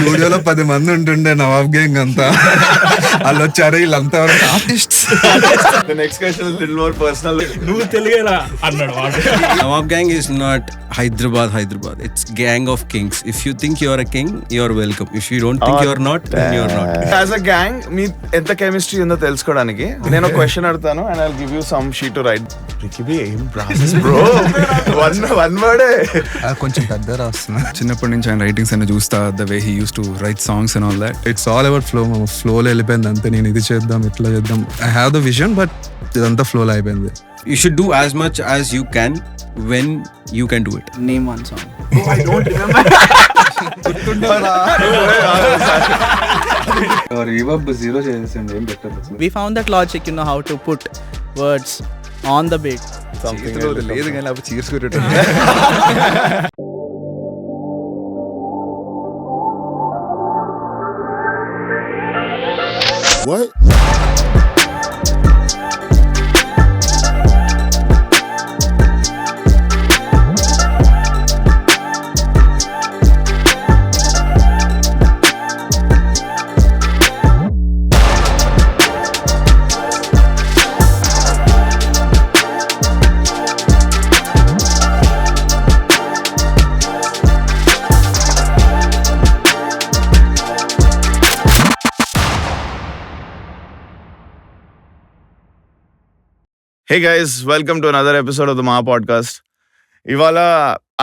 స్టూడియోలో 10 మంది ఉంటుండే నవాబ్ గ్యాంగ్ అంతా. వాళ్ళు వచ్చారు, వీళ్ళంతా artists. The next question is a little more personal. నువ్వు తెలుగేరా అన్నాడు. Nawab gang is not Hyderabad. It's gang of kings. If you think you are a king, you are welcome. If you don't think you are not, then you are not. As a gang, మీ ఎంత chemistry ఉందో తెలుసుకోవడానికి నేను ఒక question అడుగుతాను and I'll give you some sheet to write. Ricky, ఏం process bro? one word. కొంచెం పెద్ద రాస్తున్నా. చిన్నప్పటి నుంచి ఆయన రైటింగ్స్ అన్ని చూస్తా, the way he use to right songs and all that. It's all about ఫ్లోలో వెళ్ళిపోయింది అంతే. నేను ఇది చేద్దాం, ఇట్లా చేద్దాం. I have the vision, but ఇదంతా ఫ్లోలో అయిపోయింది. You should do as much as you can when you can do it. Name one song. I don't remember. Zero చేసేయండి, ఏం పెట్టదు. We found that logic, how to put words on the beat. లేదు కానీ అప్పుడు చీర్చుకుంటే What? Hey guys, welcome to another episode of the MaaHaa podcast. Ivala,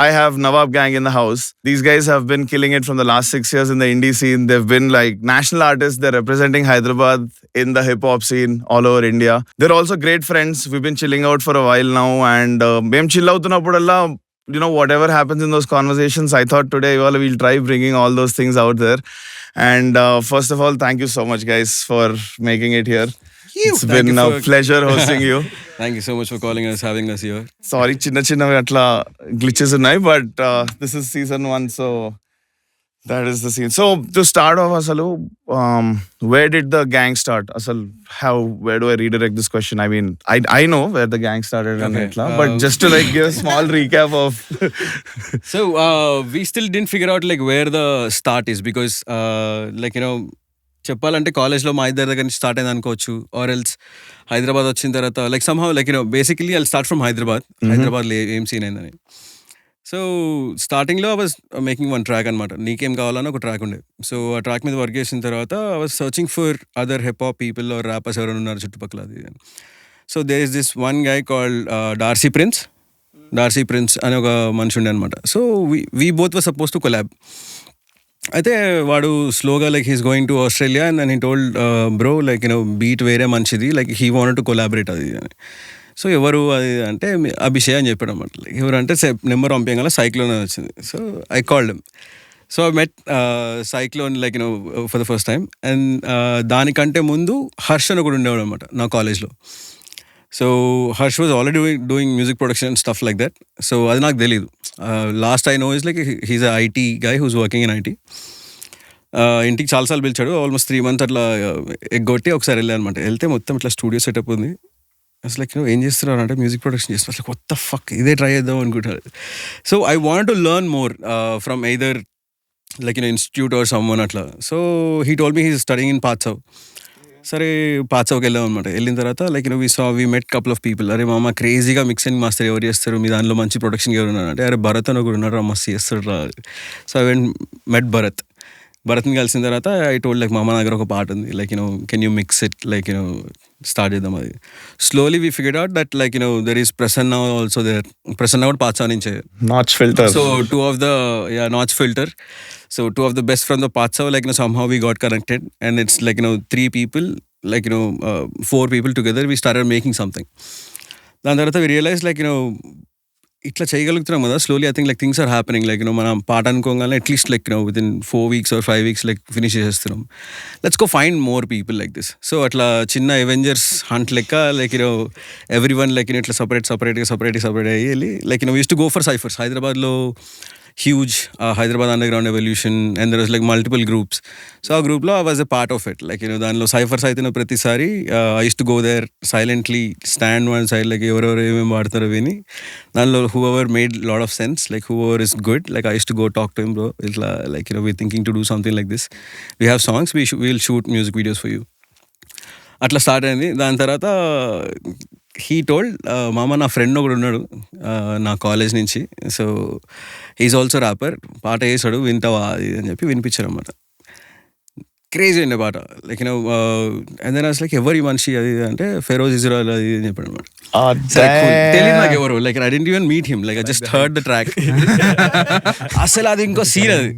I have Nawab gang in the house. These guys have been killing it from the last 6 years in the indie scene. They've been like national artists. They're representing Hyderabad in the hip hop scene all over India. They're also great friends. We've been chilling out for a while now, and mem chill outunnapudalla, whatever happens in those conversations, I thought today Ivala we'll try bringing all those things out there. And first of all, thank you so much guys for making it here. It's been a pleasure hosting you. Thank you so much for calling us, having us here. Sorry, చిన్న అట్లా glitches ఉన్నాయి, but this is season 1, so that is the scene. So to start off, asalu, where did the gang start? Where do I redirect this question? I mean, I know where the gang started and Okay, itla, but just to like give a small recap of. So we still didn't figure out like where the start is, because చెప్పాలంటే కాలేజ్లో మా ఇద్దరి దగ్గర నుంచి start అయింది అనుకోవచ్చు, or else Hyderabad వచ్చిన తర్వాత like somehow like basically I'll start from హైదరాబాద్లో ఏం సీన్ అయిందని. సో స్టార్టింగ్లో I was making one track అనమాట, నీకేం కావాలని ఒక ట్రాక్ ఉండే. సో ఆ ట్రాక్ మీద వర్క్ చేసిన తర్వాత I was searching for other hip hop people or rappers ఎవరైనా ఉన్నారు చుట్టుపక్కల అది. So there is this one guy called Darcy Prince అనే ఒక మనిషి ఉండే అనమాట. So we both were supposed to collab. అయితే వాడు స్లోగా like he's going to Australia and he told bro like beat వేరే మంచిది, like he wanted to collaborate అది అని. సో ఎవరు అది అంటే అభిషేక్ అని చెప్పాడు అనమాట. లైక్ ఎవరు అంటే నెంబర్ పంపించగల సైక్లోన్ వచ్చింది. So I called him. So I met Cyclone like for the first time. And దానికంటే ముందు హర్ష్ అని ఒకటి ఉండేవాడు అనమాట నా కాలేజ్లో. So Harsh was already doing music production and stuff like that. So అది నాకు తెలీదు. Last I know is like he's a IT guy who's working in IT. ఇంటికి చాలాసార్లు పిలిచాడు, ఆల్మోస్ట్ 3 months అట్లా ఎగ్గొట్టి ఒకసారి వెళ్ళాను అనమాట. వెళ్తే మొత్తం ఇట్లా స్టూడియో సెటప్ ఉంది. అసలు లైక్ ఏం చేస్తున్నారు అంటే మ్యూజిక్ ప్రొడక్షన్ చేస్తున్నారు. అసలు కొత్త ఫక్ ఇదే ట్రై చేద్దాం అనుకుంటారు. So I want to learn more from either like institute or someone అట్లా. So he told me he studying in పాత్సవ్. సరే పాత్సవ్కి వెళ్ళాం అనమాట. వెళ్ళిన తర్వాత like we met couple of people. అరే మామ క్రేజీగా మిక్సింగ్ మాస్టర్ ఎవరు చేస్తారు, మీ దానిలో మంచి ప్రొడక్షన్ ఎవరు ఉన్నారు అంటే, అరే భరత్ అని ఒకరు ఉన్నారు, మస్తు చేస్తాడు రా. సో ఐ వెంట్ మెట్ భరత్ని కలిసిన తర్వాత ఐ టోల్డ్ లైక్ మామ దగ్గర ఒక పాట ఉంది, like can you mix it, like start చేద్దాం అది. Slowly we figured out that like there is Prasanna also there. Prasanna కూడా పాత్సా నుంచే. Notch filter. So two of the notch filter. So two of the best from the Patsa, like somehow we got connected, and it's like 3 people, like 4 people together. We started making something. దాని తర్వాత we realized like ఇట్లా చేయగలుగుతున్నాం కదా slowly. I think like things are happening. Like మనం పాట అనుకోగానే at least like within 4 weeks or 5 weeks like finish చేసేస్తున్నాం. Let's go find more people like this. So అట్లా చిన్న అవెంజర్స్ హంట్ లెక్క లైక్ ఎవ్రీ వన్ లైక్ ఇట్లా సపరేట్గా అయ్యి వెళ్ళి like use to go for cyphers. హైదరాబాద్లో huge Hyderabad Underground Evolution, and there was like multiple groups. So a group lo I was a part of it. Like danlo cyphers aithina pratisari I used to go there silently, stand one side, like ఎవరెవరు ఏమేమి వాడతారో విని దానిలో whoever made lot of sense, like whoever is good, like I used to go talk to him, bro, itla like we're thinking to do something like this, we have songs, we'll shoot music videos for you. అట్లా start అయింది. దాని తర్వాత he told మామ నా friend ఒకడు ఉన్నాడు నా college నుంచి, సో హీస్ ఆల్సో ర్యాపర్, పాట వేసాడు వింటావా అది అని చెప్పి వినిపించారు అనమాట. క్రేజీ అండి పాట, లైక్ అండ్ దెన్ లైక్ ఎవరి మనిషి అది అంటే ఫెరోజ్ ఇజ్రాయల్ అది అని చెప్పాడు అనమాట. తెలియదు నాకు ఎవరు, like I didn't even meet him, like I just heard the track. అసలు అది ఇంకో సీన్, అది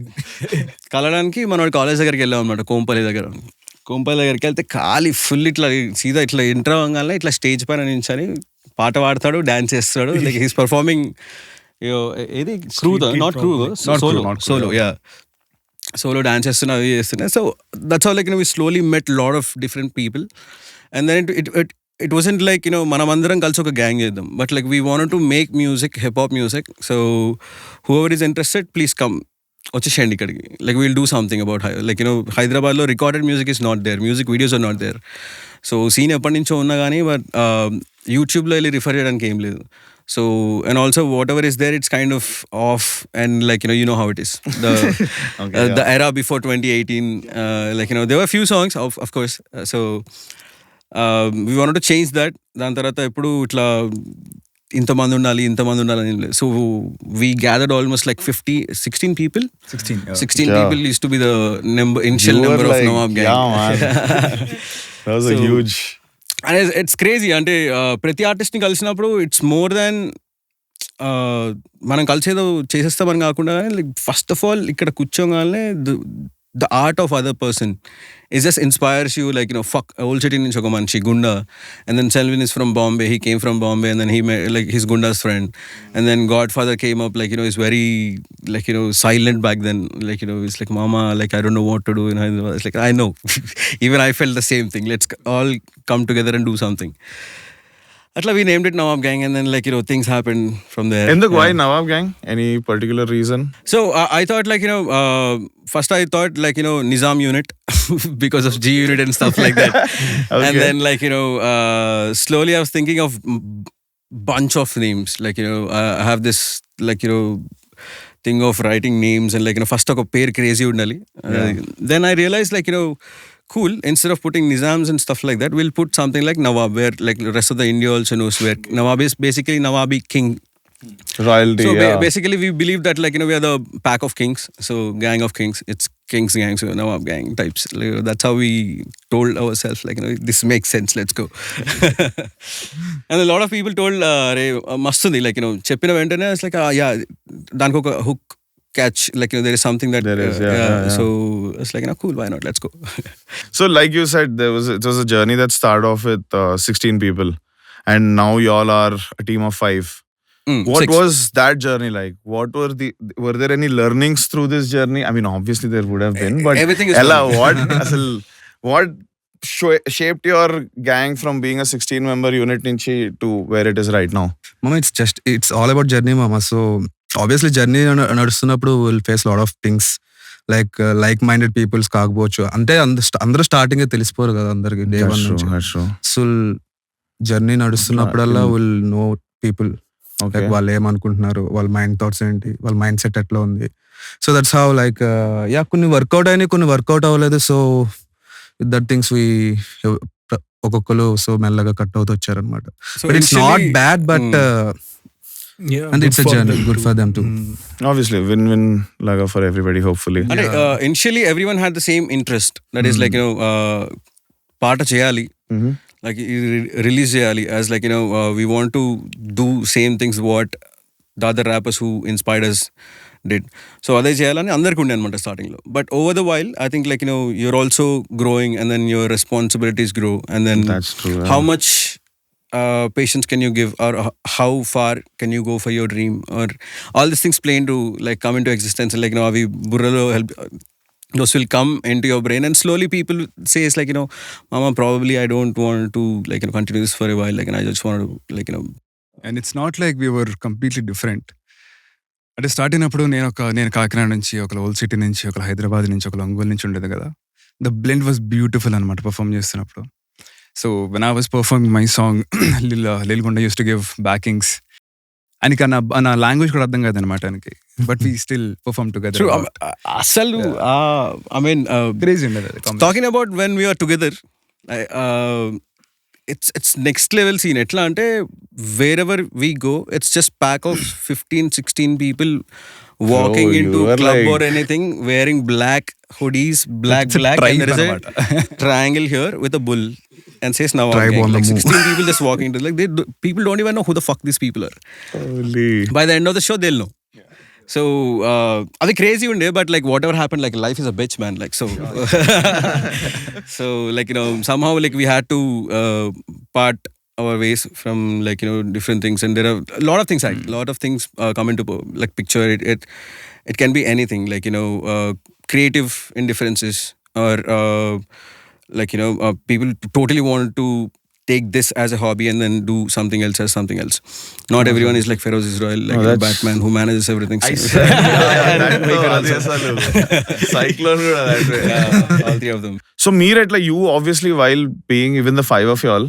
కలడానికి మన కాలేజ్ దగ్గరికి వెళ్ళాం అనమాట, కోంపల్లి దగ్గరికి వెళ్తే ఖాళీ ఫుల్ ఇట్లా సీదా ఇట్లా ఎంటర్ అవ్వగానే ఇట్లా స్టేజ్ పైన నించని పాట పాడతాడు, డాన్స్ చేస్తాడు, లైక్ హీస్ పర్ఫార్మింగ్. ఏది crew, not crew, solo, yeah solo dance చేస్తున్నా, అవి చేస్తున్నాయి. So that's how like we slowly met lot of different people, and then it wasn't like మనమందరం కలిసి ఒక గ్యాంగ్ చేద్దాం, but like we want to make music, hip hop music. So whoever is interested please come, వచ్చేసేయండి ఇక్కడికి, like will do something about like హైదరాబాద్లో recorded music is not there, music videos are not there. So scene ఎప్పటి నుంచో ఉన్నా కానీ but యూట్యూబ్లో వెళ్ళి refer చేయడానికి ఏం లేదు. So and also whatever is there it's kind of off, and like you know how it is, the era before 2018, like there were few songs of course, so we wanted to change that. దాని తర్వాత ఎప్పుడు ఇట్లా ఇంతమంది ఉండాలి అని లేదు. So we gathered almost like 16 people. 16 people used to be the initial number of Nawab gang. Yeah, man. That was a huge. And it's crazy అంటే ప్రతి ఆర్టిస్ట్ని కలిసినప్పుడు ఇట్స్ మోర్ దాన్ మనం కలిసేదో చేసేస్తామని కాకుండా, లైక్ ఫస్ట్ ఆఫ్ ఆల్ ఇక్కడ కూర్చోగానే the art of other person, it just inspires you, like fuck old city nunchi oka manchi gunda, and then Selvin is from Bombay, he came from Bombay, and then he met like his gunda's friend, and then Godfather came up, like he's very like silent back then, like it's like mama, like I don't know what to do, it's like I know. Even I felt the same thing, let's all come together and do something. Atla we named it Nawab Gang, and then like things happened from there. And why Nawab Gang? Any particular reason? So I thought like first I thought like Nizam unit because of G unit and stuff like that. Okay. And then like slowly I was thinking of bunch of names, like I have this like thing of writing names, and like first oka pair crazy undali. Then I realized like cool, instead of putting Nizams and stuff like that, we'll put something like Nawab, where like the rest of the India also knows where Nawab is basically Nawabi king. Royalty. So yeah. basically we believe that like we are the pack of kings, so gang of kings, it's kings gang, so Nawab gang types, like, that's how we told ourselves like this makes sense, let's go. And a lot of people told re mastundi, like cheppina ventane it's like yeah danko oka hook catch, like there is something that there is, yeah. So it's like cool, why not, let's go. So like you said, it was a journey that started off with 16 people, and now you all are a team of 5. What 6. was that journey like? Were there any learnings through this journey? I mean, obviously there would have been, but everything is Ella, what shaped your gang from being a 16 member unit nunchi to where it is right now? Mama, it's all about journey, mama. So obviously journey నడుస్తున్నప్పుడు will face lot of things, like minded peoples కాకపోవచ్చు, అంటే అందరూ starting తెలిసిపోరు కదా అందరికి day 1 నుంచి. So journey నడుస్తున్నప్పుడల్లా will know people, like వాళ్ళు ఏమనుకుంటున్నారు, వాళ్ళ మైండ్ థాట్స్ ఏంటి, వాళ్ళ మైండ్ సెట్ ఎట్లా ఉంది. So that's how like yeah కొన్ని వర్కౌట్ అయినాయి, కొన్ని వర్కౌట్ అవ్వలేదు. సో విత్ దట్ థింగ్స్ ఒక్కొక్కరు సో మెల్లగా కట్ అవుతూ వచ్చారనమాట. But it's not bad, but and it's a journey, good for them too. Obviously win-win laga for everybody, hopefully. And initially everyone had the same interest, that is like paata cheyali, like release cheyali, as like we want to do same things what the other rappers who inspired us did. So అదే చేయాలని అందరికి ఉండే అనమాట starting లో. But over the while I think like you're also growing, and then your responsibilities grow, and then That's true, yeah. how much patience can you give, or how far can you go for your dream, or all these things play into like come into existence, and like avi burralo help, those will come into your brain, and slowly people say it's like mama probably I don't want to like continue this for a while, like and I just want to like And it's not like we were completely different. అంటే start అయినప్పుడు నేను కాకినాడ నుంచి, ఒకరు old city నుంచి, ఒకరు హైదరాబాద్ నుంచి, ఒకరు ఒంగోలు నుంచి ఉండేది కదా. ద బ్లెండ్ వాజ్ బ్యూటిఫుల్ అనమాట పర్ఫామ్ చేస్తున్నప్పుడు. So when I was performing my song లీల్గొండ యూస్ టు గివ్ బ్యాకింగ్స్. ఆయనకి నా లాంగ్వేజ్ కూడా అర్థం కాదనమాట ఆయనకి. But we still perform together. అసలు ఐ మీన్ క్రేజీ ఉండేది. Talking about when we are together, it's next level scene. ఎట్లా అంటే wherever we go, it's just pack of 15-16 people walking Bro, into you are club like- or anything, wearing black hoodies, black, It's a and tribe there is a అన్నమాట. triangle here with a bull and says Nawab Tribe gang. on the Like move. 16 people just walking into, like people don't even know who the fuck these people are. Holy. By the end of the show, they'll know. So అది crazy ఉండే, but like whatever happened, like life is a bitch, man. Like so, so like you know somehow like we had to part our ways from like you know different things, and there are a lot of things. A lot of things come into like picture. It can be anything, like you know creative indifferences or like you know people totally want to take this as a hobby and then do something else as something else. Not everyone is like Feroz Israel, like No, you know, that's- Batman who manages everything. Cyclone కూడా that way. All three of them. So మీరు ఎట్లా, you obviously while being even the five of y'all,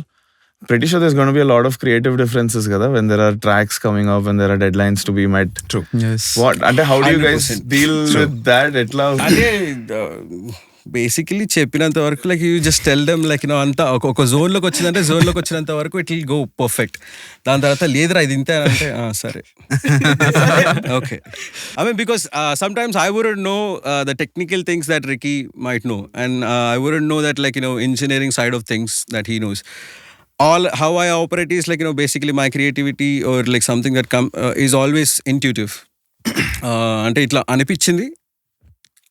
pretty sure there's going to be a lot of creative differences kada when there are tracks coming up, when there are deadlines to be met. True. Yes. What అంటే how do you guys 100% deal with that? ఎట్లా అంటే basically చెప్పినంత వరకు like you just tell them like you know అంతా ఒక జోన్లోకి వచ్చిందంటే జోన్లోకి వచ్చినంత వరకు ఇట్ విల్ గో పర్ఫెక్ట్. దాని తర్వాత లేదురా ఇది ఇంతే అంటే సరే okay. I mean because some times I wouldn't know the technical things that Ricky might know, and I wouldn't no that like you know engineering side of things that he knows. All how I operate is like you know basically my creativity or like something that is always intuitive. అంటే ఇట్లా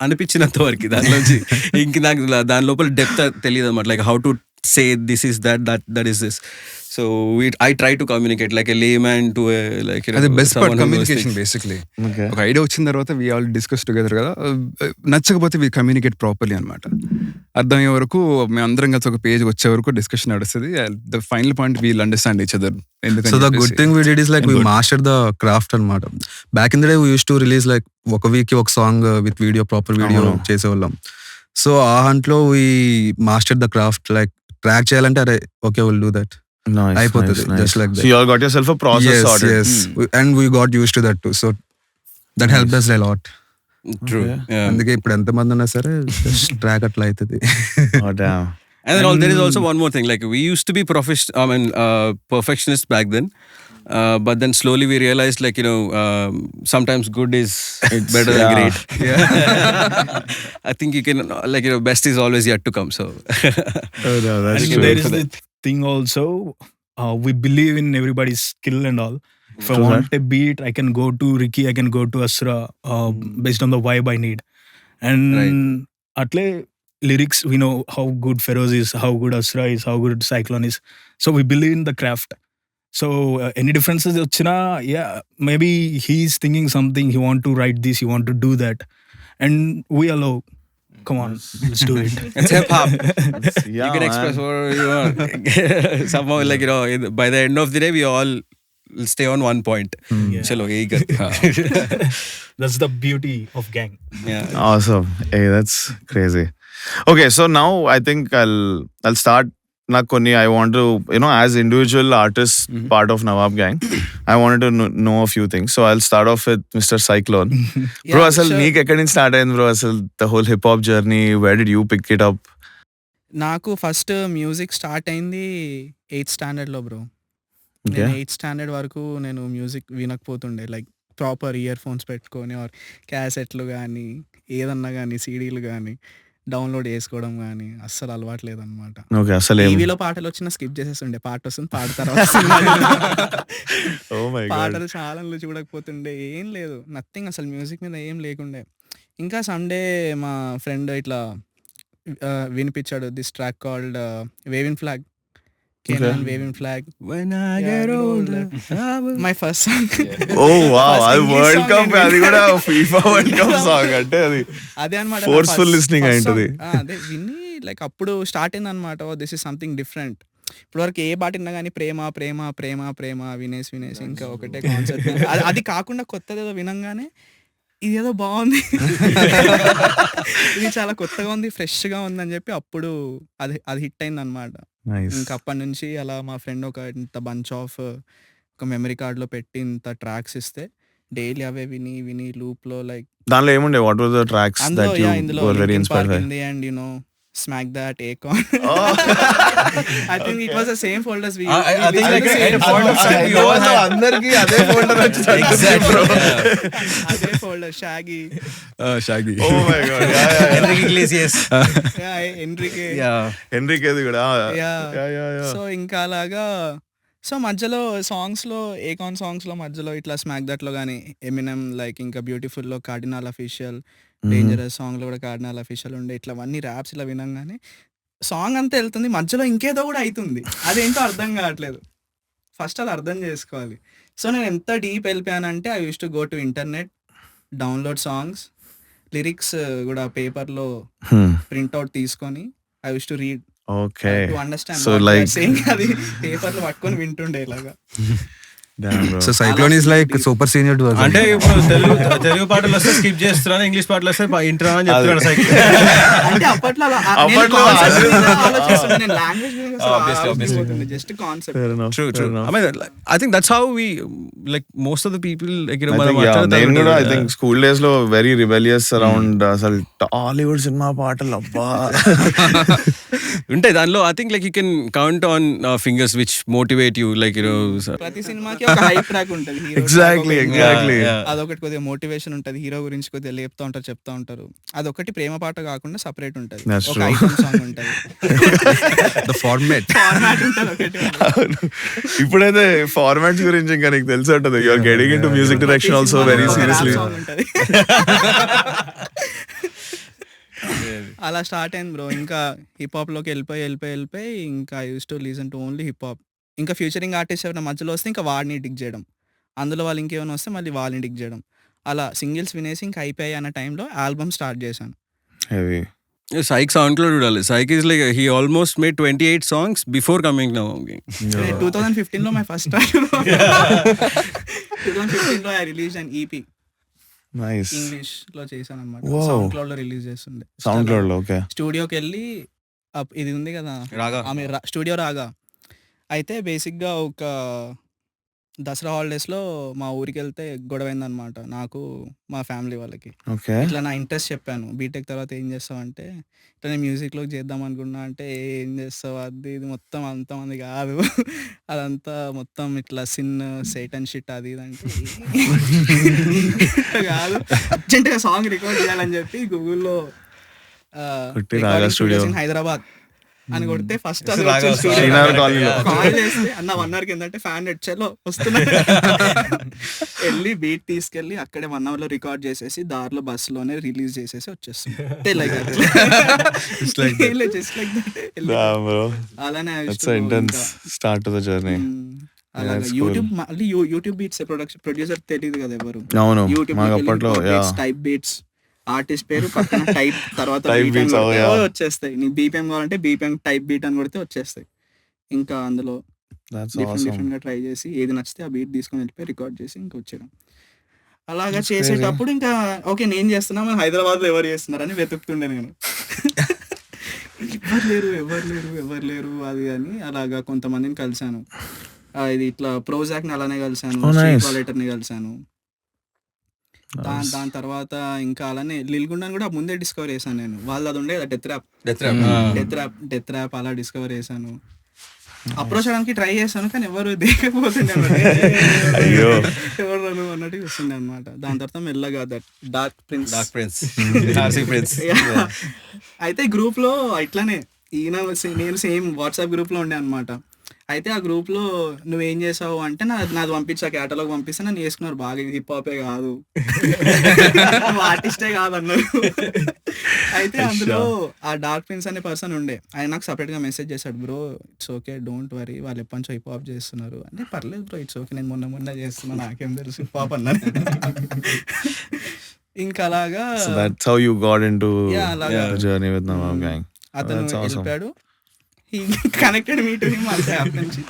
అనిపించినంత వరకు దానిలోంచి ఇంక నాకు దాని లోపల depth తెలియదు అనమాట. Like how to say this is that is this. So I try to communicate like a layman to like అది best part communication basically. Okay. ఒక ఐడియా వచ్చిన తర్వాత వి ఆల్ డిస్కస్ టుగెదర్ కదా, నచ్చకపోతే వి కమ్యూనికేట్ ప్రాపర్లీ అనమాట. అర్థమయ్యే వరకు మేము అందరం కలిసి ఒక పేజ్ వచ్చే వరకు డిస్కషన్ నడుస్తుంది. The final point wheel understand each other. So the good thing we did is like we mastered the craft అనమాట. Back in the day we used to release like ఒక వీక్ ఒక song with video, proper video చేసేవాళ్ళం. So ఆ హంట్లో we mastered the craft. Like track చేయాలంటే అరే okay will do that Nice, అయిపోతుంది. nice, Just nice. like that. So you all got yourself a process Yes, sorted. yes. And we got used to that too. So that helped us a lot. True. Okay. Yeah. అందుకే ఇప్పుడు ఎంతమంది ఉన్నా సరే track అట్లా అవుతుంది. Oh damn. And then there is also one more thing. Like we used to be perfectionists back then, but then slowly we realized, like you know, sometimes good is better than yeah. great. Yeah. I think you can like you know, best is always yet to come. So Oh no, that's And true. there is the thing also, we believe in everybody's skill and all. If I True, want a beat, I can go to Ricky, I can go to Asra, based on the vibe I need. And atle lyrics, we know how good Feroz is, how good Asra is, how good Cyclone is. So we believe in the craft. So any differences ochina, yeah, maybe he's thinking something, he want to write this, he want to do that, and we allow, come on, let's do it. it's hip hop. Yeah, You can express whatever you want. Somehow, like you know, by the end of the day, we all will stay on one point. Yeah. Chalo, yeh karte hain. That's the beauty of gang. Yeah. Awesome. Hey, that's crazy. Okay, so now I think I'll start. I want to, you know, as individual artists, part of Nawab gang, I wanted to know a few things. So I'll start off with Mr. Cyclone. Bro, asal sure. neek ekkadi nunchi start ayindi bro? Asal the whole hip hop journey, where did you pick it up? నాకు first music start అయింది 8th స్టాండర్డ్లో bro. Okay. నేను 8th standard వరకు నేను music వినకపోతుండే. Like proper earphones పెట్టుకొని or క్యాసెట్లు కానీ ఏదన్నా కానీ సీడీలు కానీ డౌన్లోడ్ చేసుకోవడం కానీ అస్సలు అలవాటు లేదనమాట. Okay, asal em. టీవీలో పాటలు వచ్చినా స్కిప్ చేసేస్తుండే. పాట వస్తుంది, పాట తర్వాత సినిమా. Oh my god. పాటలు ఛానళ్ళు చూడకపోతుండే, ఏం లేదు, నథింగ్, అసలు మ్యూజిక్ మీద ఏం లేకుండే. ఇంకా సండే మా ఫ్రెండ్ ఇట్లా వినిపించాడు this track called waving flag, K'naan waving flag. When I get older, I will. My first song. Oh wow, First అది English వరల్డ్ song కప్, నేను అది కూడా FIFA వరల్డ్ కప్ సాంగ్ అంటే అది అదే అనమాట. Forceful listening అయింటది. అదే విని లైక్ అప్పుడు స్టార్ట్ అయింది అనమాట. This is something different. ఇప్పటివరకు ఏ పాట విన్నా కానీ ప్రేమ ప్రేమ ప్రేమ ప్రేమ వినేసి ఇంకా ఒకటే కాన్సెప్ట్. అది కాకుండా కొత్తది ఏదో వినంగానే ఇదేదో బాగుంది, ఇది చాలా కొత్తగా ఉంది, ఫ్రెష్గా ఉంది అని చెప్పి అప్పుడు అది హిట్ అయింది అనమాట. ఇంకా అప్పటి నుంచి అలా మా ఫ్రెండ్ ఒక ఇంత బంచ్ ఆఫ్ ఒక మెమరీ కార్డ్లో పెట్టి ఇంత ట్రాక్స్ ఇస్తే డైలీ అవే విని విని లూప్లో లైక్ దానిలో ఏముండే వాట్ వాస్ ద ట్రాక్స్ అందులో దట్ యు ఇందులో were very inspired by? And you know Smack That, Akon. I think it was the same folders we I think like at a point of time we all had అందరికి అదే folder వచ్చింది. exactly అదే folder Shaggy, Shaggy. Oh my god. Yeah. Enrique Iglesias. Enrique, ఎన్రికేది కూడా. So ఇంకా అలాగా. So మధ్యలో సాంగ్స్లో ఏకాన్ సాంగ్స్లో మధ్యలో ఇట్లా స్మాక్ దట్లో కానీ ఎమినెమ్ లైక్ ఇంకా బ్యూటిఫుల్లో కార్డినల్ అఫీషియల్, డేంజరస్ సాంగ్లో కూడా కార్డినల్ అఫీషియల్ ఉండే ఇట్లవన్నీ ర్యాప్స్ ఇలా వినంగానే సాంగ్ అంతా వెళ్తుంది, మధ్యలో ఇంకేదో కూడా అవుతుంది, అదేంటో అర్థం కావట్లేదు. ఫస్ట్ అది అర్థం చేసుకోవాలి. సో నేను ఎంత డీప్ వెళ్ళిపోయానంటే I use to go to internet, download songs, lyrics కూడా పేపర్లో ప్రింట్అవుట్ తీసుకొని I use to read okay. To understand So like అది పేపర్లో పట్టుకొని వింటుండే ఇలాగా. damn bro. So Cyclone is like super senior to us. అంటే ఇప్పుడు తెలుగు పాటలు వస్తే స్కిప్ చేస్తున్నాను, ఇంగ్లీష్ పాటలు వస్తే ఇంట్రా అని చెప్తున్నాడు సైకిల్. అంటే అప్పట్లో నేను language just concept. Fair enough. True. I mean, like, I think that's how we like most of the people like I think, yeah, నేను కూడా I think స్కూల్ డేస్ లో వెరీ రిబెలియస్ అరౌండ్ అసలు Tollywood cinema పాటలు అబ్బా. ఉంటాయి దానిలో. I think like you can count on fingers which motivate you, like you know. ప్రతి సినిమాకి ఒక హైప్ ట్రాక్ ఉంటది. Exactly. అదొకటి కొద్దిగా మోటివేషన్ ఉంటది, హీరో గురించి కొద్దిగా లేపుతా ఉంటారు, చెప్తా ఉంటారు. అదొకటి ప్రేమ పాట కాకుండా సపరేట్ ఉంటది, That's ఒక true. ఐటమ్ సాంగ్ ఉంటది, ద ఫార్మాట్ ఉంటది ఒకటి. ఇప్పుడైతే ఫార్మాట్స్ గురించి ఇంకా నీకు తెలిసి ఉంటుంది. You are getting into music direction also very seriously. అలా స్టార్ట్ అయింది బ్రో. ఇంకా హిప్ హాప్ లోకి వెళ్ళిపోయి ఇంకా I use to listen to only hip hop. ఇంకా ఫ్యూచరింగ్ ఆర్టిస్ట్ ఎవరైనా మధ్యలో వస్తే ఇంకా వాడిని డిక్ చేయడం, అందులో వాళ్ళు ఇంకేమైనా వస్తే మళ్ళీ వాళ్ళని డిక్ చేయడం, అలా సింగిల్స్ వినేసి ఇంకా అయిపోయాయి అన్న టైంలో ఆల్బమ్ స్టార్ట్ చేశాను. హెవీ. Psych sound lo చూడాలి. Psych is like he almost made 28 songs before coming now. 2015 లో మై ఫస్ట్ ట్రాక్. 2015 లో I release an EP, nice. English లో చేశాను అన్నమాట. Wow. సౌండ్ క్లౌడ్ లో రిలీజ్ చేస్తుండే. సౌండ్ క్లౌడ్ లో ఓకే. స్టూడియోకి వెళ్ళి ఇది ఉంది కదా రాగా. ఆమె స్టూడియో రాగా. అయితే బేసిక్గా ఒక దసరా హాలిడేస్లో మా ఊరికి వెళ్తే గొడవైందనమాట నాకు మా ఫ్యామిలీ వాళ్ళకి. ఓకే. ఇట్లా నా ఇంట్రెస్ట్ చెప్పాను, బీటెక్ తర్వాత ఏం చేస్తావు అంటే ఇట్లా నేను మ్యూజిక్లోకి చేద్దాం అనుకున్నా. అంటే ఏం చేస్తావు అది ఇది మొత్తం అంతమంది కాదు, అదంతా మొత్తం ఇట్లా సిన్ సేటన్ షిట్ అది ఇది అంటే కాదు, అర్జెంట్గా సాంగ్ రికార్డ్ చేయాలని చెప్పి గూగుల్లో హైదరాబాద్ అని కొడితే ఫస్ట్ కాల్ చేస్తే అన్న 1 hour ఏంటంటే ఫ్యాన్ హెడ్సెట్లో వస్తున్నాయి. వెళ్ళి బీట్ తీసుకెళ్ళి అక్కడే 1 hour లో రికార్డ్ చేసేసి దారిలో బస్సులోనే రిలీజ్ చేసేసి వచ్చేస్తుంది. అలానే స్టార్ట్ టు ద జర్నీ. అలాగే యూట్యూబ్ మళ్ళీ యూట్యూబ్ బీట్స్ ప్రొడ్యూసర్ తెలియదు కదా ఎవరు. అవును, యూట్యూబ్ మాకు అప్పట్లో టైప్ బీట్స్, ఆర్టిస్ట్ పేరు పక్కన టైప్, తర్వాత వచ్చేస్తాయి. నీకు బీపీఎం కావాలంటే బీపీఎం టైప్ బీట్ అని కొడితే వచ్చేస్తాయి. ఇంకా అందులో డిఫరెంట్ గా ట్రై చేసి ఏది నచ్చితే ఆ బీట్ తీసుకొని వెళ్ళిపోయి రికార్డ్ చేసి ఇంకా వచ్చేయడం. అలాగా చేసేటప్పుడు ఇంకా ఓకే నేను చేస్తున్నా, హైదరాబాద్ లో ఎవరు చేస్తున్నారని వెతుకుతుండే నేను. ఎవరు లేరు అది అని. అలాగా కొంతమందిని కలిశాను. ఇది ఇట్లా ప్రోజాక్ ని అలానే కలిశాను, ని కలిశాను. దాని తర్వాత ఇంకా అలానే లిల్గుండాని కూడా ముందే డిస్కవర్ చేశాను నేను. వాళ్ళు అది ఉండే డెత్ ర్యాప్ అలా డిస్కవర్ చేశాను. అప్రోచ్ అవడానికి ట్రై చేశాను కానీ ఎవరు దిగకపోతుండే, ఎవరు అన్నట్టు వస్తుండే అనమాట. దాని తర్వాత మెల్లగా డార్క్ ప్రిన్స్ అయితే గ్రూప్ లో ఇట్లానే నేను సేమ్ వాట్సాప్ గ్రూప్ లో ఉండే అనమాట. అయితే ఆ గ్రూప్ లో నువ్వేం చేసావు అంటే నాది పంపించా, క్యాటలాగ్ పంపిస్తే నన్ను వేసుకున్నారు బాగా. హిప్ హాపే కాదు, ఆర్టిస్టే కాదు అన్నారు. అయితే అందులో ఆ డార్క్ ప్రిన్స్ అనే పర్సన్ ఉండే, ఆయన నాకు సపరేట్ గా మెసేజ్ చేశాడు, bro it's okay don't worry, వాళ్ళు ఎప్పటి నుంచో హిప్ హాప్ చేస్తున్నారు అంటే. పర్లేదు బ్రో ఇట్స్ ఓకే, నేను మొన్న చేస్తున్నా, నాకేం తెలుసు హిప్ హాప్ అన్నారు. ఇంకా అలాగా that's how you got into the journey with Nawab gang. అతను వెళ్ళిపోయాడు. he connected me to him అంతే అక్కడి నుంచి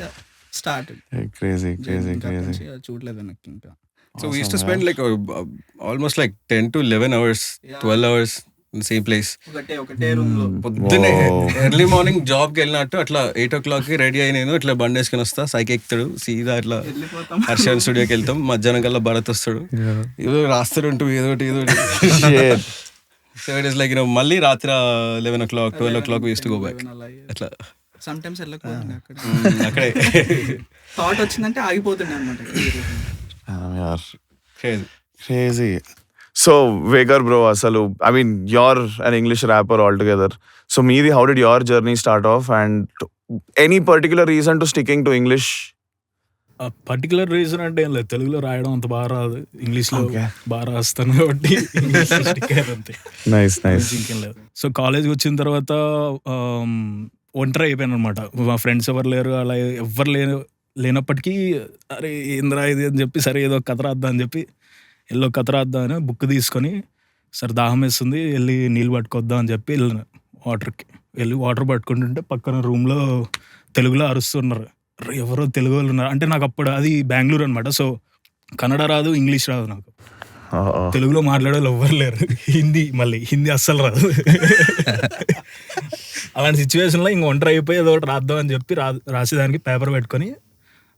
started. Crazy. చూడలేదు నాకు ఇంకా. So we used to spend like almost like 10 to 11 hours, 12 hours in the same place. ఒకటే room లో పొద్దున్నే ఎర్లీ మార్నింగ్ జాబ్ కి వెళ్ళినట్టు అట్లా 8 o'clock కి రెడీ అయి నేను ఇట్లా బండి వేసుకొని వస్తా, సైకి ఎక్కుతాడు, సీదా అట్లా వెళ్ళిపోతాం. హర్షన్ స్టూడియోకి వెళ్తాం. మధ్యాహ్నం కల్లా భరత్ వస్తాడు, ఏదో రాస్తాడు ఏదోటి సో ఇట్ ఇస్ లైక్ మళ్ళీ రాత్రి 11 o'clock 12 o'clock we used to go back అట్లా. సమ్ టైమ్స్ వెళ్ళకపోతుండే అక్కడ. అక్కడే థాట్ వచ్చిందంటే ఆగిపోతుండే అనమాట. Crazy. So Vegar bro, asalu I mean you're an English rapper altogether. So meedi, how did your journey start off, and any particular reason to sticking to English? Particular reason అంటే ఏం లేదు, తెలుగులో రాయడం అంత బాగా రాదు, ఇంగ్లీష్లో బాగా రాస్తాను కాబట్టి ఇంగ్లీష్లో స్టిక్ అయ్యారు అంతే. Nice. ఇంకేం లేదు. సో కాలేజ్కి వచ్చిన తర్వాత ఒంటరి అయిపోయాను అనమాట. మా ఫ్రెండ్స్ ఎవరు లేరు, అలా ఎవరు లేనప్పటికీ అరే ఏంద్రా ఇది అని చెప్పి సరే ఏదో కథ రాద్దాం అని చెప్పి కథ రాద్దాం అని బుక్ తీసుకొని సరే దాహం వేస్తుంది వెళ్ళి నీళ్ళు పట్టుకొద్దాం అని చెప్పి వెళ్ళిన వాటర్కి. వెళ్ళి వాటర్ పట్టుకుంటుంటే పక్కన రూమ్లో తెలుగులో అరుస్తున్నారు. ఎవరో తెలుగు వాళ్ళు ఉన్నారు అంటే నాకు అప్పుడు అది బెంగళూరు అనమాట. సో కన్నడ రాదు, ఇంగ్లీష్ రాదు నాకు, తెలుగులో మాట్లాడే వాళ్ళు ఎవ్వరు లేరు, హిందీ అస్సలు రాదు. అలాంటి సిచ్యువేషన్లో ఇంక ఒంటరి అయిపోయి ఏదో ఒకటి రాద్దాం అని చెప్పి రాసేదానికి పేపర్ పెట్టుకొని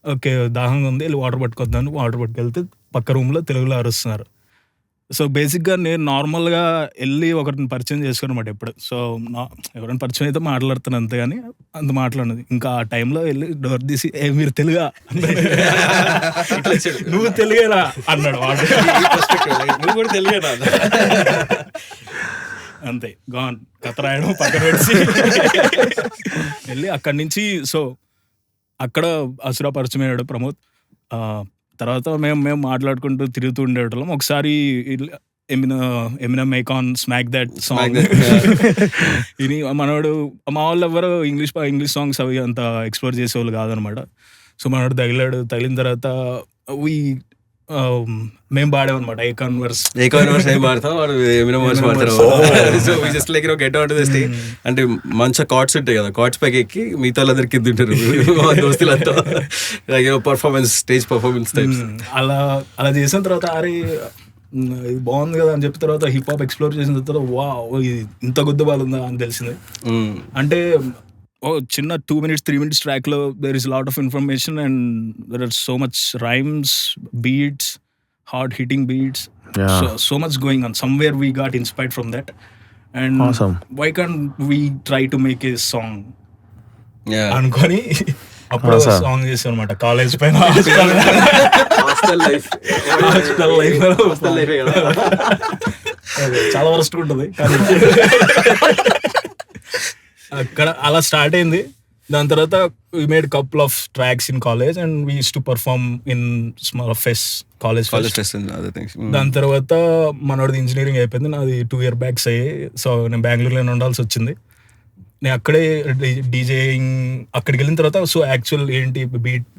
ఓకే దాహంగా ఉంది వెళ్ళి వాటర్ పట్టుకొద్దాం, వాటర్ పట్టుకెళ్తే పక్క రూమ్లో తెలుగులో అరుస్తున్నారు. సో బేసిక్గా నేను నార్మల్గా వెళ్ళి ఒకరిని పరిచయం చేసుకోనమాట ఎప్పుడు. సో ఎవరైనా పరిచయం అయితే మాట్లాడుతాను అంతే, కానీ అంత మాట్లాడినది. ఇంకా ఆ టైంలో వెళ్ళి డోర్ తీసి మీరు తెలుగా నువ్వు తెలుగేనా అన్నాడు వాడు. నువ్వు కూడా తెలుగేనా అంతే గాన్ కథ రాయడం పక్కన పెట్టి వెళ్ళి అక్కడి నుంచి. సో అక్కడ అసురా పరిచయం అయ్యాడు ప్రమోద్. తర్వాత మేము మాట్లాడుకుంటూ తిరుగుతూ ఉండేవాళ్ళం. ఒకసారి Eminem Akon smack that song ఇది మనోడు, మా వాళ్ళు ఎవరు ఇంగ్లీష్ సాంగ్స్ అవి అంత ఎక్స్ప్లోర్ చేసేవాళ్ళు కాదనమాట. సో మనోడు తగిలిన తర్వాత మేము పాడామన్నమాట ఏ కన్వర్స్ ఏం పాడతాం, వాడు ఏమైనా వర్స్ పాడతారు. So we just like get out the stage. అంటే మంచిగా కార్డ్స్ ఉంటాయి కదా, కార్డ్స్ పైకి ఎక్కి మిగతా వాళ్ళందరూ కింద ఉంటారు దోస్తులంతా, like performance, stage performance types. అలా చేసిన తర్వాత అరే ఇది బాగుంది కదా అని చెప్పిన తర్వాత హిప్ హాప్ ఎక్స్ప్లోర్ చేసిన తర్వాత ఇది ఇంత గుద్ద బాగుందా అని తెలిసింది. అంటే చిన్న 2 minutes 3 minutes ట్రాక్లో there is a lot of information and there are so much rhymes, beats, hard hitting beats, so much going on. Somewhere we got inspired from that and awesome. Why can't we try to make a song అనుకొని అప్పుడు song చేసాం అనమాట. College పైన hostel life చాలా worst ఉంటుంది కానీ అక్కడ అలా స్టార్ట్ అయింది. దాని తర్వాత we made a couple of tracks in college and we used to perform in small fest, college fest and other things. దాని తర్వాత మనోడిది ఇంజనీరింగ్ అయిపోయింది, నాది 2 year బ్యాక్స్ అయ్యాయి. సో నేను బెంగళూరులో ఉండాల్సి వచ్చింది. నేను అక్కడే డీజేయింగ్ అక్కడికి వెళ్ళిన తర్వాత సో యాక్చువల్ ఏంటి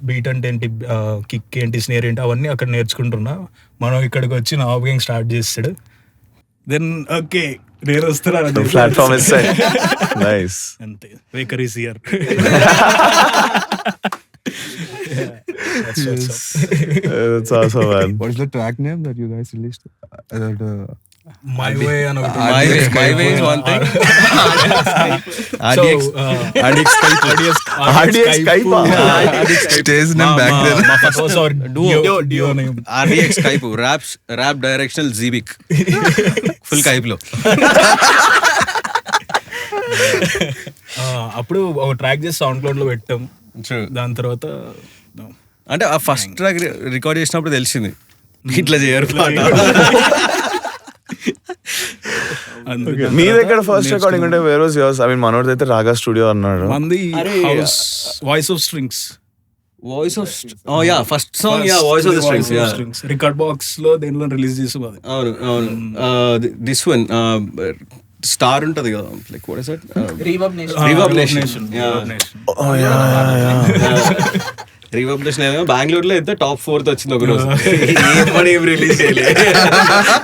బీట్ అంటే ఏంటి, కిక్ ఏంటి, స్నేర్ ఏంటి అవన్నీ అక్కడ నేర్చుకుంటున్నా. మనం ఇక్కడికి వచ్చి నవాబ్ గ్యాంగ్ స్టార్ట్ చేస్తాడు. దెన్ ఓకే నేను వస్తున్నాను, ప్లాట్ఫామ్ ఇస్ సెట్. నైస్. అంతే, weaker is here. That's awesome, man. What is the track name that you guys released? My Way అని ఒకటి. My Way is one thing. RDX Stage name back then. Duo name. RDX Kaipu, rap directional Zebik. Full Kaipulo. అప్పుడు ఒక track చేసి sound cloud లో పెట్టాం. దాని తర్వాత అంటే ఆ ఫస్ట్ ట్రాక్ రికార్డ్ చేసినప్పుడు తెలిసింది ఇట్లా చేయరు పాట. మీ దగ్గర ఫస్ట్ రికార్డింగ్ అంటే where was yours? I mean మనోడ్ అయితే రాగా స్టూడియో అన్నాడు. మంది voice of strings. First song voice of the strings record box లో దేనిలో రిలీజ్ చేసాం అది. అవును. దిస్ వన్ స్టార్ ఉంటది కదా, like what is it, ReverbNation. ReverbNation బెంగళూరులో అయితే టాప్ 4 వచ్చింది ఒక రోజు. ఏం రిలీజ్ చేయలేదు,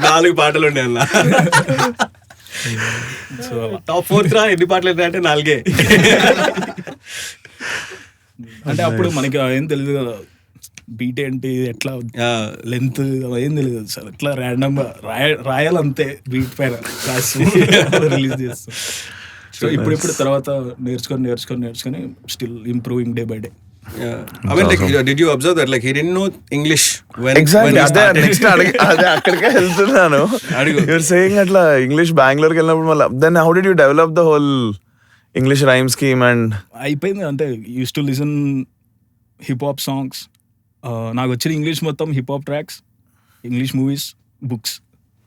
4 పాటలు ఉండే అలా. టాప్ 4 ఎన్ని పాటలు అంటే 4. అంటే అప్పుడు మనకి ఏం తెలియదు కదా, బీట్ ఏంటి, ఎట్లా లెంత్ ఏం తెలియదు సార్. ఎట్లా ర్యాండమ్ గా రాయాలంతే బీట్ పైన రిలీజ్ చేస్తాం. సో ఇప్పుడు తర్వాత నేర్చుకొని still improving day by day. I mean, like, did you observe that? Like, he didn't know English when Exactly. he అదే started. నెక్స్ట్ అదే అక్కడికే వెళ్తున్నాను. You're saying అట్లా ఇంగ్లీష్ బెంగళూరుకి వెళ్ళినప్పుడు మళ్ళీ then how did you develop the whole English rhyme scheme? And అయిపోయింది అంటే use to listen hip hop songs. నాకు వచ్చిన ఇంగ్లీష్ మొత్తం hip hop tracks, English movies, books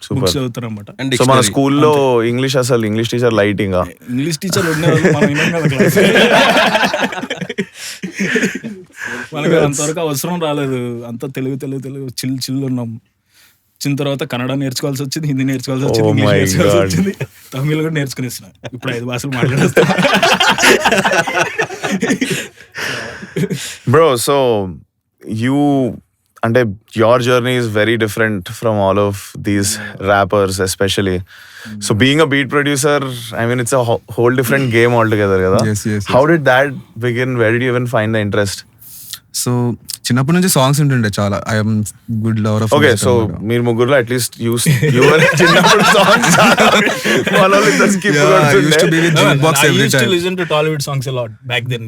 చదువుతారు అనమాట. And సో మన dictionary. స్కూల్లో ఇంగ్లీష్ అసలు ఇంగ్లీష్ టీచర్ లైటింగ్ ఇంగ్లీష్ టీచర్ ఉండేవాళ్ళు, మనం విన్నాం కదా క్లాస్. మనకి అంతవరకు అవసరం రాలేదు, అంత తెలుగు చిల్ ఉన్నాం. వచ్చిన తర్వాత కన్నడ నేర్చుకోవాల్సి వచ్చింది, హిందీ నేర్చుకోవాల్సి వచ్చింది, Oh ఇంగ్లీష్ my నేర్చుకోవాల్సి God. వచ్చింది, తమిళ్ కూడా నేర్చుకునేసిన. ఇప్పుడు 5 భాషలు మాట్లాడేస్తా. బ్రో. సో యూ అంటే your journey is very different from all of these rappers especially. So being a beat producer, I mean it's a whole different game all together కదా. Yes. How did that begin? Where did you even find the interest? So చిన్నప్పటి నుంచి songs ఉంటుండే చాలా. I'm good lover of. Okay, so మీరు ముగ్గురులో at least చిన్నప్పుడు songs I used to listen to Tollywood songs a lot back then.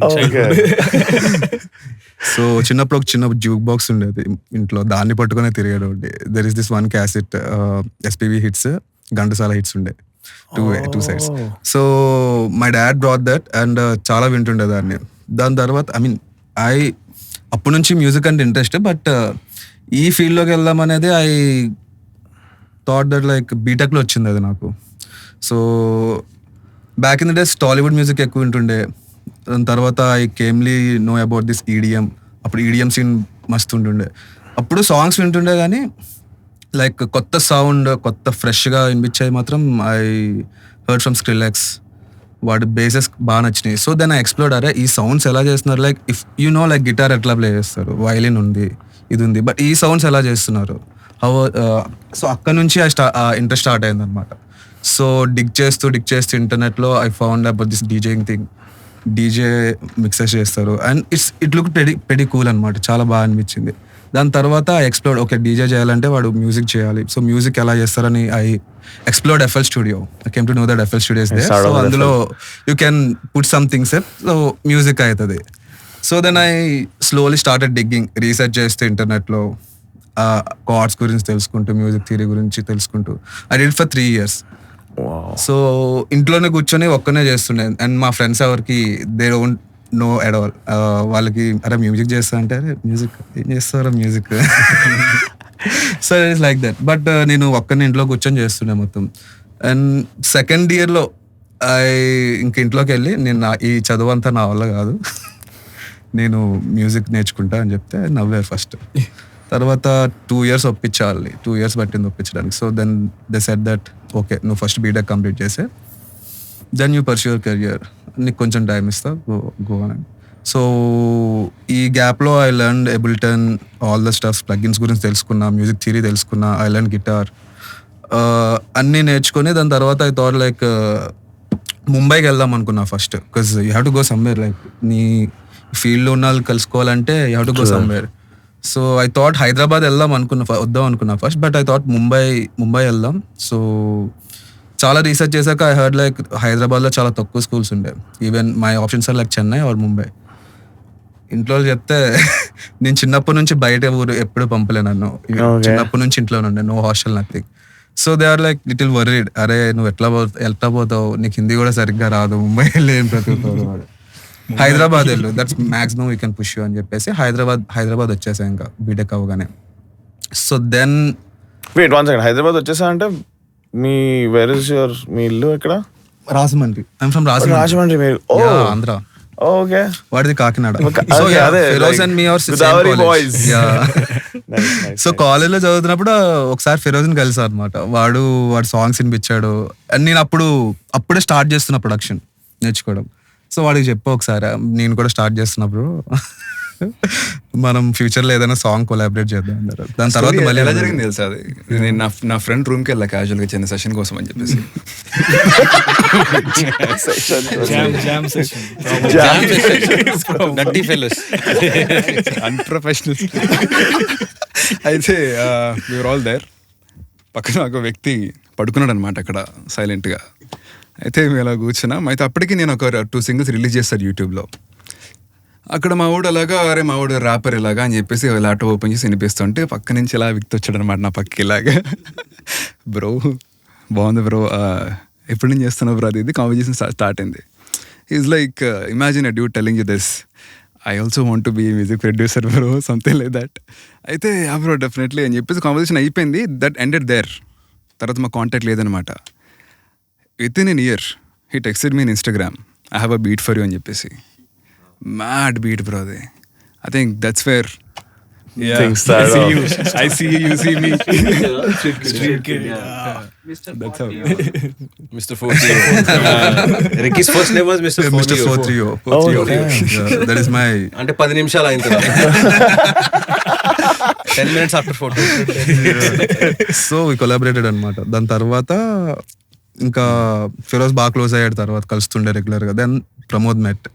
So చిన్నప్పుడు ఒక చిన్న జూక్ బాక్స్ ఉండేది ఇంట్లో, దాన్ని పట్టుకునే తిరిగాడు. There is this one cassette, SPB hits, Ghantasala hits ఉండే, two sides. So my dad brought that and చాలా వింటుండే దాన్ని. దాని తర్వాత అప్పటి నుంచి మ్యూజిక్ అంటే ఇంట్రెస్ట్, బట్ ఈ ఫీల్డ్లోకి వెళ్దాం అనేది ఐ థాట్ దట్ లైక్ బీటెక్లో వచ్చింది అది నాకు. So back in the days Tollywood music ఎక్కువ వింటుండే. దాని తర్వాత ఐ కేమ్లీ నో అబౌట్ దిస్ ఈడిఎం. అప్పుడు ఈడిఎం సీన్ మస్తు ఉంటుండే. అప్పుడు సాంగ్స్ వింటుండే కానీ లైక్ కొత్త సౌండ్, కొత్త ఫ్రెష్గా వినిపించేది మాత్రం ఐ హర్డ్ ఫ్రమ్ స్క్రిల్లెక్స్. వాడి బేసెస్ బాగా నచ్చినాయి. సో దెన్ ఐ ఎక్స్ప్లోర్డ్, అరే ఈ సౌండ్స్ ఎలా చేస్తున్నారు, like if you know like guitar ఎట్లా ప్లే చేస్తారు, వయలిన్ ఉంది, ఇది ఉంది, బట్ ఈ సౌండ్స్ ఎలా చేస్తున్నారు, సో అక్కడ నుంచి ఇంట్రెస్ట్ స్టార్ట్ అయింది అనమాట. సో డిగ్ చేస్తూ ఇంటర్నెట్లో I found about this DJing thing. DJ mixes చేస్తారు అండ్ ఇట్ లుక్ పెడి కూల్ అనమాట, చాలా బాగా అనిపించింది. దాని తర్వాత ఐ ఎక్స్ప్లోర్డ్, ఓకే డీజే చేయాలంటే వాడు మ్యూజిక్ చేయాలి. సో మ్యూజిక్ ఎలా చేస్తారని I explored FL Studio. I came to know that FL Studio is there. So అందులో you can put some things up, so music అవుతుంది. So then I slowly started digging, research చేస్తే ఇంటర్నెట్లో chords గురించి తెలుసుకుంటూ, music theory గురించి తెలుసుకుంటూ I did for 3 years. So ఇంట్లోనే కూర్చొని ఒక్కనే చేస్తుండే. అండ్ మా ఫ్రెండ్స్ ఎవరికి they don't know at all. వాళ్ళకి అరే మ్యూజిక్ చేస్తా అంటే, అరే మ్యూజిక్ ఏం చేస్తారా music. So it's like that. But నేను ఒక్కనే ఇంట్లో కూర్చొని చేస్తుండే మొత్తం. అండ్ సెకండ్ ఇయర్లో ఇంక ఇంట్లోకి వెళ్ళి నేను ఈ చదువు అంతా నా వల్ల కాదు, నేను మ్యూజిక్ నేర్చుకుంటా అని చెప్తే నవ్వారు ఫస్ట్. తర్వాత 2 years ఒప్పించాలి, 2 years పట్టింది ఒప్పించడానికి. So then they said that okay నువ్వు ఫస్ట్ బీటెక్ కంప్లీట్ చేసే, then you pursue your career, నీకు కొంచెం టైం ఇస్తా, గో అని. సో ఈ గ్యాప్లో I learn Ableton, all the stuffs, plugins గురించి తెలుసుకున్నా, మ్యూజిక్ థియరీ తెలుసుకున్నా, ఐ లెర్న్ గిటార్, అన్నీ నేర్చుకొని దాని తర్వాత ఐ థాట్ లైక్ ముంబైకి వెళ్దాం అనుకున్నా first. Because you have to go somewhere, like నీ ఫీల్డ్లో ఉన్న వాళ్ళు కలుసుకోవాలంటే you have to go somewhere. So I thought Hyderabad వద్దాం అనుకున్నా first, but I thought Mumbai వెళ్దాం. సో చాలా రీసెర్చ్ చేశాక ఐ హర్డ్ లైక్ హైదరాబాద్లో చాలా తక్కువ స్కూల్స్ ఉండే. Even my options are like Chennai or Mumbai. ఇంట్లో చెప్తే నేను చిన్నప్పటి నుంచి బయట ఊరు ఎప్పుడు పంపలే నన్ను, చిన్నప్పటి నుంచి ఇంట్లోనే ఉండే, no hostel nothing. So they are like little worried, అరే నువ్వు ఎట్లా పోతావు, నీకు హిందీ కూడా సరిగ్గా రాదు, ముంబై వెళ్ళి ఏం ప్రతిపోతావు, హైదరాబాద్ వెళ్ళు, that's maximum we can push you అని చెప్పేసి హైదరాబాద్ వచ్చేసా ఇంకా బీటెక్ అవ్వగానే. So then wait 1 second, Hyderabad వచ్చేసా అంటే మీ మీ ఇల్లు ఎక్కడ? రాజమండ్రి. I'm from Rajahmundry. మీరు ఆంధ్ర. ఓకే. వాడిది Kakinada. So Firoz and me are boys. So కాలేజ్లో చదువుతున్నప్పుడు ఒకసారి ఫిరోజ్ని కలిసా అనమాట. వాడు సాంగ్స్ వినిపించాడు అండ్ నేను అప్పుడే స్టార్ట్ చేస్తున్నా ప్రొడక్షన్ నేర్చుకోవడం. సో వాడికి చెప్పా ఒకసారి, నేను కూడా స్టార్ట్ చేస్తున్నప్పుడు మనం ఫ్యూచర్ లో ఏదైనా సాంగ్ కొలాబరేట్ చేద్దాం అన్నారు. దాని తర్వాత మళ్ళీ ఎలా జరిగింది తెలుసా అది? నేను నా ఫ్రెండ్ రూమ్కి వెళ్ళా క్యాజువల్ గా చిన్న సెషన్ కోసం అని చెప్పేసి. Jam session. నట్టి ఫెలోస్ అన్ప్రొఫెషనల్. అయితే వీఆర్ ఆల్ దేర్. పక్కన ఒక వ్యక్తి పడుకున్నాడు అనమాట అక్కడ సైలెంట్గా. అయితే మేము ఇలా కూర్చున్నాం. అయితే అప్పటికి నేను ఒక 2 singles రిలీజ్ చేస్తాను యూట్యూబ్లో. అక్కడ మా వాడు అలాగా, అరే మా వాడు ర్యాపర్ ఇలాగా అని చెప్పేసి ల్యాప్టాప్ ఓపెన్ చేసి వినిపిస్తుంటే పక్క నుంచి ఇలా వ్యక్తి వచ్చాడు అనమాట నా పక్కకి ఇలాగా. బ్రో బాగుంది బ్రో, ఎప్పటి నుంచి చేస్తున్నావు బ్రో, అది కాన్వర్జేషన్ స్టార్ట్ అయింది. Is like imagine a dude telling you this, I also want to be music producer bro, something like that. అయితే బ్రో డెఫినెట్లీ అని చెప్పేసి కాన్వర్జేషన్ అయిపోయింది. That ended there. తర్వాత మా కాంటాక్ట్ లేదనమాట. Within an year he texted me in Instagram, I have a beat for you అని చెప్పేసి. Mad beat bro అది. I think that's where Things start off. I see you, you see me. Street kid. That's how. Mr. 430. Ricky's first name was Mr. 430. That is my అంటే 10 నిమిషాలు అయిన తర్వాత 10 minutes after photo. So we collaborated అనమాట. దాని తర్వాత ఇంకా ఫిరోజ్ బాగా close అయ్యాడు, తర్వాత కలుస్తుండే రెగ్యులర్ గా. దెన్ ప్రమోద్ మెట్,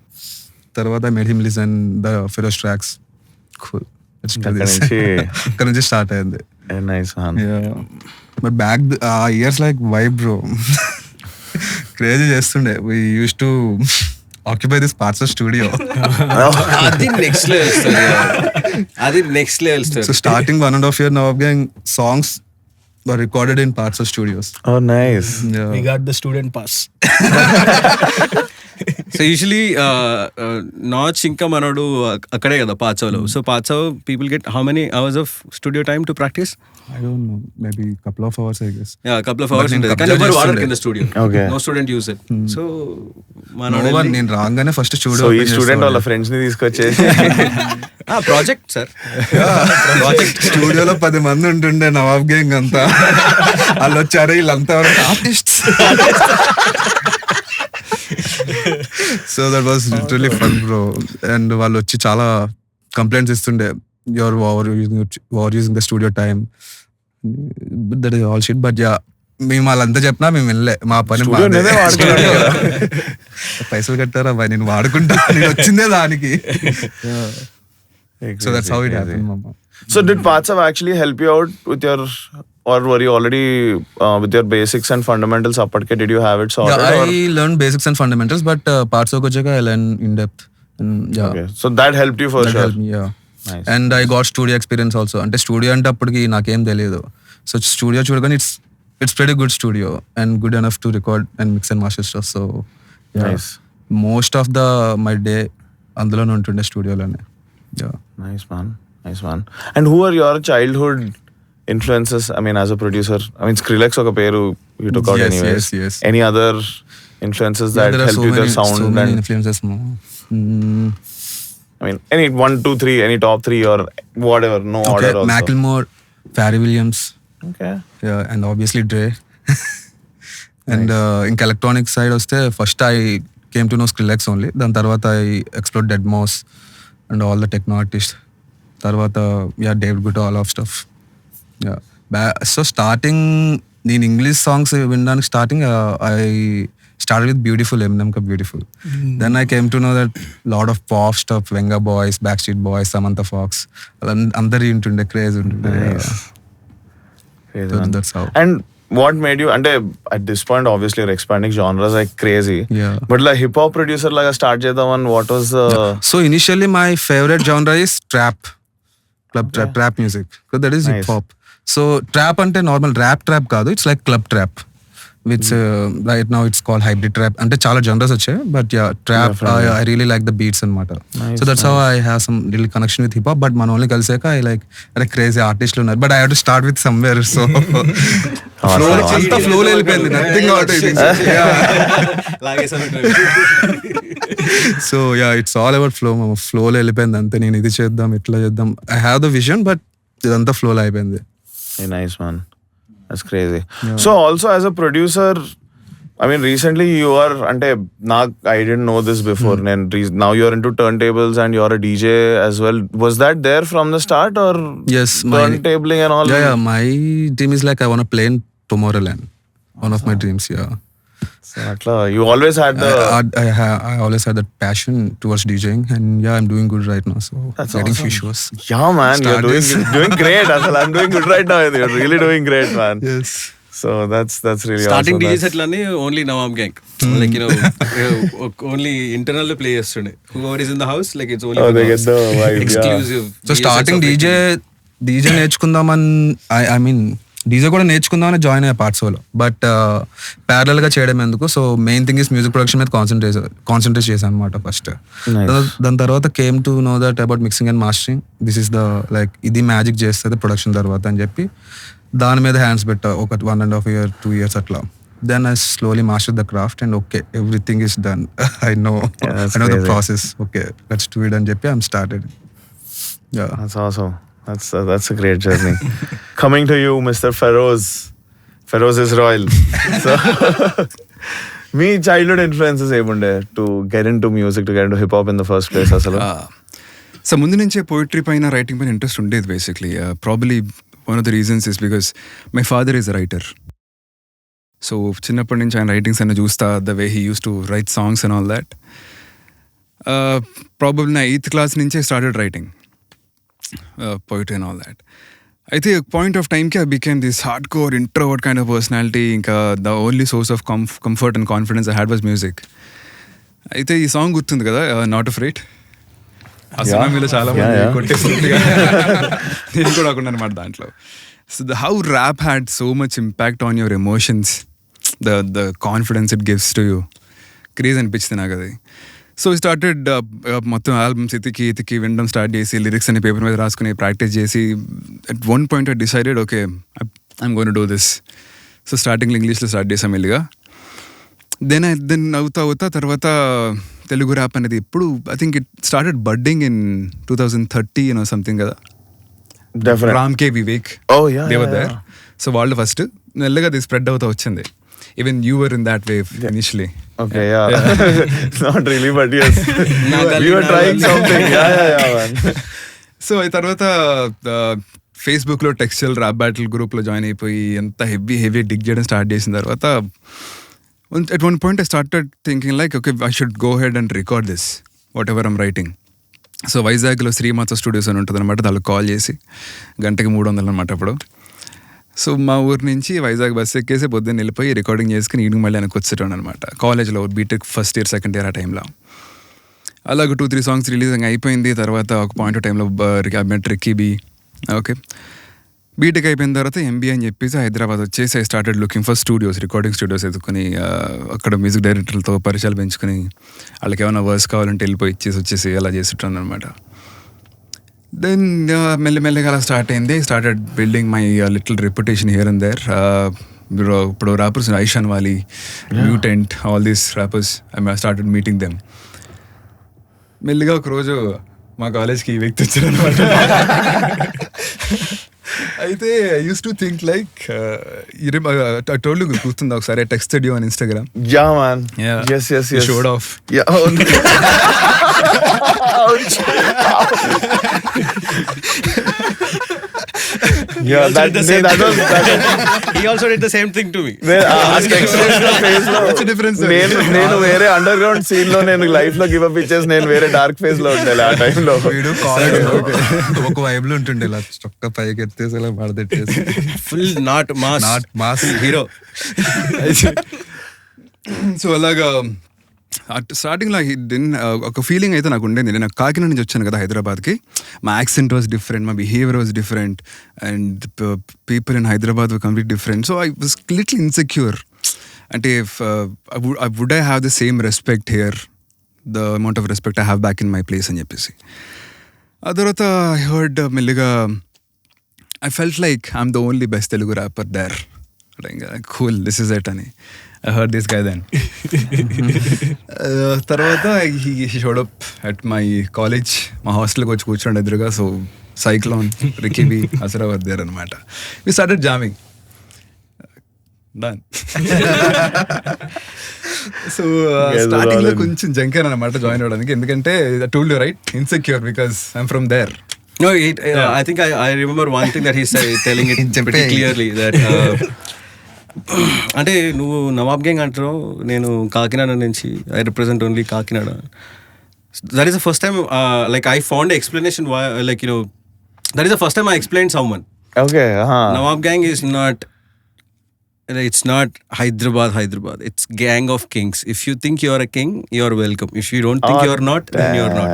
తర్వాత made him listen the Firoz tracks. అక్కడ నుంచి స్టార్ట్ అయింది. Nice man. బట్ బ్యాక్ ఆ years like vibe bro, crazy చేస్తుండే. We use to occupy this parts of studio. అది నెక్స్ట్ లెవెల్ స్టోరీ. అది next level story. So starting 1.5 year Nawab gang songs were recorded in parts of studios. Oh nice. We got the student pass. So usually నాచ్ ఇంకా మనోడు అక్కడే కదా పాచాలో. సో పాచావ్ people get how many hours of studio time to practice? I don't know, maybe couple of hours I guess. Yeah, couple of hours ఉంటుంది. కానీ ఎవరు వాడరు కింద studio. Okay. No student use it. So No one, నేను రాగానే first So studio ఈ student వాళ్ళ friends ని తీసుకొచ్చేసి ప్రాజెక్ట్ సార్, ప్రాజెక్ట్ స్టూడియోలో 10 మంది ఉంటుండే నవాబ్ గ్యాంగ్ అంతా. వాళ్ళు వచ్చారు, వీళ్ళంతా artists. So that was literally fun bro. And వాళ్ళు వచ్చి చాలా కంప్లైంట్స్ ఇస్తుండే, your over using the studio time, that is all shit. But yeah, మేము వాళ్ళంతా చెప్పినా మేము వెళ్ళలే, మా పని పైసలు కట్టారా బాయ్, నేను వాడుకుంటా, నేను వచ్చిందే దానికి. So that's how it happened మామ. So did Partsav actually help you out with your, or were you already with your basics and fundamentals apatke? Did you have it sorted? Yeah, I learned basics and fundamentals, but parts of Kochaka I learned in depth. And yeah, Okay. So that helped you for that sure. helped me, yeah. Nice. And I got studio experience also. అంటే studio అంటే అప్పటికి నాకేం తెలియదు. So studio చూడగానే it's pretty good studio and good enough to record and mix and master stuff. So yeah, Nice. most of my day అందులోనే ఉంటుండే స్టూడియోలోనే. Yeah. Nice man. Nice man. And who are your childhood influences? I mean, as a producer, I mean, Skrillex oka peru you took out Yes, anyways. yes. Any other influences Yeah, that there are helped you with your sound? so many And influences. I mean, any 1, 2, 3, any top 3 or whatever, no order also. Macklemore, Pharrell Williams, Okay. yeah, and obviously Dre. And ఇంకా electronic side వస్తే first I came to know Skrillex only. దాని తర్వాత I explore Deadmau5 and all the techno artist. తర్వాత yeah David Guetta, all of stuff. So starting నేను English songs వినడానికి starting I started with Beautiful, Eminem ka Beautiful. Then I came to know that lot of pop stuff, Venga Boys, Backstreet Boys, Samantha Fox, అందరి ఉంటుండే, craze ఉంటుండే. Crazy, So man. that's how. And what made you, అంటే at this point obviously you're expanding genres like crazy. Yeah. But like hip hop producer laga start చేద్దామని what was So initially my favorite genre is trap, club trap, trap music. So that is Nice. hip hop. So trap ante normal rap trap kaadu, it's like club trap. Which right now it's called hybrid trap. అంటే చాలా genres వచ్చాయి, but yeah, trap I really like the beats అన్నమాట. So that's how I have some little connection with hip hop. But మన only కలిసాక I like crazy artists ఉన్నారు, but I have to start with somewhere. So అంతా flow లో వెళ్ళిపోయింది, nothing out it. So yeah, it's all about flow. Flow లో వెళ్ళిపోయింది అంతే. నేను ఇది చేద్దాం, ఇట్లా చేద్దాం. I have the vision, but ఇదంతా flow లో అయిపోయింది. Nice man. That's crazy. Yeah. So also as a producer, I mean, recently you are, ante, I didn't know this before. Now you're into turntables and you're a DJ as well. Was that there from the start, or Yes, turntabling and all? Yeah, my dream is like I want to play in Tomorrowland. One of my dreams, yeah. So, atla, you always had the... I always had that passion towards DJing, and yeah, I'm doing good right now. So That's getting awesome. few shows. Yeah, man, you're doing great. Asal, I'm doing good right now. You're really doing great, man. Yes. So that's really starting awesome. DJ సెట్లన్నీ only Nawab gang like only internal play చేస్తుండే whoever is in the house like it's Oh, they get the vibe, yeah. Exclusive so starting DJ నేర్చుకుందామని I mean DJ కూడా నేర్చుకుందామని join అయ్యే పార్ట్సోలో, but parallel గా చేయడం ఎందుకు, so main thing is music production మీద concentrate చేశాను అనమాట ఫస్ట్. దాని తర్వాత came to know that about mixing and mastering, this is the like ఇది మ్యాజిక్ చేస్తుంది ప్రొడక్షన్ తర్వాత అని చెప్పి దాని మీద హ్యాండ్స్ పెట్టా ఒక 1.5 year 2 years అట్లా. Then I slowly mastered the craft and okay, everything is done. I know the process. Okay, let's do it and చెప్పి I'm started. Yeah. That's awesome. That's a great journey. Coming to you, Mr. Feroz. Feroz is royal. So, me childhood influences ఏముండే to get into music, to get into hip hop in the first place అసలు? So ముందు నుంచే poetry పైన writing పైన interest ఉండేది basically. Probably one of the reasons is because my father is a writer. So చిన్నప్పటి నుంచి ఆయన writings అన్న చూస్తా, the way he use to right songs and all that. Probably నా 8th class నుంచే started writing poetry and all that. అయితే point of టైంకి I became this hard core introvert kind of personality. ఇంకా the only source of comfort and confidence I had was music. అయితే ఈ song గుర్తుంది కదా, not afraid. ఆ సినిమాలో చాలా మంది కొట్టేసిందిగా నేను కూడా ఒకటి అనమాట దాంట్లో. So the how rap had so much impact on your emotions, the confidence it gives to you. Craze అనిపించింది నాకు అది. సో స్టార్టెడ్ మొత్తం ఆల్బమ్స్ ఎతికి వినడం స్టార్ట్ చేసి లిరిక్స్ అన్ని పేపర్ మీద రాసుకుని ప్రాక్టీస్ చేసి at one point I decided okay I'm going to do this. So స్టార్టింగ్లో ఇంగ్లీష్లో స్టార్ట్ చేసాం మెల్లిగా. దెన్ అవుతా తర్వాత తెలుగు ర్యాప్ అనేది ఇప్పుడు I think it started budding in 2030 something కదా. Ram K Vivek, they were there. So వాళ్ళు ఫస్ట్ మెల్లగా అది స్ప్రెడ్ అవుతా వచ్చింది. Even you were in that wave initially. Okay, yeah. Not really, but yes. We were trying something. Yeah, man. So ఆ తర్వాత ఫేస్బుక్లో textile rap battle గ్రూప్లో జాయిన్ అయిపోయి ఎంత హెవీ డిగ్ చేయడం స్టార్ట్ చేసిన తర్వాత at one point I started thinking like, okay, I should go ahead and record this, whatever I'm writing. So వైజాగ్లో శ్రీమాత స్టూడియోస్ అని ఉంటుంది అనమాట. దానికి కాల్ చేసి గంటకి 300 అనమాట అప్పుడు. సో మా ఊరు నుంచి వైజాగ్ బస్సు ఎక్కేసి పొద్దున్న వెళ్ళిపోయి రికార్డింగ్ చేసుకుని ఈవినింగ్ మళ్ళీ వెనక్కి వచ్చేటాను అనమాట. కాలేజ్లో BTech first year second year ఆ టైంలో. అలాగ 2-3 సాంగ్స్ రిలీజింగ్ అయిపోయింది. తర్వాత ఒక పాయింట్ టైంలో రిక్కీ బీ. ఓకే, బీటెక్ అయిపోయిన తర్వాత ఎంబీఏ అని చెప్పేసి హైదరాబాద్ వచ్చేసి I started looking for studios, recording studios ఎత్తుకొని అక్కడ మ్యూజిక్ డైరెక్టర్లతో పరిచయాలు పెంచుకొని వాళ్ళకి ఏమైనా వర్స్ కావాలంటే వెళ్ళిపోయి వచ్చేసి అలా చేస్తుంటాను అనమాట. దెన్ మెల్లమెల్లగా అలా స్టార్ట్ అయింది. Started building my little reputation here and there. ఇప్పుడు rappers Aishan Vali, Mutant, all these rappers I started meeting them. మెల్లిగా ఒకరోజు మా కాలేజ్కి ఈ వ్యక్తి వచ్చారు అనమాట. అయితే I use to think like I told you గుర్తుందా ఒకసారి I texted you on Instagram. Yeah, man. Yeah. Yes. You showed off. Yeah. Oh, no. Yeah, that was He also did the same thing to me. నేను వేరే under ground scene లో నేను life లో give up ఇచ్చేసి నేను వేరే dark phase లో ఉండాలి ఆ టైంలో. ఒక వైబ్ లో ఉంటుండే ఇలా చొక్క పైకి ఎత్తేసి ఇలా పడదెట్టేసి full not mass hero. So అలాగా స్టార్టింగ్లో ఒక ఫీలింగ్ అయితే నాకు ఉండేది. నేను కాకినాడ నుంచి వచ్చాను కదా హైదరాబాద్కి. మా యాక్సెంట్ వాజ్ డిఫరెంట్, మా behaviour was different, and people in Hyderabad were complete different. So I was little insecure. అంటే would I have the same respect here, the amount of respect I have back in my place అని చెప్పేసి. ఆ తర్వాత I heard మెల్లిగా I felt like I'm the only best Telugu rapper there. Cool, this is it అని I heard this guy then. తర్వాత he showed up at my college. మా హాస్టల్కి వచ్చి కూర్చోండి ఎదురుగా. సో సైక్లోన్, రిక్కీ బీ, అసరా వర్ దేర్ అనమాట. We started jamming. Done. So starting లో కొంచెం జంకర్ అనమాట జాయిన్ అవ్వడానికి, ఎందుకంటే told you right, insecure because I'm from there. No, I think I remember one thing that he's telling it pretty clearly that అంటే నువ్వు Nawab gang అంటున్నావు, నేను కాకినాడ నుంచి, I represent only Kakinada. That is the first time like I found an explanation why, like, you know, that is the first time I explained someone. Okay. Nawab gang is not, it's not Hyderabad. It's gang of kings. If you think you are a king, you are welcome. If you don't think you are not, then you are not.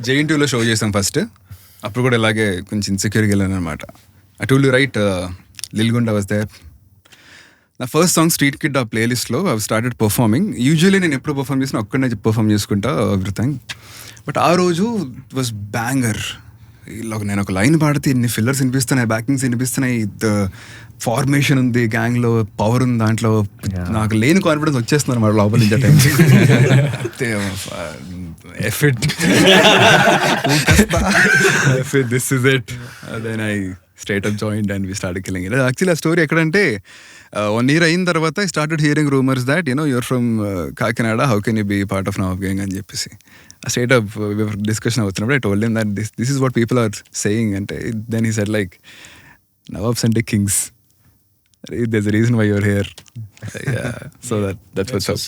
JN2 లో show చేసాం first, అప్పుడు కూడా ఇలాగే కొంచెం ఇన్సెక్యూర్గా వెళ్ళాను అనమాట. I told you right, Lil Gunda was there. నా ఫస్ట్ సాంగ్ స్ట్రీట్ కిడ్ ఆ ప్లేలిస్ట్లో ఐ స్టార్టెడ్ పర్ఫార్మింగ్. యూజువల్లీ నేను ఎప్పుడు పర్ఫార్మ్ చేసినా ఒక్కడనే పర్ఫార్మ్ చేసుకుంటా ఎవ్రీథింగ్. బట్ ఆ రోజు ఇట్ వాజ్ బ్యాంగర్. ఇలా నేను ఒక లైన్ పాడితే ఇన్ని ఫిల్లర్స్ వినిపిస్తున్నాయి, బ్యాకింగ్స్ వినిపిస్తున్నాయి, ఫార్మేషన్ ఉంది, గ్యాంగ్లో పవర్ ఉంది, దాంట్లో నాకు లేని కాన్ఫిడెన్స్ వచ్చేస్తుంది అనమాట లోపల నుంచి. This is it. Then I straight up joined and we started killing it. Actually, a story ekadante 1 year ayin tarvata I started hearing rumors that, you know, you're from Kakinada, how can you be part of Nawab gang అని చెప్పేసి. Straight up we were discussion అవుతున్నప్పుడు I told him that this is what people are saying, and then he said like, Nawabs and kings, there's a reason why you're here. Yeah, so that's what's up.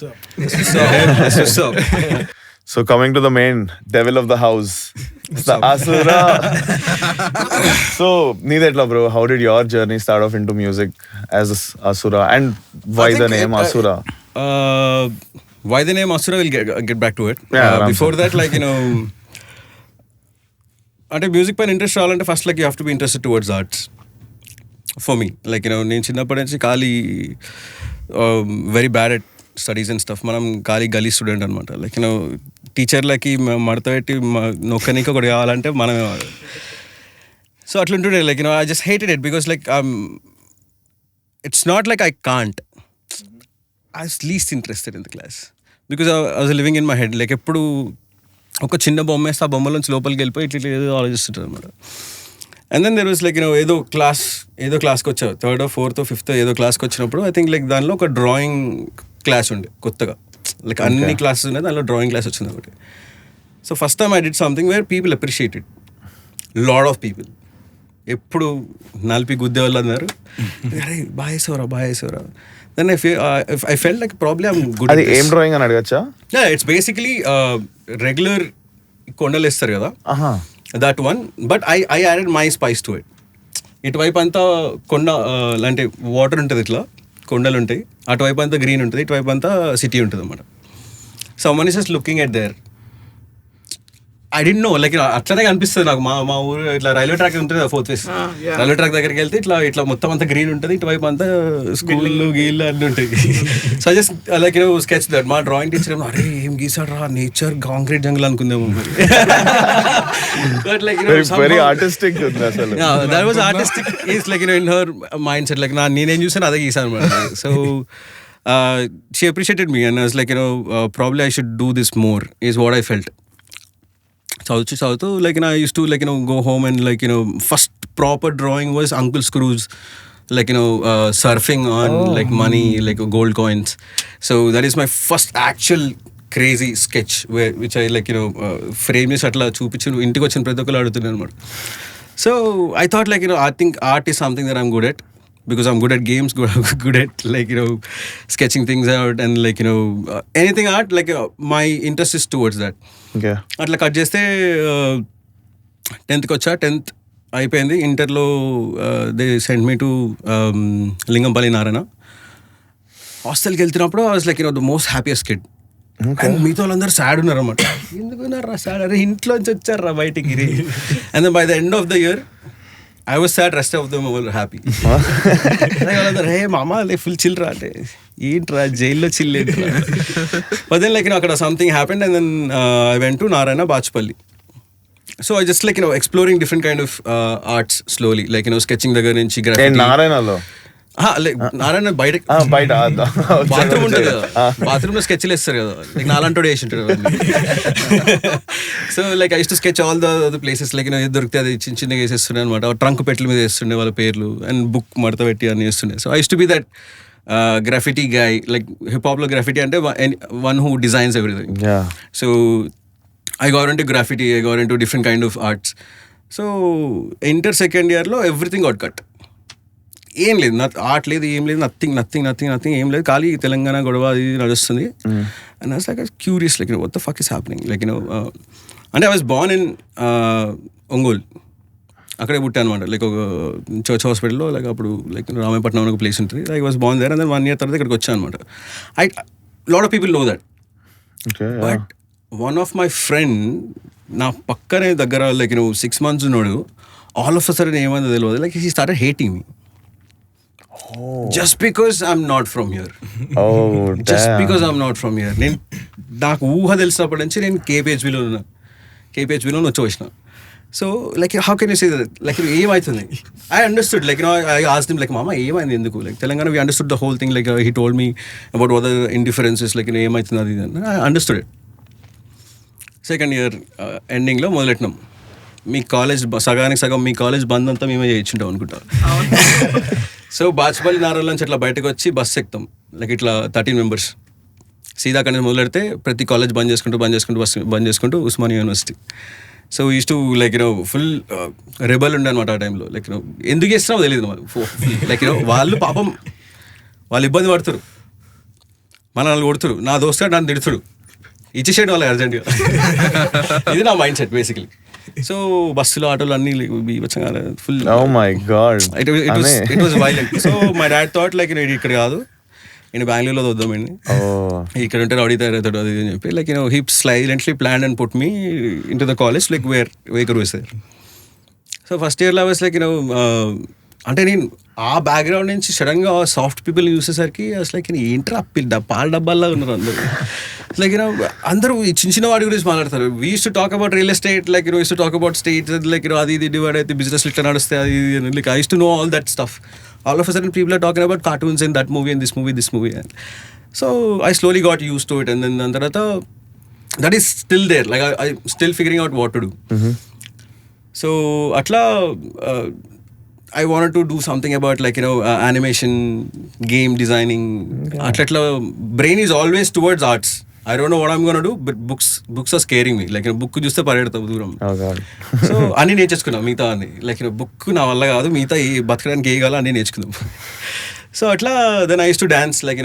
That's what's up. So coming to the main devil of the house, the Asura. So needetla bro, how did your journey start off into music as Asura, and why the name Asura? Why the name Asura, we'll get back to it. Before that, like, you know, అంటే music పైన interest రావాలంటే first like you have to be interested towards arts. For me, like, you know, నేను చిన్నప్పటి నుంచి ఖాళీ very bad at studies and stuff. మనం ఖాళీ గలీ స్టూడెంట్ అనమాట. లైక్, యూనో, టీచర్లకి మడత పెట్టి నొక్కనికి ఒకటి కావాలంటే మనమే. సో అట్లుంటుండే. Like, you know, I just hated it because like it's not like I can't, I was least interested in the class because I was living in my head. Like ఎప్పుడు ఒక చిన్న బొమ్మ వేస్తే ఆ బొమ్మల నుంచి లోపలికి వెళ్ళిపోయి ఇట్లా ఏదో ఆలోచిస్తుంటారు అనమాట. And then there was like, you know, ఏదో క్లాస్కి వచ్చావు, 3rd, 4th, 5th ఏదో క్లాస్కి వచ్చినప్పుడు ఐ థింక్ లైక్ దానిలో ఒక డ్రాయింగ్ క్లాస్ ఉండే కొత్తగా. లైక్ అన్ని క్లాసెస్ ఉన్నాయి, దానిలో డ్రాయింగ్ క్లాస్ వచ్చింది ఒకటి. So first time I did something where people appreciated, lot of people. ఎప్పుడు నలిపి గుద్దే వాళ్ళు అన్నారు, అరే బాగా వేసేవరా. Then I felt like probably I'm good. అది ఏం డ్రాయింగ్ అని అడగచ్చా? ఇట్స్ బేసికలీ రెగ్యులర్ కొండలు వేస్తారు కదా, that one. But I added my spice to it. ఇటువైపు అంతా కొండ లాంటి వాటర్ ఉంటుంది, ఇట్లా కొండలు ఉంటాయి, అటువైపు అంతా గ్రీన్ ఉంటుంది, ఇటువైపు అంతా సిటీ ఉంటుంది అన్నమాట. So one is just looking at there. I don't know, like అట్లనే కనిపిస్తుంది నాకు. మా ఊరు ఇట్లా రైల్వే ట్రాక్ ఉంటుంది కదా, 4th phase రైల్వే ట్రాక్ దగ్గరికి వెళ్తే ఇట్లా మొత్తం అంతా గ్రీన్ ఉంటుంది, ఇటువైపు అంతా స్కూళ్ళు గీళ్ళు అన్నీ ఉంటాయి. So just like, you no, sketch that. మా డ్రాయింగ్ టీచర్ ఏమో, అరే ఏం గీసాడు రా, నేచర్ కాంక్రీట్ జంగల్ అనుకుందాము. బట్ లైక్, వెరీ ఆర్టిస్టిక్ అసలు. That was artistic is like, you no, in her mind set. Like నేనేం చూసాను అదే గీసాను అనమాట. So she appreciated me and I was like, you no, probably I should do this more is what I felt. చదువుతూ like, you know, I used to, like, you know, go home and, like, you know, first proper drawing was Uncle Scrooge, like, you know, surfing on like money, like gold coins. So that is my first actual crazy sketch which I, like, you know, frame చేసి అట్లా చూపించి ఇంటికి వచ్చిన ప్రతి ఒక్కరు అడుగుతున్నాను అనమాట. So I thought, like, you know, I think art is something that I'm good at because I'm good at games, good at, like, you know, sketching things out and, like, you know, anything art, like, my interest is towards that. Okay. అట్లా cut చేస్తే 10th వచ్చా. 10th అయిపోయింది. ఇంటర్లో they send me to Lingampally Narayana. హాస్టల్కి వెళ్తున్నప్పుడు I was like, you know, the most happiest kid. And మిగతా వాళ్ళందరూ sad ఉన్నారు అనమాట. ఎందుకు ఉన్నారా సాడ్? అరే ఇంట్లోంచి వచ్చారా బయటికి. And then by the end of the year I was sad, rest of them were happy. Hey mama, like full chill ra ante ఏంట్రా జైల్లో చిల్ ఏంట్రా. But then, like, you know, అక్కడ something happened and then I went to Narayana Bachpalli. So I just, like, you know, exploring different kind of arts slowly, like, you know, sketching దగ్గర నుంచి graffiti. నారాయణలో Narayana బయట బయట bathroom ఉంటుంది కదా, bathroom లో స్కెచ్లు వేస్తారు కదా, లైక్ నాలంటోడు వేసి ఉంటాడు. So like I to sketch all the places, like ఏది దొరికితే అది చిన్న చిన్నగా వేసేస్తుండే అనమాట. ట్రంక్ పెట్టెల మీద వేస్తుండే వాళ్ళ పేర్లు, అండ్ బుక్ మడత పెట్టి అని వేస్తుండే. So I to be that graffiti guy. Like hip hop లో గ్రాఫిటీ అంటే one who designs everything. So I got into graffiti, I got into different kind of arts. So inter second ఇయర్లో everything got cut. ఏం లేదు, art లేదు, ఏం లేదు, nothing ఏం లేదు, ఖాళీ తెలంగాణ గొడవ అది నడుస్తుంది. And I was like curious, like what the fuck is happening, like అంటే I was born in Ongole, అక్కడే పుట్టాను అనమాట. లైక్ ఒక చర్చ్ హాస్పిటల్లో, లైక్ అప్పుడు లైక్ రామాయపట్నం ఒక ప్లేస్ ఉంటుంది. I was born there, and then 1 year తర్వాత ఇక్కడికి వచ్చాను అనమాట. Lot of people know that. But one of my friend నా పక్కనే దగ్గర లైక్ 6 months ఉన్నాడు. ఆల్ ఆఫ్ అ సడన్ ఏమైందో తెలియదు, like he started hating me just because I'm not from here. Just because I'm not from here. నేను నాకు ఊహ తెలిసినప్పటి నుంచి నేను కేపీహెచ్బీలో వచ్చి వచ్చిన. So like how can you say that, like ఏమవుతుంది? I understood, like I asked him, like మామ ఏమైంది, ఎందుకు, like Telangana we understood the whole thing, like he told me about what the indifferences, like ఏమవుతుంది అది, I understood it. Second year ఎండింగ్లో మొదలెట్టినాం. మీ college సగానికి సగం మీ కాలేజ్ బంద్ అంతా మేమే చేయించుంటాం అనుకుంటా. సో బాచ్పల్లి నారాయణ నుంచి అట్లా బయటకు వచ్చి బస్సు ఎక్కుతాం, లైక్ ఇట్లా 13 members సీదా అక్కడ నుంచి మొదలెడితే ప్రతి కాలేజ్ బంద్ చేసుకుంటూ Osmania university. So use to like full rebel ఉండే అనమాట ఆ టైంలో. లైక్ ఎందుకు చేస్తున్నామో తెలియదు మాకు. లైక్ వాళ్ళు పాపం వాళ్ళు ఇబ్బంది పడుతురు, మనల్ని కొడుతురు, నా దోస్తుగా నన్ను తిడుతుడు, ఇచ్చేసేయడం వాళ్ళకి అర్జెంట్గా. ఇది నా మైండ్ సెట్ బేసికలీ. సో బస్సులు ఆటోలు అన్నీ full it was violent. So my dad thought like ఇక్కడ కాదు, నేను బెంగళూరులో వద్దామండి, ఇక్కడ ఉంటే రౌడీ తయారవుతాడు అది అని చెప్పి, like he silently plan and put me in to the college, like weaker వేసారు. సో ఫస్ట్ ఇయర్లో వాస్ లైక్ అంటే నేను ఆ బ్యాక్గ్రౌండ్ నుంచి సడన్గా సాఫ్ట్ పీపుల్ చూసేసరికి అసలు లైక్ ఏంట్రా పాల డబ్బాల్లో ఉన్నారు అందరూ. లైక్ అందరూ చిన్న వాడి గురించి మాట్లాడతారు. We use to talk about real estate, like use to talk about state, like అది ఇది డివైడ్ అయితే బిజినెస్ ఇట్లా నడుస్తాయి అది ఇది, like I use to know all that stuff. All of a sudden people are talking about cartoons and that movie and this movie. So I slowly got use to it. And then దాని తర్వాత that is still there, like I still figuring out what to do. So అట్లా I wanted to do something about like animation, game designing. Atla brain is always towards arts. I don't know what I'm going to do, but books are scaring me. Like book చూస్తే పరిగెడతావు దూరం. So అన్నీ నేర్చేసుకున్నాం మిగతా అన్ని. Like book నా వల్ల కాదు, మిగతా బతకడానికి ఏ కావాలో అన్నీ నేర్చుకున్నాం. సో అట్లా then I use to dance, like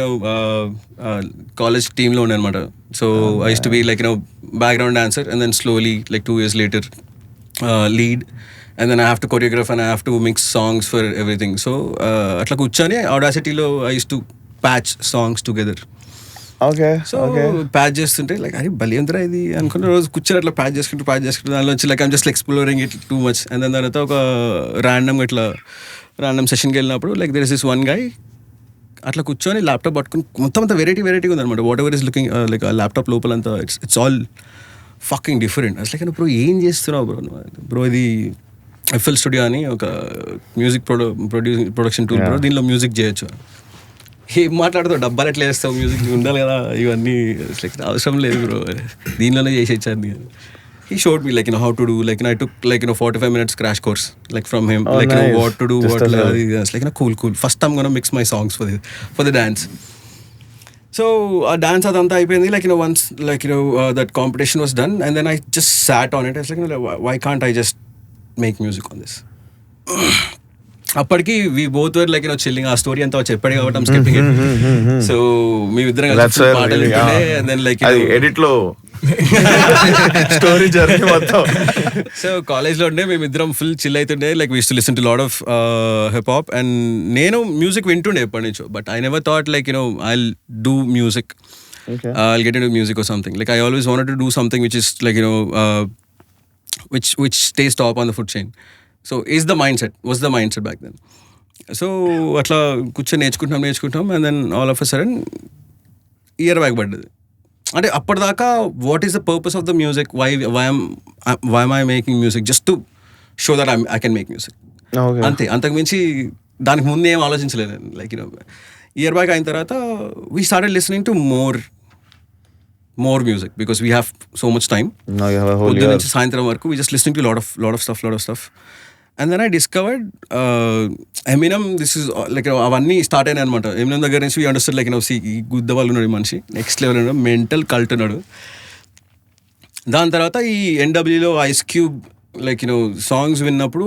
college టీంలో ఉండే అనమాట. So I use to be like background dancer, and then slowly like 2 years later lead. And then I have to choreograph and I have to mix songs for everything. So atla kuchani Audacitylo I used to patch songs together. So patch చేస్తుంటే like అరే బలియంత్రా ఇది అనుకున్న రోజు కూర్చొని అట్లా patch చేసుకుంటూ దానిలో వచ్చి like I'm just exploring it too much. And దాని తర్వాత ఒక ర్యాండమ్ సెషన్కి వెళ్ళినప్పుడు like there is this one గై అట్లా కూర్చొని ల్యాప్టాప్ పట్టుకుని మొత్తం అంతా వెరైటీ ఉందన్నమాట. What ever is looking like ఆ ల్యాప్టాప్ లోపలంతా ఇట్స్ ఆల్ ఫకింగ్ డిఫరెంట్. అసలు లైక్ బ్రో ఏం చేస్తున్నావు బ్రో ఇది FL స్టూడియో అని ఒక మ్యూజిక్ ప్రొడక్షన్ టూల్ బ్రో, దీనిలో మ్యూజిక్ చేయొచ్చు. ఏం మాట్లాడుతావు, డబ్బాలు ఎట్లా వేస్తావు, మ్యూజిక్ ఉండాలి కదా, ఇవన్నీ లైక్ అవసరం లేదు బ్రో, దీనిలోనే చేసేచ్చాను. He showed me like how to do, like I took like 45 minutes crash course like from him, like what to do, what like cool. First I'm gonna mix my songs for the dance. So dance adanta అయిపోయింది. Like once like that competition was done, and then I just sat on it. I was like why can't I just make music on this? అప్పటికి we both were like chilling. ఆ story అంతా చెప్పాడు కాబట్టి I'm skipping it. So మేమిద్దరం కలిసి పాటలు వింటుండే, and then like edit లో story journey మొత్తం. సో కాలేజ్లో ఉండే మేమిద్దరం ఫుల్ చిల్ అవుతుండే. Like we used to listen to lot of hip hop, and నేను మ్యూజిక్ వింటుండే ఎప్పటి నుంచో. But I never thought like I'll do music. I'll get into music or something. Like I always wanted to do something which is like which stays top on the food chain. So was the mindset back then. So atla కూర్చొని నేర్చుకుంటాం and then all of a sudden year back పడ్డది. అంటే అప్పటిదాకా what is the purpose of the music, why am I making music just to show that I can make music. అంతే, అంతకుమించి దానికి ముందు ఏం ఆలోచించలేదు. లైక్ ఇయర్ బ్యాక్ అయిన తర్వాత we started listening to more music because we have so much time. Now you have a whole పొద్దున్న year. నుంచి సాయంత్రం వరకు we just listening to lot of stuff. And then I discovered Eminem. This is like అవన్నీ start అయినాయి అనమాట. Eminem దగ్గర నుంచి we understood like ఈ గుద్ద వాళ్ళు ఉన్నాడు మనిషి, నెక్స్ట్ లెవెల్ ఉన్నాడు, మెంటల్ కల్ట్ ఉన్నాడు. దాని తర్వాత ఈ NWలో ఐస్ క్యూబ్ లైక్ సాంగ్స్ విన్నప్పుడు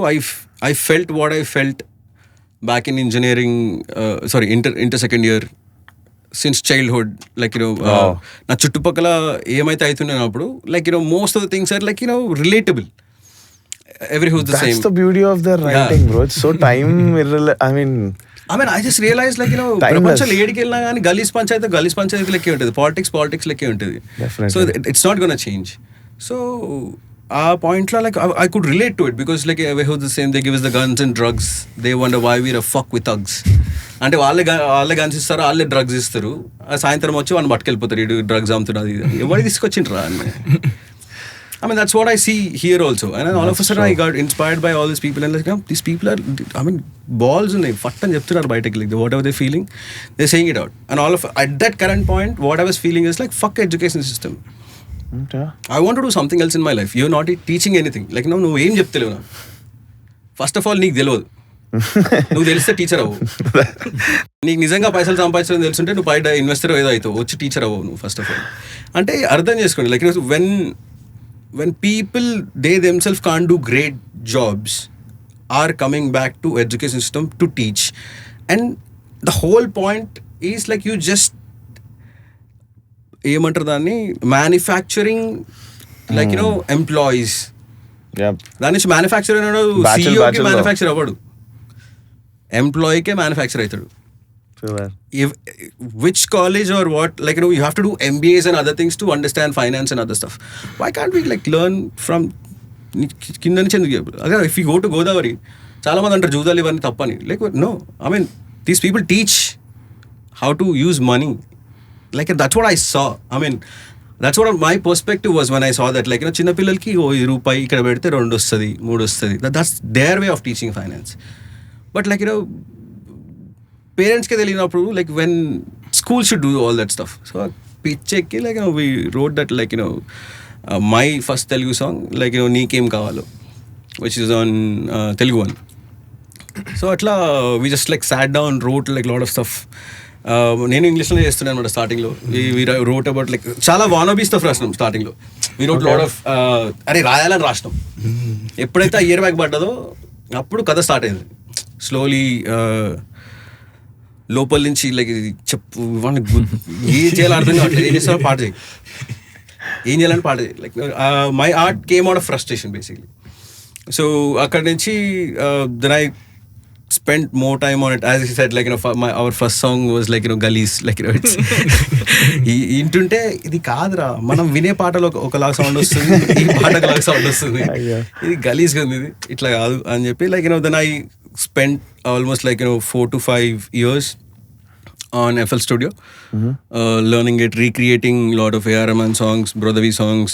I felt what I felt back in engineering, inter second year, since childhood. Like నా చుట్టుపక్కల ఏమైతే అవుతున్నప్పుడు like most of the things are like relatable. Everyone the same. That's the beauty of their writing, bro. It's so time I mean I just realized like ప్రపంచంలో ఏడికి వెళ్ళినా కానీ గలీస్ పంచాయతీ లెక్కే ఉంటుంది, పాలిటిక్స్ లెక్కే ఉంటుంది. Definitely. So it's not gonna change. So ఆ పాయింట్లో like I could relate to it because like everyone the same. They give us the guns and drugs. They wonder why we're a fuck with thugs. అంటే వాళ్ళే guns ఇస్తారు, వాళ్ళే drugs ఇస్తారు. సాయంత్రం వచ్చి వాళ్ళని పట్టుకెళ్ళిపోతారు, ఇటు డ్రగ్స్ అమ్ముతున్నది. ఎవరు తీసుకొచ్చిండ్రా అని. I mean, that's what I see here also. And then all of a sudden I got inspired by all these people and like, these people are, balls ఉన్నాయి ఫట్టని చెప్తున్నారు బయటకి. Like whatever they're feeling, they're saying it out. And all of at that current point, what I was feeling is like, fuck education system. Okay. I want to do something else in my life. You're not teaching anything. Like నువ్వు ఏం చెప్తలేవు నాకు. First of all నీకు తెలియదు, నువ్వు తెలిస్తే teacher అవ్వవు. నీకు నిజంగా పైసలు సంపాదించడం తెలుసుంటే నువ్వు బయట ఇన్వెస్టర్ ఏదో అవుతావు, వచ్చి టీచర్ అవ్వవు నువ్వు ఫస్ట్ ఆఫ్ ఆల్. అంటే అర్థం చేసుకోండి, like when people they themselves can't do great jobs are coming back to education system to teach, and the whole point is like you just ఏమంటారు దాన్ని మ్యానుఫ్యాక్చరింగ్ లైక్ ఎంప్లాయీస్. దాని నుంచి manufacture అయినాడు, సిఇఓకి manufacture అవ్వడు, ఎంప్లాయీకే manufacture అవుతాడు. Which college or what, like you have to do MBAs and other things to understand finance and other stuff. Why can't we like learn from కింద నుంచి ఎందుకు? అదే if you go to Godavari, చాలా మంది అంటారు జూదాలు ఇవన్నీ తప్పని. Like no, I mean these people teach how to use money. Like that's what I saw. I mean that's what my perspective was when I saw that. Like చిన్న పిల్లలకి రూపాయి ఇక్కడ పెడితే 2 వస్తుంది 3 వస్తుంది. That's their way of teaching finance. But like పేరెంట్స్కే తెలియనప్పుడు like when school should do all that stuff. So పిచ్చెక్కి like we wrote that like my first Telugu song like నీకేం కావాలో, which is on Telugu one. So అట్లా we just like sat down wrote like lot of stuff. నేను ఇంగ్లీష్లోనే చేస్తున్నాను అనమాట స్టార్టింగ్లో. We wrote about like చాలా వానబీ స్టఫ్ రాసినాం స్టార్టింగ్లో. వీ రోట్ లాట్ ఆఫ్ రాయాలని రాసినాం. ఎప్పుడైతే ఆ ఇయర్ బ్యాక్ పడ్డదో అప్పుడు కథ స్టార్ట్ అయింది స్లోలీ. లోపల నుంచి లైక్ చెప్పు ఏం చేయాలి అర్థం కావట్లేదు, ఏం చేస్తారో పాట చేయి, ఏం చేయాలని పాట చేయి. Like my art came out of frustration basically. So అక్కడ నుంచి then I spent more time on it. As he said, like our first song was like gullies, like it's ఇంటుంటే ఇది కాదురా మనం వినే పాటలో ఒకలాగా సౌండ్ వస్తుంది, ఈ పాట ఒకలాగా సౌండ్ వస్తుంది, ఇది గలీజ్గా ఉంది, ఇది ఇట్లా కాదు అని చెప్పి like then I spent almost like 4 to 5 years on FL Studio, learning it, recreating a lot of A.R. Rahman songs, Brothervi songs,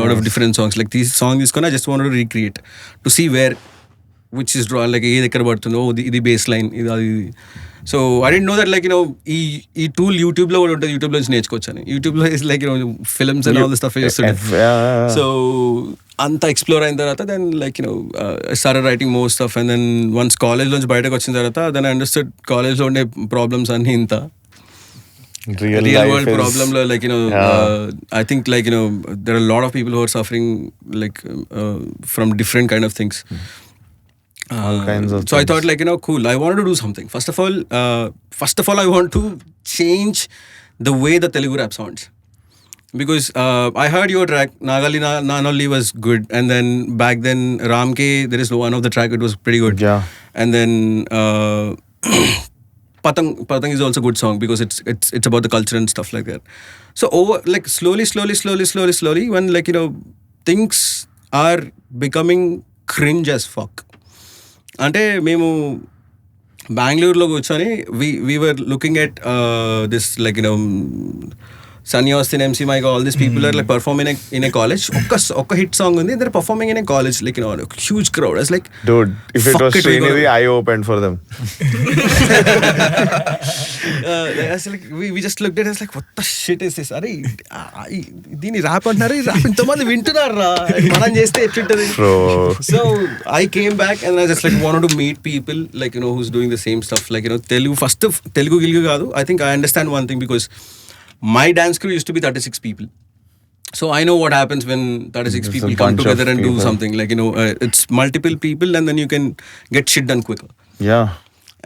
lot of different songs. Like these songs I just wanted to recreate to see where which is drawn, like ఏది ఎక్కడ పడుతుందో, ఇది base line, ఇది అది. So I don't know that like ఈ tool యూట్యూబ్లో కూడా ఉంటుంది, యూట్యూబ్లో నుంచి నేర్చుకోవచ్చు అని. యూట్యూబ్లో is like films and all the stuff చేస్తుండే. సో అంతా ఎక్స్ప్లోర్ అయిన తర్వాత then like I started writing more stuff. And then once college నుంచి బయటకు వచ్చిన తర్వాత దెన్ ఐ అండర్స్టూడ్ కాలేజ్లో ఉండే ప్రాబ్లమ్స్ అన్నీ ఇంత రియల్ వరల్డ్ ప్రాబ్లమ్లో like I think like there are a lot of people who are suffering like from different kind of things. So I thought like cool, I wanted to do something. First of all I want to change the way the Telugu rap sounds, because I heard your track Nagali Nanolli was good, and then back then Ramke, there is one of the track, it was pretty good. Yeah. And then Patang is also a good song because it's about the culture and stuff like that. So over like slowly when like things are becoming cringe as fuck. అంటే మేము బెంగళూరులో కూర్చొని we were looking at this like Sunny Austin, MC Mike, all these people are like performing in a college. Okka hit song undi, they're performing in a college, like, a huge crowd. I was like, dude, if it fuck was it, we Srinidhi, gotta- I opened for them. I was like, we just looked at it, I was like, what the shit is this? Are దీని rap అంటున్నారు, ఈ rap ఇంతమంది వింటున్నారా, మనం చేస్తే ఎట్లుంటది? Bro. So I came back and I just like wanted to meet people, like, who's doing the same stuff, like, Telugu, first of Telugu Gilgu kaadu. I think I understand one thing, because my dance crew used to be 36 people. So I know what happens when 36 It's a people come bunch of together and do people. something, like, it's multiple people, and then you can get shit done quicker. Yeah.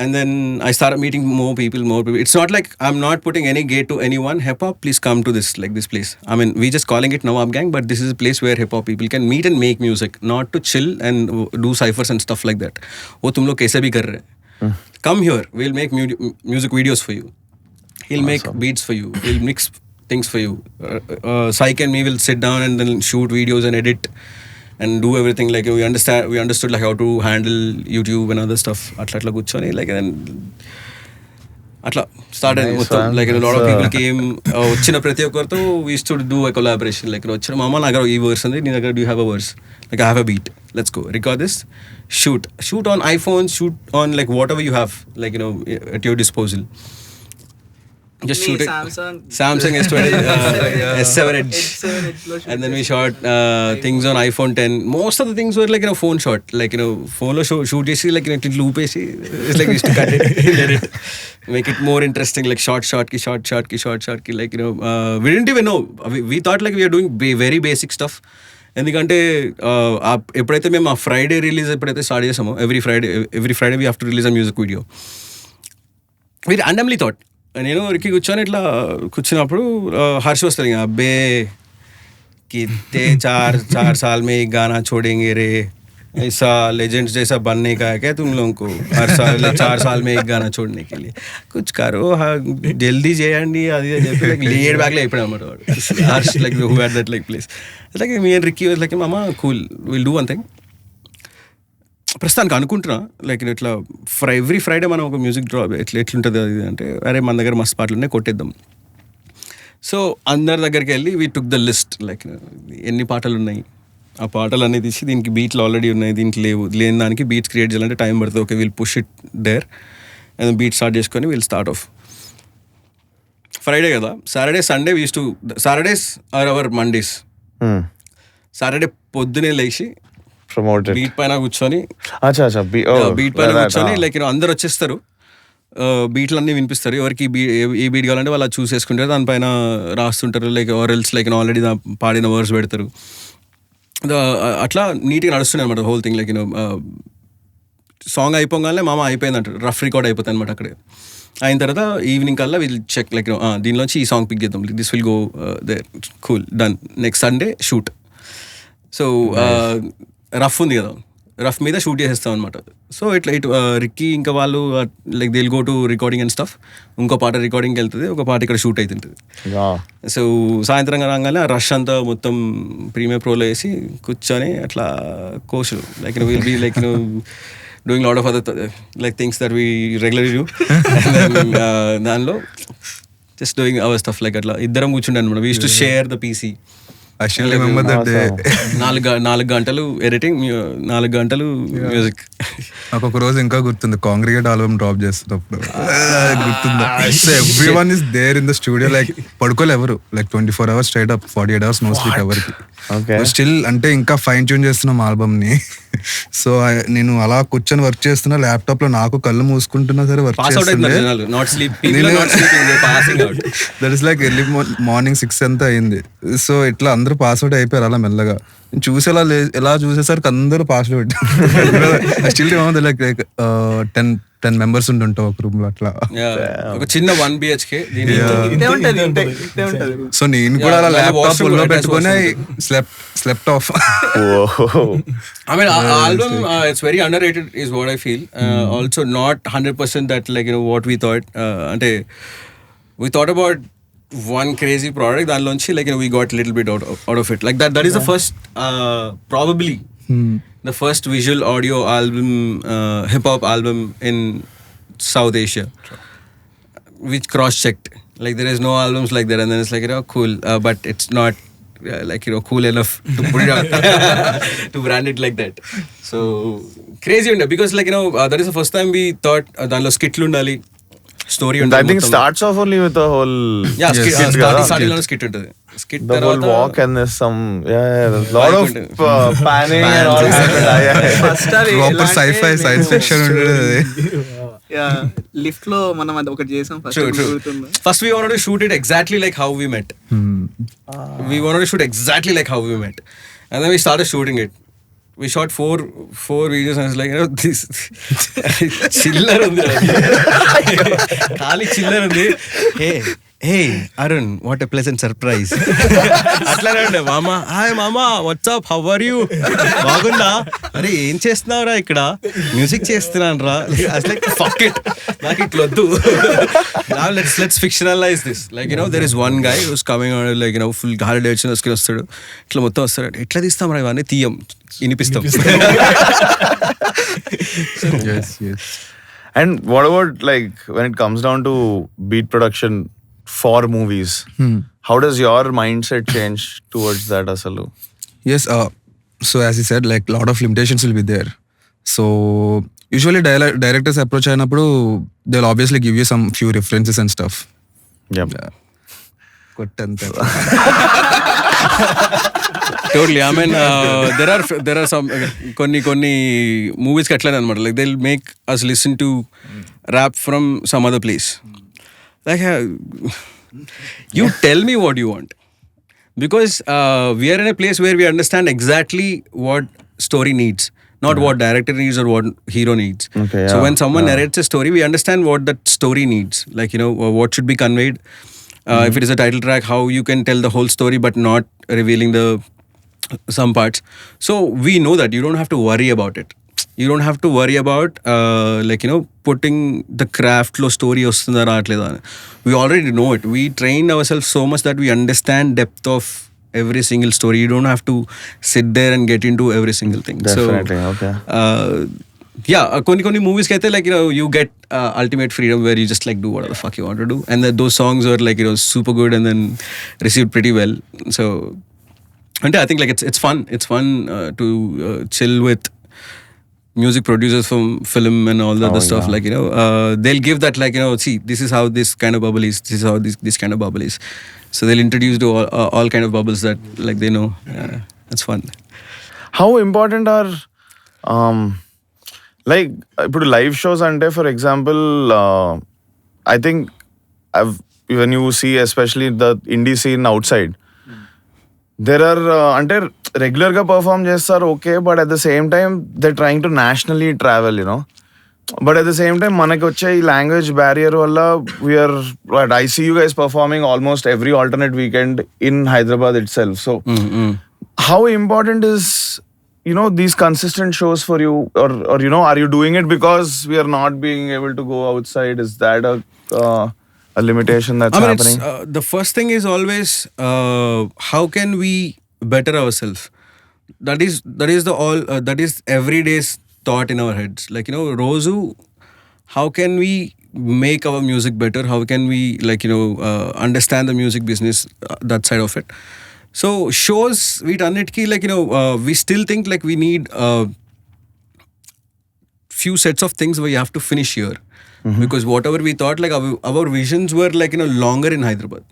And then I started meeting more people. It's not like I'm not putting any gate to anyone. Hip hop, please come to this place. I mean, we just calling it Nawab Gang, but this is a place where hip hop people can meet and make music, not to chill and do ciphers and stuff like that. Oh, tum log kaise bhi kar rahe? Come here. We'll make music videos for you. He'll make beats for you. He'll mix things for you. Syke and me will sit down and then shoot videos and edit and do everything. Like, we understood like how to handle YouTube and other stuff. Atla kuchoni, like, and then atla started Nice, మొత్తం, man. like, a lot of That's, people came. వచ్చిన ప్రతి ఒక్కరితో we used to do a collaboration. Like, వచ్చిన మామ నా దగ్గర ఈ verse ఉంది, నీ దగ్గర do you have a verse? Like, I have a beat. Let's go. Record this. Shoot on iPhone. Shoot on like whatever you have, like, at your disposal. Just shoot it. Samsung S20, S7 Edge. And then we shot things on iPhone 10. Most of the things were like, phone shot. Like, phone lo shoot chesi, like, loop chesi. It's like we used to cut it, edit it, make it more interesting. Like, short ki. Like, we didn't even know. We thought like we are doing very basic stuff. ఎందుకంటే ఎప్పుడైతే మేము ఆ Friday release ఎప్పుడైతే start చేసామో, every Friday we have to release a music video. We randomly thought, నేను రికి కూర్చొని ఇట్లా కూర్చున్నప్పుడు హర్ష వస్తుంది, అబ్బే కిత్తే चार साल में एक गाना छोड़ेंगे रे, ऐसा लेजेंड्स जैसा बनने का है क्या तुम लोगों को, हर साल 4 साल में एक गाना छोड़ने के लिए कुछ करो, జల్దీ చేయండి అది అని చెప్పి లైక్ లేడ్ బ్యాక్లో అయిపోయాడు అనమాట వాడు. Harsh like who had that like place, like me and Ricky like మామ cool will do one thing. ప్రస్తుతానికి అనుకుంటున్నా లైక్ ఇట్లా ఎవ్రీ ఫ్రైడే మనం ఒక మ్యూజిక్ డ్రాప్ ఎట్లుంటుంది అది అంటే, అరే మన దగ్గర మస్తు పాటలు ఉన్నాయి కొట్టేద్దాం. సో అందరి దగ్గరికి వెళ్ళి we took the list, like ఎన్ని పాటలు ఉన్నాయి, ఆ పాటలు అన్నీ తీసి దీనికి బీట్లు ఆల్రెడీ ఉన్నాయి, దీనికి లేని దానికి బీట్స్ క్రియేట్ చేయాలంటే టైం పడుతుంది. Okay, will push it there and beat start చేసుకొని విల్ స్టార్ట్ ఆఫ్. ఫ్రైడే కదా, Saturday Sunday we use to, Saturdays are our Mondays. Saturday పొద్దునే లేచి Promoted. బీట్ పైన కూర్చొని, Acha. బీట్ పైన కూర్చొని లైక్ అందరు వచ్చేస్తారు, బీట్లు అన్నీ వినిపిస్తారు. ఎవరికి ఏ బీట్ కావాలంటే వాళ్ళు చూసేసుకుంటారు, దానిపైన రాస్తుంటారు, లైక్ ఆర్ఎల్స్ లైక్ ఆల్రెడీ పాడిన వర్డ్స్ పెడతారు. అట్లా నీట్గా నడుస్తున్నాయి అనమాట హోల్ థింగ్. లైక్ సాంగ్ అయిపోగానే మామ అయిపోయింది అంటారు, రఫ్ రికార్డ్ అయిపోతుంది అనమాట అక్కడే. అయిన తర్వాత ఈవినింగ్ కల్లా విల్ చెక్ లైక్ దీనిలోంచి ఈ సాంగ్ పిక్ చేద్దాం, this will go they, cool done. Next Sunday shoot. So rough ఉంది కదా, రఫ్ మీద షూట్ చేసేస్తాం అనమాట. సో ఇట్లా రిక్కీ ఇంకా వాళ్ళు like they'll go to recording and stuff. ఇంకో పాట రికార్డింగ్కి వెళ్తుంది, ఒక పాట ఇక్కడ షూట్ అవుతుంటుంది. సో సాయంత్రం రాగానే ఆ రష్ అంతా మొత్తం ప్రీమియర్ ప్రోలో వేసి కూర్చొని అట్లా couch like will be like doing lot of other like things that we regularly do. దానిలో just doing our stuff like అట్లా ఇద్దరం కూర్చుండే అనమాట. We use to share the PC. I still remember that day. 4 గంటలు editing, 4 గంటలు music. నాకు ఒక రోజు ఇంకా గుర్తుంది, కాంగ్రిగేట్ ఆల్బమ్ డ్రాప్ చేస్తున్నప్పుడు గుర్తుందా, so everyone is there in the studio, like పడుకోలే ఎవరు, like 24 hours straight up, 48 hours no sleep ఎవరికి. స్టిల్ అంటే ఇంకా ఫైన్ ట్యూన్ చేస్తున్నాం ఆల్బమ్ ని. సో నేను అలా కూర్చొని వర్క్ చేస్తున్నా, ల్యాప్టాప్ లో నాకు కళ్ళు మూసుకుంటున్నా సరే వర్క్ చేస్తుండే. That is like early morning 6 అంతా అయింది. సో ఇట్లా అందరూ పాస్అవుట్ అయిపోయారు అలా మెల్లగా. చూసి ఎలా చూసేసరికి అందరూ పాస్అవుట్. స్టిల్ లైక్ 10 members ఉంటుంటాం ఒక రూమ్ లో అట్లా. ఒక చిన్న 1 BHK. సో నేను కూడా అలా ల్యాప్టాప్ లో పెట్టుకొని slept of. I mean, album it's very underrated is what I feel. Also not 100% that like what we thought. Ante we thought about one crazy product, దానిలోంచి like we got a little bit out of it. Like that is the first probably the first visual audio album, hip hop album in South Asia, which cross checked. Like there is no albums like that, and then it's like, cool, but it's not like, cool enough to put it out to brand it like that. So crazy unde, because like, that is the first time we thought danlo skitlu undali, story I undali. think starts off only with the whole skit, starting lo skit untadi. Skit the whole walk, and there's some there's a lot of panning and all happened. Proper sci-fi science fiction ఉండేది. Lift లో మనం అది ఒకటి చేసాం True. First. First we wanted to shoot it exactly like how we met. We wanted to shoot exactly like how we met, and then we started shooting it. We shot four videos, and it's like, this chiller undi, khali chiller undi. Hey Arun, what a pleasant surprise. అట్లానే ఉండే, మామా hi మామా, WhatsApp, how are you, బాగుందా, అరే ఏం చేస్తున్నావురా, ఇక్కడ music చేస్తున్నాను రా. లైక్ ఫక్ ఇట్, నాకు ఇట్లా వద్దు. Now let's fictionalize this. Like, there is one guy who's coming on, like, full holiday వచ్చిన వస్తాడు, ఇట్లా మొత్తం వస్తాడు, ఎట్లా తీస్తాం రా ఇవన్నీ, తీయం, వినిపిస్తాం. Yes. And what about, like, when it comes down to beat production for movies, how does your mindset change towards that asalu? Yes, so as you said, like lot of limitations will be there. So usually directors approach అయినప్పుడు they'll obviously give you some few references and stuff. Yep. కొట్టంత Totally. I mean, there are some కొన్ని movies కి అట్లానే అనమాట. Like they'll make us listen to rap from some other place. Like, you tell me what you want, because we are in a place where we understand exactly what story needs, not what director needs or what hero needs. Okay, So yeah, when someone narrates a story, we understand what that story needs. Like, what should be conveyed. If it is a title track, how you can tell the whole story but not revealing some parts. So we know that you don't have to worry about it. You don't have to worry about putting the craft lo story ostunda raatledha. We already know it. We train ourselves so much that we understand depth of every single story. You don't have to sit there and get into every single thing. Definitely. Okay. Koni movies kaite, like, you get ultimate freedom where you just like do whatever the fuck you want to do, and then those songs are like, super good and then received pretty well. So and I think like it's fun to chill with music producers from film and all the other stuff. Like, they'll give that, like, see, this is how this kind of bubble is, this is how this kind of bubble is. So they'll introduce to all kind of bubbles that, like, they know. It's fun. How important are like ఇప్పుడు live shows అంటే, for example, I think when you see especially the indie scene outside, there are అంటే regular గా perform చేస్తారు, okay, but at the same time they trying to nationally travel, but at the same time మనకి వచ్చే ఈ language barrier వల్ల we are I see you guys performing almost every alternate weekend in Hyderabad itself. So how important is these consistent shows for you, or are you doing it because we are not being able to go outside? Is that a limitation that's happening? The first thing is always how can we better ourselves. That is every day's thought in our heads. Like, Rozu, how can we make our music better? How can we, like, understand the music business, that side of it. So shows, we done it ki, like, we still think like we need few sets of things where you have to finish here. Because whatever we thought, like, our visions were, like, longer in Hyderabad.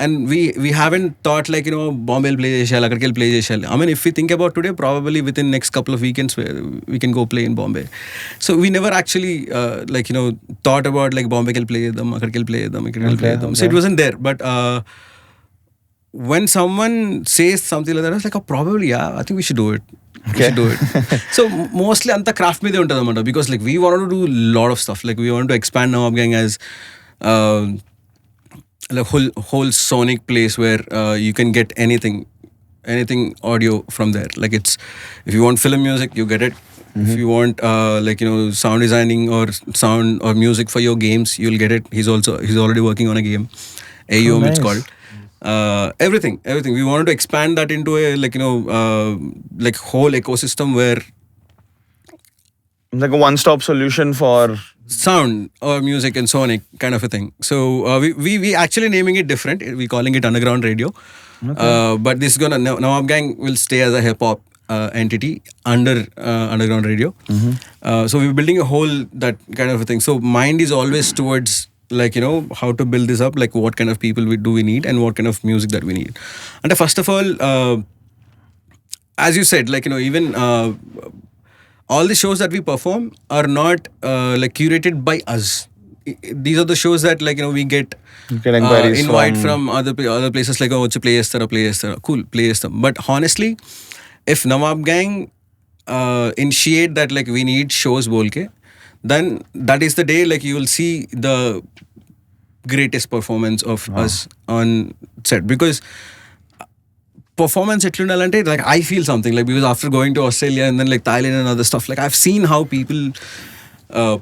And we haven't thought, like, Bombay play cheshali, akkadiki play cheshali. I mean, if we think about today, probably within next couple of weekends we can go play in Bombay. So we never actually like, thought about, like, Bombay can play them, akkadiki play them, ikkadiki play them. So it wasn't there. But when someone says something like that, I was like, probably, yeah, I think we should do it. We should do it. So mostly anta craft meede untadu amanta, because, like, we wanted to do a lot of stuff. Like, we want to expand Nawab Gang as like whole sonic place where you can get anything audio from there. Like, it's, if you want film music, you get it. If you want like, sound designing or sound or music for your games, you'll get it. He's already working on a game, AUM, it's called. Everything. We wanted to expand that into a, like, like whole ecosystem where, like a one-stop solution for sound or music and sonic kind of a thing. So we actually naming it different. We calling it underground radio. But this is gonna Nawab Gang will stay as a hip hop entity under underground radio. So we're building a whole that kind of a thing. So mind is always towards like how to build this up, like what kind of people we need and what kind of music that we need. And first of all, as you said, like even all the shows that we perform are not like curated by us. These are the shows that like we get inquiries invite from other places, like oh, play chestara, cool, play chestam. But honestly, if Nawab Gang initiate that like we need shows bolke, then that is the day like you will see the greatest performance of us on set. Because performance etlundalante, like I feel something, like because after going to Australia and then like Thailand and other stuff, like I've seen how people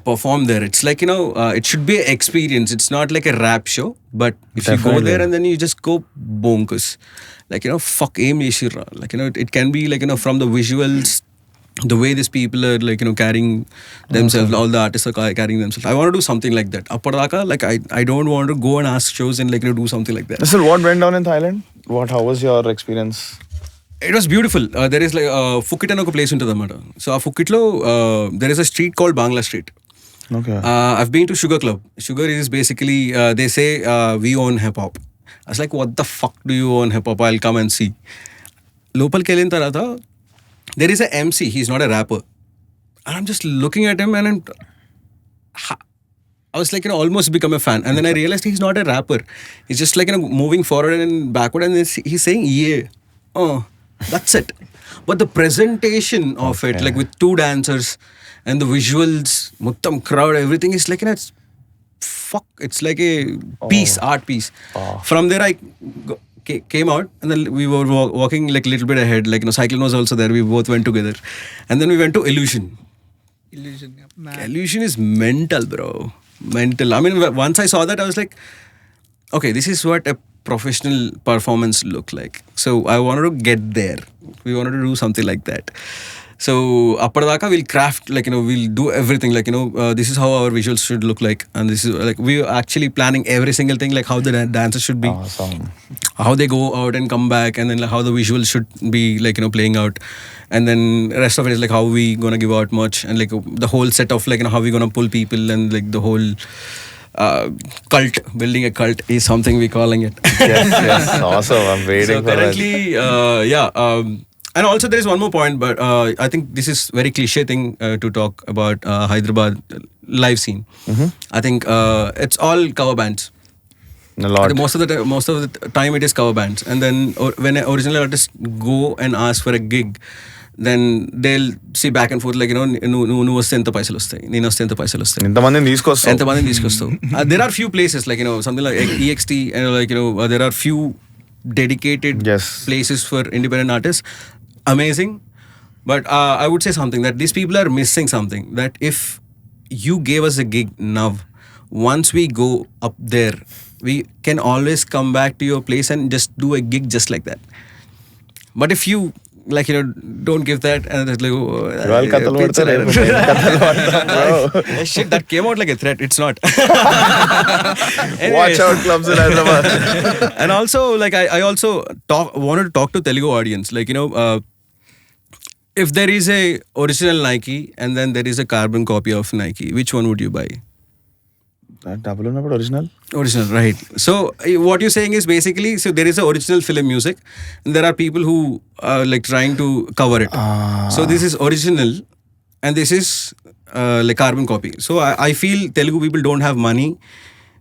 perform there. It's like it should be an experience. It's not like a rap show, but if you go there and then you just go bonkers, like fuck aim yeshira, like it can be like from the visuals, the way these people are like carrying themselves, all the artists are carrying themselves. I want to do something like that. Appadaka, like I don't want to go and ask shows and like do something like that. So what went down in Thailand? How was your experience? It was beautiful. There is like Phuket and a place into the matter. So Phuket lo there is a street called Bangla Street. Okay. I've been to Sugar Club. Sugar is basically they say we own hip hop. I was like, what the fuck do you own hip hop? I'll come and see. Lopal kelin tarata. There is a MC. He's not a rapper. And I'm just looking at him and I was like, almost become a fan. And then I realized he's not a rapper. He's just like, moving forward and backward. And he's saying, yeah. Oh, that's it. But the presentation of it, like with two dancers and the visuals, muttam crowd, everything is like, it's like a piece, art piece. From there, I came out and then we were walking like a little bit ahead. Like, Cyclone was also there. We both went together. And then we went to Illusion. Illusion is mental, bro. Mental. I mean, once I saw that, I was like, okay, this is what a professional performance look like. So I wanted to get there. We wanted to do something like that. So appadaka we'll craft, like we'll do everything, like this is how our visuals should look like, and this is like we're actually planning every single thing, like how the dancers should be, how they go out and come back, and then like how the visuals should be, like playing out, and then rest of it is like how we gonna give out merch, and like the whole set of like how we gonna pull people, and like the whole cult, building a cult is something we're calling it. Yes, awesome. I'm waiting so for that. currently, and also there is one more point, but I think this is very cliche thing to talk about Hyderabad live scene. I think it's all cover bands. A lot. Most of the time it is cover bands, and then when original artists go and ask for a gig, then they'll see back and forth, like నువ్వు వస్తే ఎంత పైసలు వస్తాయి, నేను వస్తే ఎంత పైసలు వస్తాయి, ఎంతమందిని తీసుకొస్తావు. There are few places like something like EXT, and like there are few dedicated places for independent artists. Amazing, but I would say something that these people are missing something, that if you gave us a gig now, once we go up there, we can always come back to your place and just do a gig just like that. But if you like don't give that, and it's like shit, that came out like a threat. It's not. Anyways. Watch out, clubs in Hyderabad. And also like I also wanted to talk to Telugu audience, like if there is a original Nike and then there is a carbon copy of Nike, which one would you buy? Double or original? Original, right. So what you're saying is basically, so there is a original film music and there are people who are like trying to cover it. So this is original and this is like carbon copy. So I feel Telugu people don't have money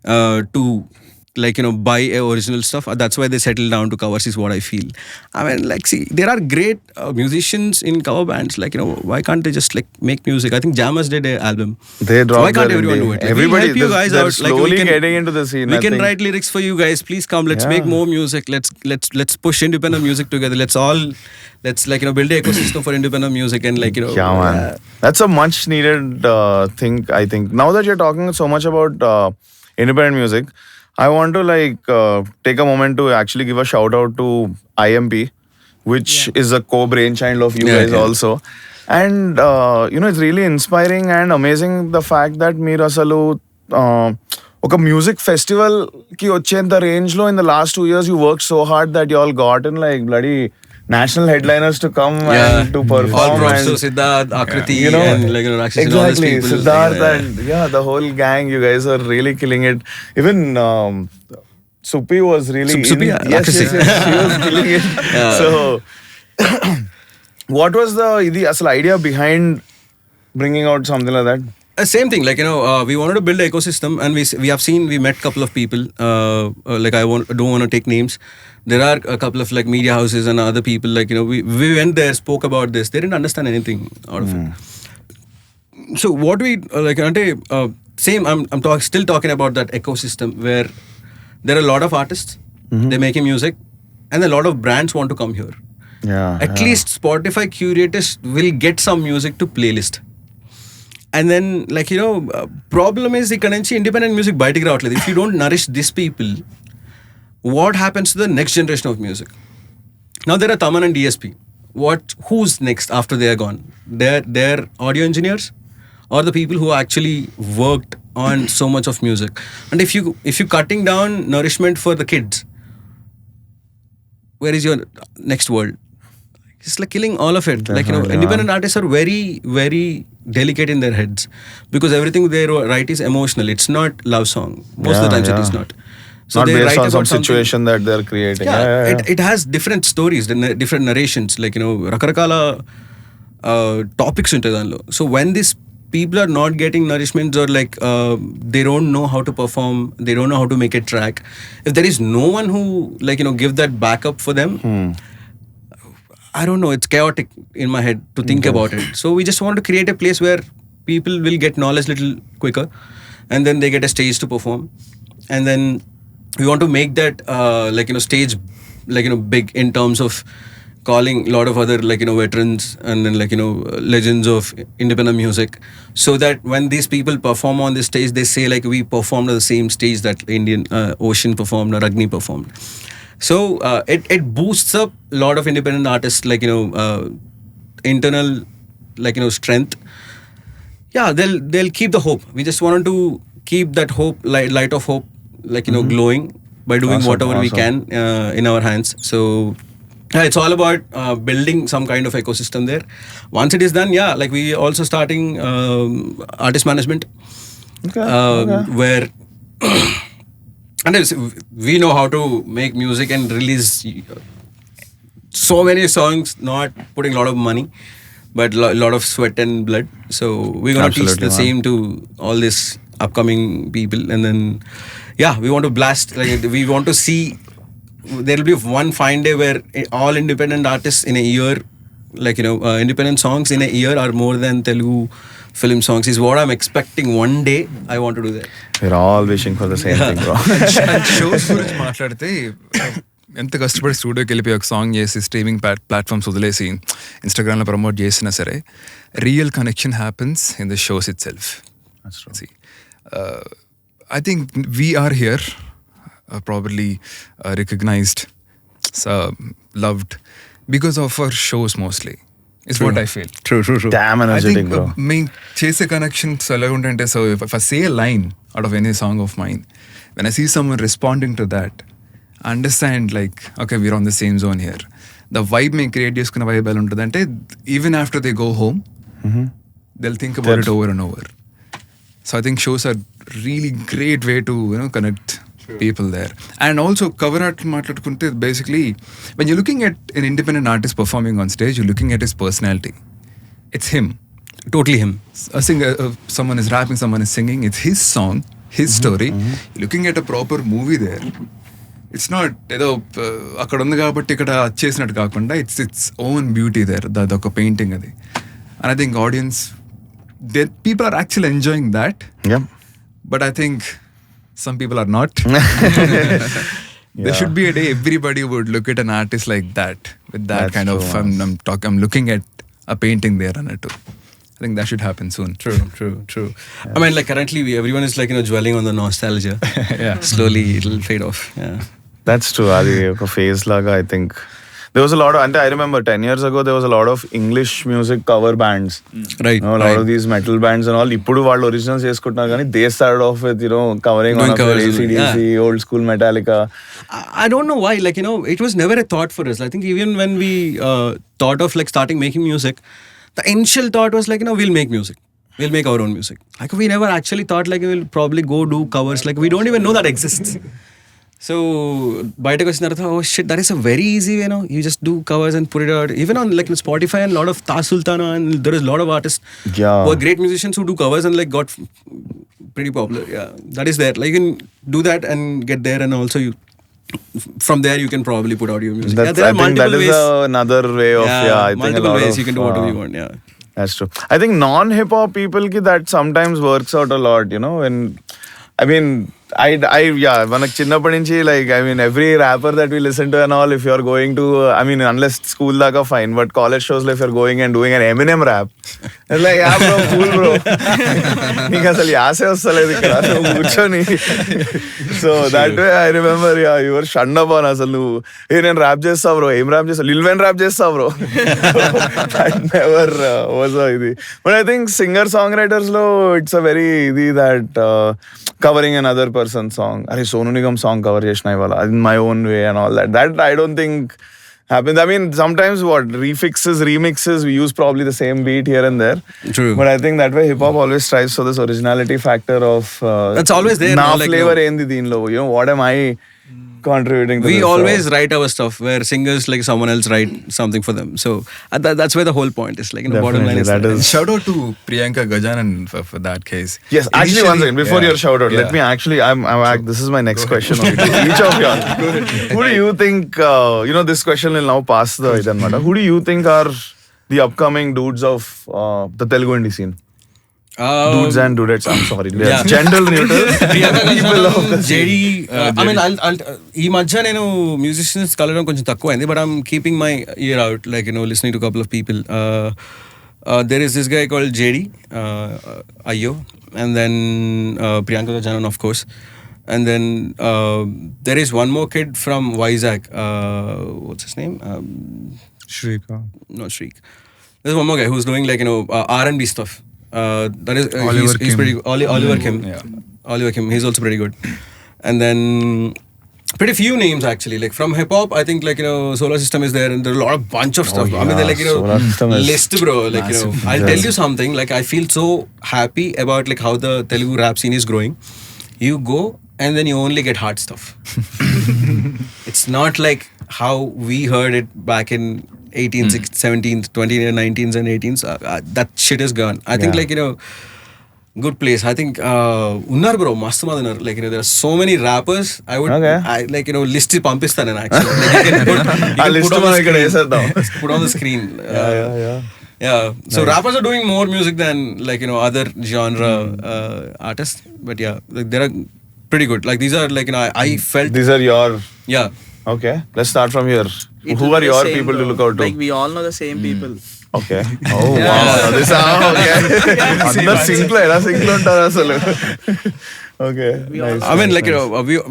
to like buy a original stuff. That's why they settle down to covers, is what I feel. I mean, like, see, there are great musicians in cover bands, like why can't they just like make music? I think Jammers did an album. They dropped. Why can't everyone do it? Like, Everybody, we'll help you guys they're out. Like, slowly getting into the scene. We can write lyrics for you guys. Please come. Let's make more music. Let's push independent music together. Let's like build an ecosystem for independent music, and like Yeah, man. That's a much needed thing, I think. Now that you're talking so much about independent music, I want to like take a moment to actually give a shout out to IMP, which is a co-brainchild of you guys also. And it's really inspiring and amazing the fact that మీరు అసలు ఒక music festival కి వచ్చేంత range లో in the last 2 years you worked so hard that you all gotten like bloody national headliners to come and to perform. All props and to Siddharth, Akriti, you know, and Rakshit and all these exactly, people. Siddharth and the whole gang, you guys are really killing it. Even Supi was really Supi, yes, she was killing it. So what was the asal idea behind bringing out something like that? Same thing, like we wanted to build an ecosystem, and we met couple of people. Like don't want to take names. There are a couple of like media houses and other people. Like we went there, spoke about this. They didn't understand anything out of it. So what we same. I'm still talking about that ecosystem where there are a lot of artists. They're making music, and a lot of brands want to come here. At least Spotify curators will get some music to playlist. And then problem is ఇక్కడ నుంచి independent music బయటికి రావట్లేదు. If you don't nourish these people, what happens to the next generation of music? Now there are Taman and DSP. Who's next after they are gone? They're audio engineers or the people who actually worked on so much of music. And if you cutting down nourishment for the kids, where is your next world? It's like killing all of it. Definitely, Independent artists are very, very delicate in their heads because everything they write is emotional. It's not love song. Most of the times it is not. So not they based write on about some situation that they're creating. It has different stories, different narrations. Like రకరకాల topics ఉంటాయి దానిలో. So when these people are not getting nourishments or like they don't know how to perform, they don't know how to make a track. If there is no one who give that backup for them, I don't know, it's chaotic in my head to think about it. So we just want to create a place where people will get knowledge little quicker, and then they get a stage to perform, and then we want to make that stage big in terms of calling a lot of other veterans and then legends of independent music, so that when these people perform on this stage, they say like we performed on the same stage that Indian Ocean performed or Agni performed. So it boosts up a lot of independent artists internal strength. Yeah, they'll keep the hope. We just wanted to keep that hope, light of hope, glowing by doing whatever we can in our hands. So it's all about building some kind of ecosystem there. Once it is done, we also starting artist management, where and we know how to make music and release so many songs, not putting a lot of money, but a lot of sweat and blood. So we're going to teach the same to all these upcoming people. And then, we want to blast. We want to see, there will be one fine day where all independent artists in a year, independent songs in a year are more than Telugu film songs is what I'm expecting. One day I want to do that. We're all wishing for the same thing, bro. Shows గురించి మాట్లాడితే ఎంత కష్టపడి స్టూడియోకి వెళ్ళిపోయి ఒక song చేసి streaming platforms వదిలేసి ఇన్స్టాగ్రామ్లో ప్రమోట్ చేసినా సరే real connection happens in the shows it self. I think we are here probably recognized, loved because of our shows mostly. Is what I feel. True. Damn energetic, bro. మేము చేసే connections ఎలా ఉంటాయంటే, so if I say a line out of any song of mine, when I see someone responding to that, I understand like, okay, we're on the same zone here. The vibe మేము create చేసుకున్న vibe ఎలా ఉంటుంది అంటే, even after they go home, they'll think about it over and over. So I think shows are really great way to connect people there. And also cover art maatladukunte, basically when you're looking at an independent artist performing on stage, you're looking at his personality. It's him, totally him. A singer, someone is rapping, someone is singing, it's his song, his story. You're looking at a proper movie there. It's not ఏదో అక్కడ ఉంది కాబట్టి ఇక్కడ చేసినట్టు కాకుండా its own beauty there, అదొక painting అది. And I think audience, people are actually enjoying that. Yeah. But I think some people are not. There should be a day everybody would look at an artist like that, with that kind of I'm looking at a painting there and it. I think that should happen soon. True. I mean, like currently everyone is dwelling on the nostalgia. Slowly it'll fade off. That's true. అది ఒక phase లాగా I think there was a lot of, and I remember 10 years ago there was a lot of English music cover bands. Right. A lot of these metal bands and all. Ippudu వాళ్ళు originals చేసుకుంటున్నారు కానీ they started off with covering Doing one of covers, AC/DC, old school Metallica. I don't know why, like, it was never a thought for us. I think even when we thought of like starting making music, the initial thought was like, we'll make music. We'll make our own music. Like, we never actually thought like we'll probably go do covers. Like, we don't even know that exists. So, బయటకు వచ్చిన తర్వాత, oh shit, that is a very easy way, you just do covers and put it out. Even on like Spotify and a lot of Taj Sultana, and there is a lot of artists who are great musicians who do covers and like got pretty popular. Yeah, that is there. Like, you can do that and get there, and also from there you can probably put out your music. There are multiple ways. Another way of I think multiple ways you can do whatever you want. Yeah, that's true. I think non-hip hop people ki that sometimes works out a lot, and I mean, మనకు చిన్నప్పటి నుంచి like, I mean, every rapper that we listen to and all, if you're going to, I mean, unless school daaka fine, but college shows, if you're going and doing an Eminem rap, it's like, yeah bro, cool bro. నీకు అసలు యాసే వస్తలేదు ఇక్కడ కూర్చొని. So that way I remember your shunned up on అసలు నువ్వు నేను rap చేస్తా bro, ఏం ర్యాప్ చేస్తా, లిల్ వెన్ ర్యాప్ చేస్తా బ్రో. నెవర్ వాజ్ ఇది. But I think singer song writers లో ఇట్స్ అ వెరీ ఇది that covering another person's song. Arey Sonu Nigam song cover chesna ivala in my own way and all that. That I don't think happens. I mean, sometimes refixes, remixes, we use probably the same beat here and there. True. But I think that way hip hop always strives for this originality factor of that's always there. Na flavor endi deenlo. What am I contributing to we this? always write our stuff where singers like someone else write something for them. So that's where the whole point is. Like, bottom line is that is. Shout out to Priyanka Gajanan for that case. Yes, actually, one second before your shout out, let me actually. This is my next question. Each of y'all. Who do you think? This question will now pass the idanmata. Who do you think are the upcoming dudes of the Telugu indie scene? Dudes and dudettes. I'm sorry. Yeah. Gender neutral. People of the JD. I mean, I'll ఈ మధ్య నేను musicians కలవడం కొంచెం తక్కువైంది, but I'm keeping my ear out, like, listening to a couple of people. There is this guy called JD, Ayo, and then Priyanka Gajanan, of course. And then there is one more kid from Vizag. What's his name? Shrika. Not Shreek. There's one more guy who's doing like, R&B stuff. That is Oliver he's Kim. pretty Oliver Kim. Yeah. Oliver Kim. He's also pretty good. And then pretty few names actually. Like from hip hop, I think like Solar System is there, and there are a lot of bunch of stuff. I mean, they're like Solar System is list, bro. Like I'll tell you something. Like I feel so happy about like how the Telugu rap scene is growing. You go and then you only get hard stuff. It's not like how we heard it back in 18th, 17th, 20th, 19th and 18th. That shit is gone. I think like, good place. I think unnar bro, mastu madanar. Like, there are so many rappers. I would like, list పంపిస్తాను actually. Like, you can put on the screen. Yeah. So rappers are doing more music than like, other genre artists. But yeah, like, they are pretty good. Like, these are like, I felt. These are your. Yeah. Okay. Let's start from here. Who are your people to look out to? Like, we all know the same people. Okay. Oh wow. This okay. అందరు sync లో ఎలా sync లో ఉంటారు అసలు. Okay. Nice. I mean, like,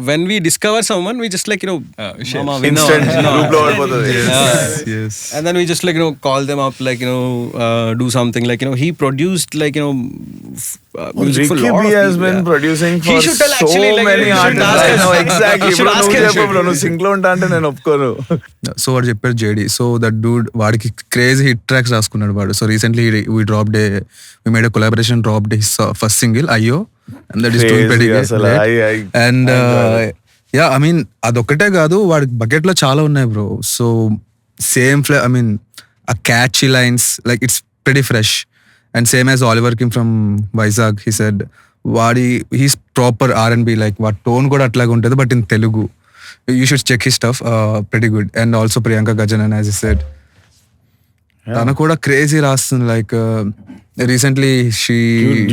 when we discover someone, we just like, mama, instant group లో పడిపోతుంది. Yes. And then we just like, call them up, like, do something. Like, he produced like, music for a Ricky lot B of has people, been producing for He should tell so actually, like, many you should artists. ask I him. know exactly. You should Bro, ask నువ్వు him. చెప్పు bro, నువ్వు sync లో ఉంటా అంటే నేను ఒప్పుకోను. So వాడు చెప్పారు జేడి. సో దట్ డూడ్ వాడికి క్రేజీ హిట్ ట్రాక్స్ రాసుకున్నాడు వాడు. So recently we made a collaboration, dropped his first single అయ్యో, and that is doing pretty good. And yeah, I mean, అదొక్కటే కాదు, వాడి బకెట్ లో చాలా ఉన్నాయి bro. So same I mean a catchy lines, like it's pretty fresh. And same as Oliver Kim from Vizag, he said he's proper R&B, like what tone కూడా అట్లాగా ఉంటుంది, but in Telugu. You should check his stuff, pretty good. And also Priyanka Gajanan, as I said, తను కూడా crazy రాస్తుంది. Like recently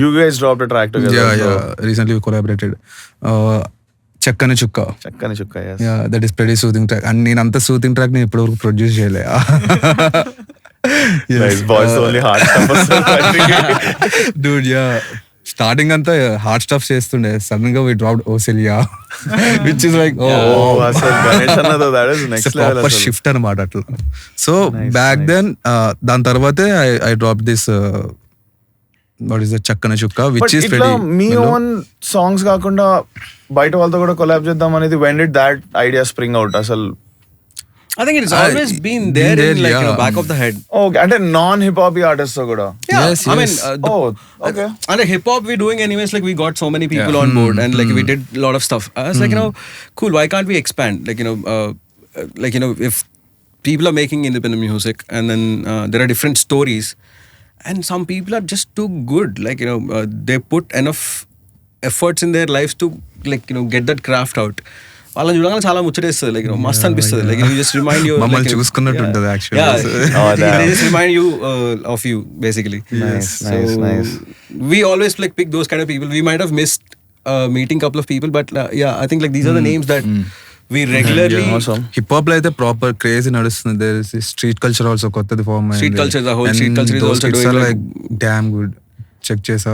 you guys dropped a track together. Yeah, recently we collaborated. చక్కని చుక్క. Yes. Yeah, that is pretty soothing track. And నేను అంత soothing track నేను ఇప్పటివరకు produce చేయలే. Nice. Boys only hard stuff. Dude, yeah. Starting అంతా hard stuff చేస్తుండే, sudden గా వి డ్రాప్డ్ ఓసెలియా విచ్ ఇస్ లైక్ అసలు గణేష్ అన్నదో that is next level proper అసలు. షిఫ్ట్ అనమాట అట్లా. సో బ్యాక్ దెన్ దాని తర్వాతే I drop this what is the చక్కన చుక్క But విచ్ ఇస్ ఇట్లా మీ ఓన్ సాంగ్స్ కాకుండా బయట వాళ్ళతో కూడా కొలాబ్ చేద్దాం అనేది when did that idea spring out అసలు? I think it's always been there in like back of the head. Okay, అంటే నాన్ హిప్ హాప్ ఆర్టిస్ట్ తో కూడా. Yeah, Yes, I mean, Oh, okay. and hip hop we're doing anyways. Like we got so many people on board, and like we did a lot of stuff. I was like, cool. Why can't we expand? Like if people are making independent music, and then there are different stories, and some people are just too good. Like they put enough efforts in their lives to get that craft out. వాళ్ళని చూడగానే చాలా ముచ్చటేస్తుంది, లైక్ మస్త్ అనిపిస్తుంది. Like you just remind you, మమ్మల్ని చూసుకున్నట్టు ఉంటుంది actually. They just remind you of you basically. Nice. We always like pick those kind of people. We might have missed meeting couple of people, but I think like these are the names that we regularly. Hip hop లో అయితే proper craze నడుస్తుంది. Street culture also కొత్తది form Street culture, the whole street culture is also doing like damn good. Check చేసా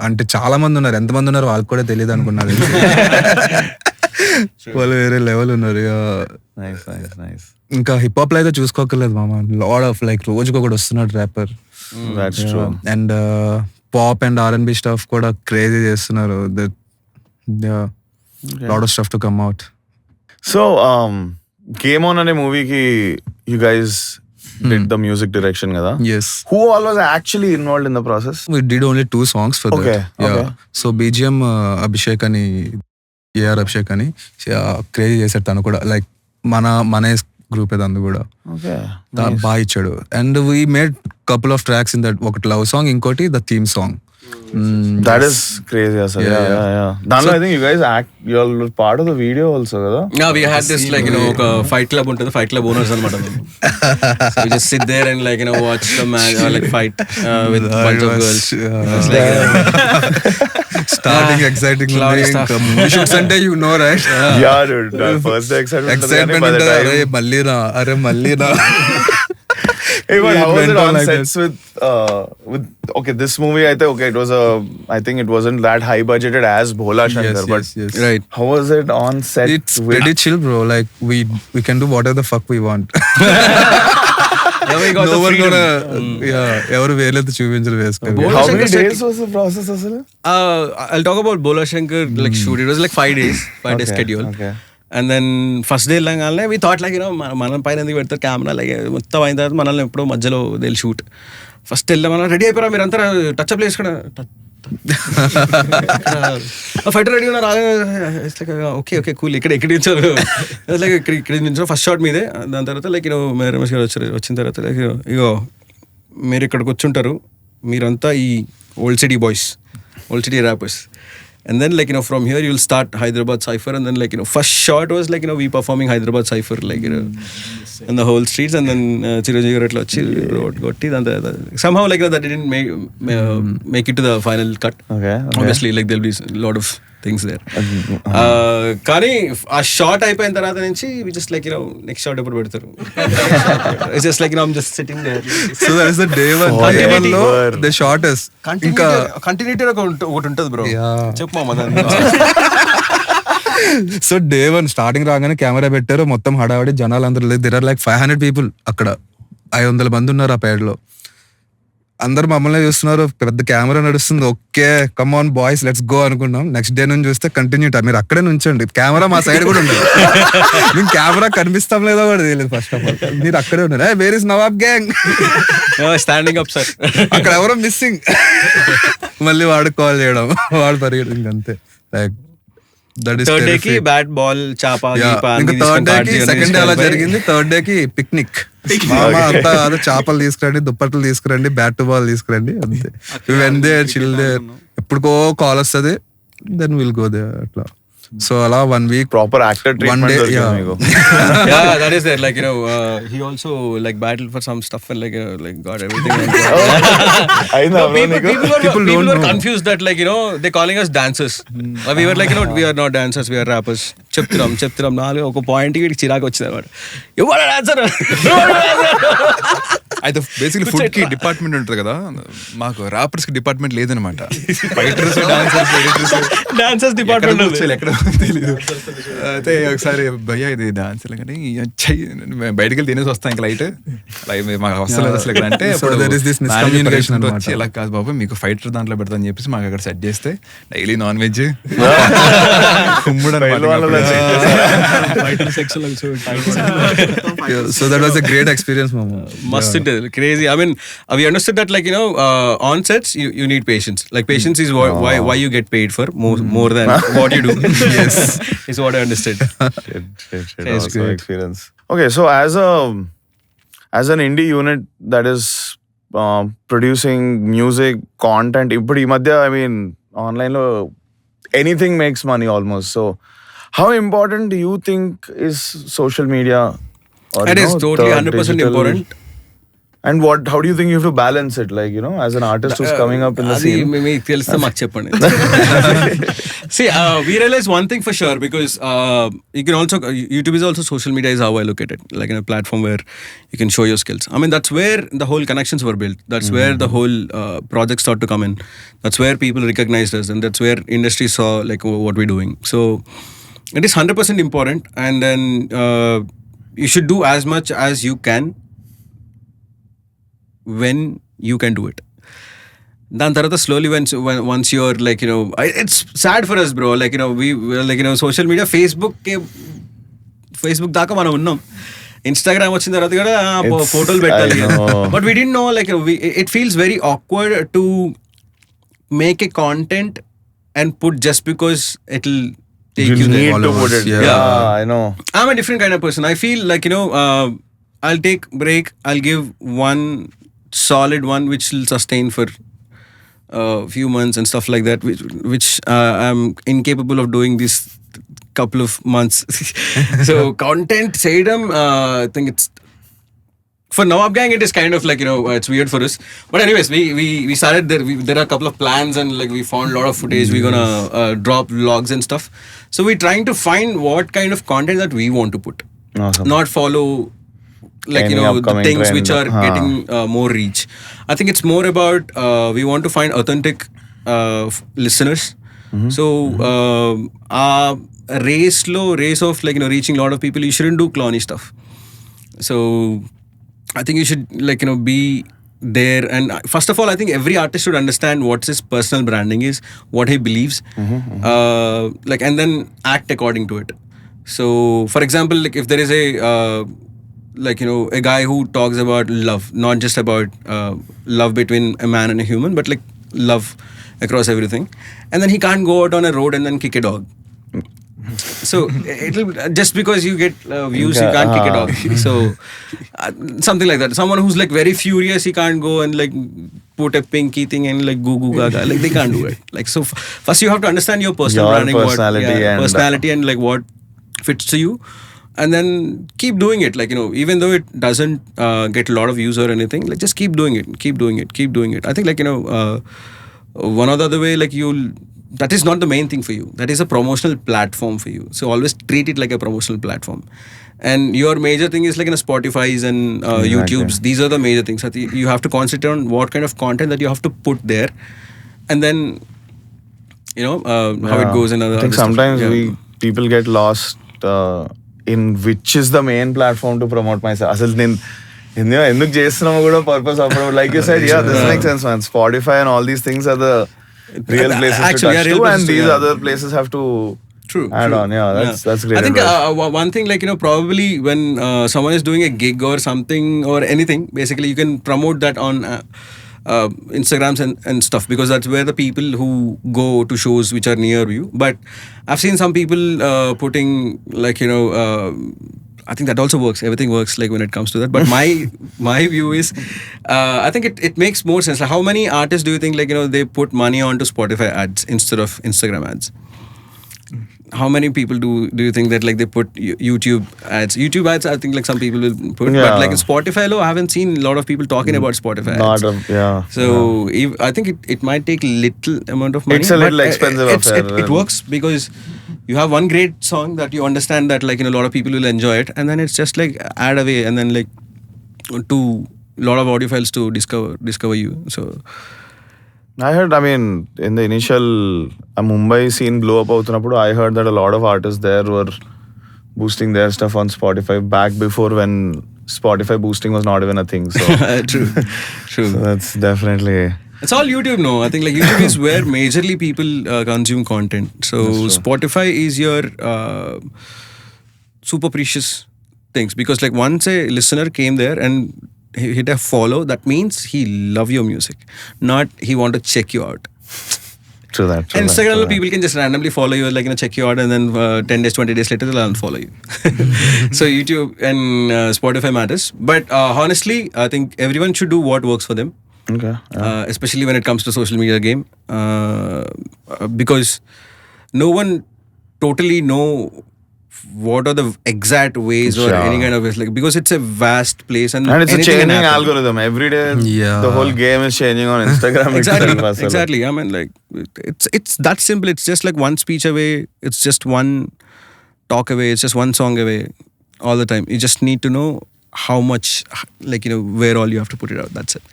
అంటే చాలా మంది ఉన్నారు, ఎంతమంది ఉన్నారు వాళ్ళకి కూడా తెలియదు అనుకున్నారు. వాళ్ళు వేరే లెవెల్ ఉన్నారు. Nice. ఇంకా హిప్ హాప్ లో అయితే చూసుకోకర్లేదు మామ, లాడ్ ఆఫ్ లైక్ రోజుకి ఒకటి వస్తున్నాడు wrapper. That's true. And pop and R&B stuff కూడా క్రేజీ చేస్తున్నారు. Lot of stuff to come out. So, Game On అనే మూవీకి you guys did the music direction కదా? Yes. Who all was actually involved in the process? We did only 2 songs for Okay, that. Yeah. okay. So BGM Abhishek అని, AR Abhishek అని crazy చేశాడు తను కూడా. Like మన group ఏదో అందు కూడా Okay. బాగా ఇచ్చాడు. And we made couple of tracks in that. ఒకటి లవ్ సాంగ్, ఇంకోటి the theme song. That is crazy అసలు. Yeah. దానిలో I think you guys you all were part of the video also కదా? Yeah, we had this like ఒక fight club ఉంటుంది, fight club owners అన్నమాట మేము. So we just sit there and like watch the match or like fight with bunch of girls. It's like starting exciting movie shoots అంటే you know right. Yeah, dude. First day excitement ఉంటుంది. అరే మళ్ళీనా. Hey, but how was it on like sets with okay, this movie I think it wasn't that high budgeted as Bhola Shankar, but yes. right. how was it on set? It's pretty chill, bro. Like we can do whatever the fuck we want. Yeah, we got No the one freedom. gonna ఎవరు వేలేదు చూపించలు వేసుకో. Bhola How many Shankar days was the process అసలు? I'll talk about Bhola Shankar like shoot. It was like 5 days schedule. Okay. And then first day వెళ్ళగానే we thought like మనం పైన ఎందుకు పెడతారు camera, like మొత్తం అయిన తర్వాత మనల్ని ఎప్పుడో మధ్యలో దిల్ షూట్. ఫస్ట్ వెళ్ళా మనం రెడీ అయిపోయారా మీరు అంతా టచ్అప్ ప్లేస్ కూడా ఫైటర్ రెడీ ఉన్నారు. Okay cool. ఇక్కడ నుంచారు లైక్ ఇక్కడ నుంచో ఫస్ట్ షాట్ మీదే. దాని తర్వాత లైక్ రమేష్ గారు వచ్చిన తర్వాత లైక్ ఇగో మీరు ఇక్కడికి వచ్చుంటారు, మీరంతా ఈ old city boys, old city rappers. And then like from here you'll start Hyderabad Cypher, and then like first shot was like we performing Hyderabad Cypher like in the whole streets, and then Chiranjeevi garu atla vachi road gotti somehow like that didn't make it to the final cut. Okay. Obviously like there'll be a lot of things there. కానీ ఆ short అయిపోయిన తర్వాత నుంచి we just like next short ఎప్పుడు పెడతారు. It's just like I'm just sitting there. So that is the day one. Day one లో the shortest. ఇంకా continuity ఒకటి ఉంటుంది బ్రో. చెప్పు మామ దాన్ని. సో డే 1 స్టార్టింగ్ రాగానే కెమెరా పెట్టారు, మొత్తం హడావడి జనాలు అందరూ లేదు. దేర్ ఆర్ లైక్ 500 పీపుల్ అక్కడ. 500 మంది ఉన్నారు ఆ పేడలో. అందరు మమ్మల్ని చూస్తున్నారు, పెద్ద కెమెరా నడుస్తుంది. Okay come on boys let's go అనుకున్నాం. నెక్స్ట్ డే నుంచి చూస్తే కంటిన్యూ మీరు అక్కడే నుంచండి, కెమెరా మా సైడ్ కూడా ఉండదు. మేము కెమెరా కనిపిస్తాం లేదో కూడా తెలియదు. ఫస్ట్ ఆఫ్ ఆల్ మీరు అక్కడే ఉన్నారు. Where is Nawab gang standing up sir, అక్కడ ఎవరో మిస్సింగ్. మళ్ళీ వాడు కాల్ చేయడం, వాడు పరిగెడు. అంతే లైక్ థర్డ్ డే కి బ్యాట్ బాల్ చాప ఇంకా థర్డ్ డే కి సెకండ్ డే అలా జరిగింది. థర్డ్ డే కి పిక్నిక్. మామ అంతా అదే చేపలు తీసుకురండి, దుప్పట్లు తీసుకురండి, బ్యాట్ టు బాల్ తీసుకురండి. అంతే వెందే చిల్ దే. ఎప్పుడుకో కాల్ వస్తుంది, దెన్ విల్ గో దే అట్లా. సో అలా 1 week ప్రాపర్ యాక్టర్ ట్రీట్మెంట్ దొరికింది మీకు. Yeah, that is there. Like he also like battled for some stuff and like got everything. అయినా People were confused that like they're calling us dancers. We were like we are not dancers, we are rappers. చెప్తున్నాం నాలుగు ఒక point వీడికి చిరాకు వచ్చింది అనమాట. ఎవరు dancer అయితే బేసిక్లీ ఫుడ్ కి డిపార్ట్మెంట్ ఉంటుంది కదా, మాకు ర్యాపర్స్ కి డిపార్ట్మెంట్ లేదనమాట. ఫైటర్స్, డాన్సర్స్ డిపార్ట్మెంట్ ఎక్కడ తెలీదు. అయితే ఒకసారి భయ్యా ఇది డాన్స్ కానీ బయటకి వెళ్ళి తినేసి వస్తాం ఇంకా లైట్ మాకు వస్తలేదు అసలు ఇక్కడ అంటే వచ్చి ఎలా కాదు బాబు మీకు ఫైటర్ దాంట్లో పెడతా అని చెప్పేసి మాకు అక్కడ సెట్ చేస్తే daily non veg so that was a great experience, mama. Must it is crazy. I mean, we understood that like on sets you need patience. Like patience is why you get paid for more than what you do. Yes, is what I understood. Shit. Also experience. Okay, so as an indie unit that is producing music content, ఇప్పుడు ఈ మధ్య I mean online లో anything makes money almost. So how important do you think is social media? Or, It is totally 100% important. And how do you think you have to balance it, like, as an artist who's coming up in the scene? మీకు తెలిస్తే మాకు చెప్పండి. See, we realize one thing for sure, because you can also YouTube is also social media is how I look at it, like in a platform where you can show your skills. I mean, that's where the whole connections were built. That's where the whole projects start to come in. That's where people recognized us, and that's where industry saw like what we're doing. So it is 100% important, and then you should do as much as you can when you can do it. దాని తర్వాత slowly once you're like it's sad for us bro, like we like social media, Facebook దాకా మనం ఉన్నాం. Instagram వచ్చిన తర్వాత కూడా ఫోటోలు పెట్టాలి, but we didn't know like it feels very awkward to make a content and put just because it'll take you there. Need to put it. Yeah, I know. I'm a different kind of person. I feel like I'll take break, I'll give one solid one which will sustain for a few months and stuff like that, which I'm incapable of doing this couple of months. So content sayedam, I think it's for Nawab Gang it is kind of like it's weird for us, but anyways we started there are a couple of plans, and like we found a lot of footage. We're gonna drop vlogs and stuff, so we're trying to find what kind of content that we want to put. Awesome. Not follow like Any the upcoming things trend. which are getting more reach. I think it's more about we want to find authentic listeners. So race of like reaching a lot of people, you shouldn't do clowny stuff. So I think you should like be there, and first of all I think every artist should understand what his personal branding is, what he believes, like, and then act according to it. So for example, like if there is a like a guy who talks about love, not just about love between a man and a human, but like love across everything, and then he can't go out on a road and then kick a dog. So it'll just because you get views you can't kick a dog. So something like that. Someone who's like very furious, he can't go and like put a pinky thing and like goo goo gaga, like they can't do it. Like, so first you have to understand your personal branding, personality and like what fits to you, and then keep doing it. Like even though it doesn't get a lot of views or anything, like just keep doing it. I think like one or the other way, like that is not the main thing for you. That is a promotional platform for you. So always treat it like a promotional platform. And your major thing is like Spotify's and YouTube's. These are the major things. I think you have to concentrate on what kind of content that you have to put there, and then how it goes in other. I think sometimes people get lost in which is the main platform to promote myself. అసలు నేను ఎందుకు చేస్తున్నామో కూడా purpose అప్పుడు, like you said, this makes sense, man. Spotify and all these things are the real places to touch to, and these other places have to add on. That's great. I think one thing, like probably when someone is doing a gig or something or anything, basically you can promote that on Instagrams and stuff, because that's where the people who go to shows which are near you. But I've seen some people putting like I think that also works. Everything works like when it comes to that. But my view is, I think it makes more sense. Like how many artists do you think like they put money onto Spotify ads instead of Instagram ads? How many people do you think that like they put YouTube ads? YouTube ads, I think like some people will put, but like in Spotify, I haven't seen a lot of people talking about Spotify ads. So I think it might take little amount of money. It's a little expensive affair. It works because you have one great song that you understand that like, you know, a lot of people will enjoy it, and then it's just like add away, and then like to lot of audiophiles to discover you. So I heard, I mean, in the initial Mumbai scene blow up అవుతున్నప్పుడు, I heard that a lot of artists there were boosting their stuff on Spotify back before when Spotify boosting was not even a thing. So, true. so that's definitely. It's all YouTube, no? I think like YouTube is where majorly people consume content. So Spotify is your super precious things, because like once a listener came there and he hit a follow, that means he love your music, not he want to check you out. True that. And Instagram people can just randomly follow you, like, you know, check you out, and then 10 days, 20 days later, they'll unfollow you. So YouTube and Spotify matters. But honestly, I think everyone should do what works for them. Okay. Especially when it comes to social media game. Because no one totally know what are the exact ways or any kind of ways, like, because it's a vast place, and it's a changing algorithm every day. Yeah. The whole game is changing on Instagram. Exactly. I mean, like, it's that simple. It's just like one speech away. It's just one talk away. It's just one song away all the time. You just need to know how much, like, you know, where all you have to put it out. That's it.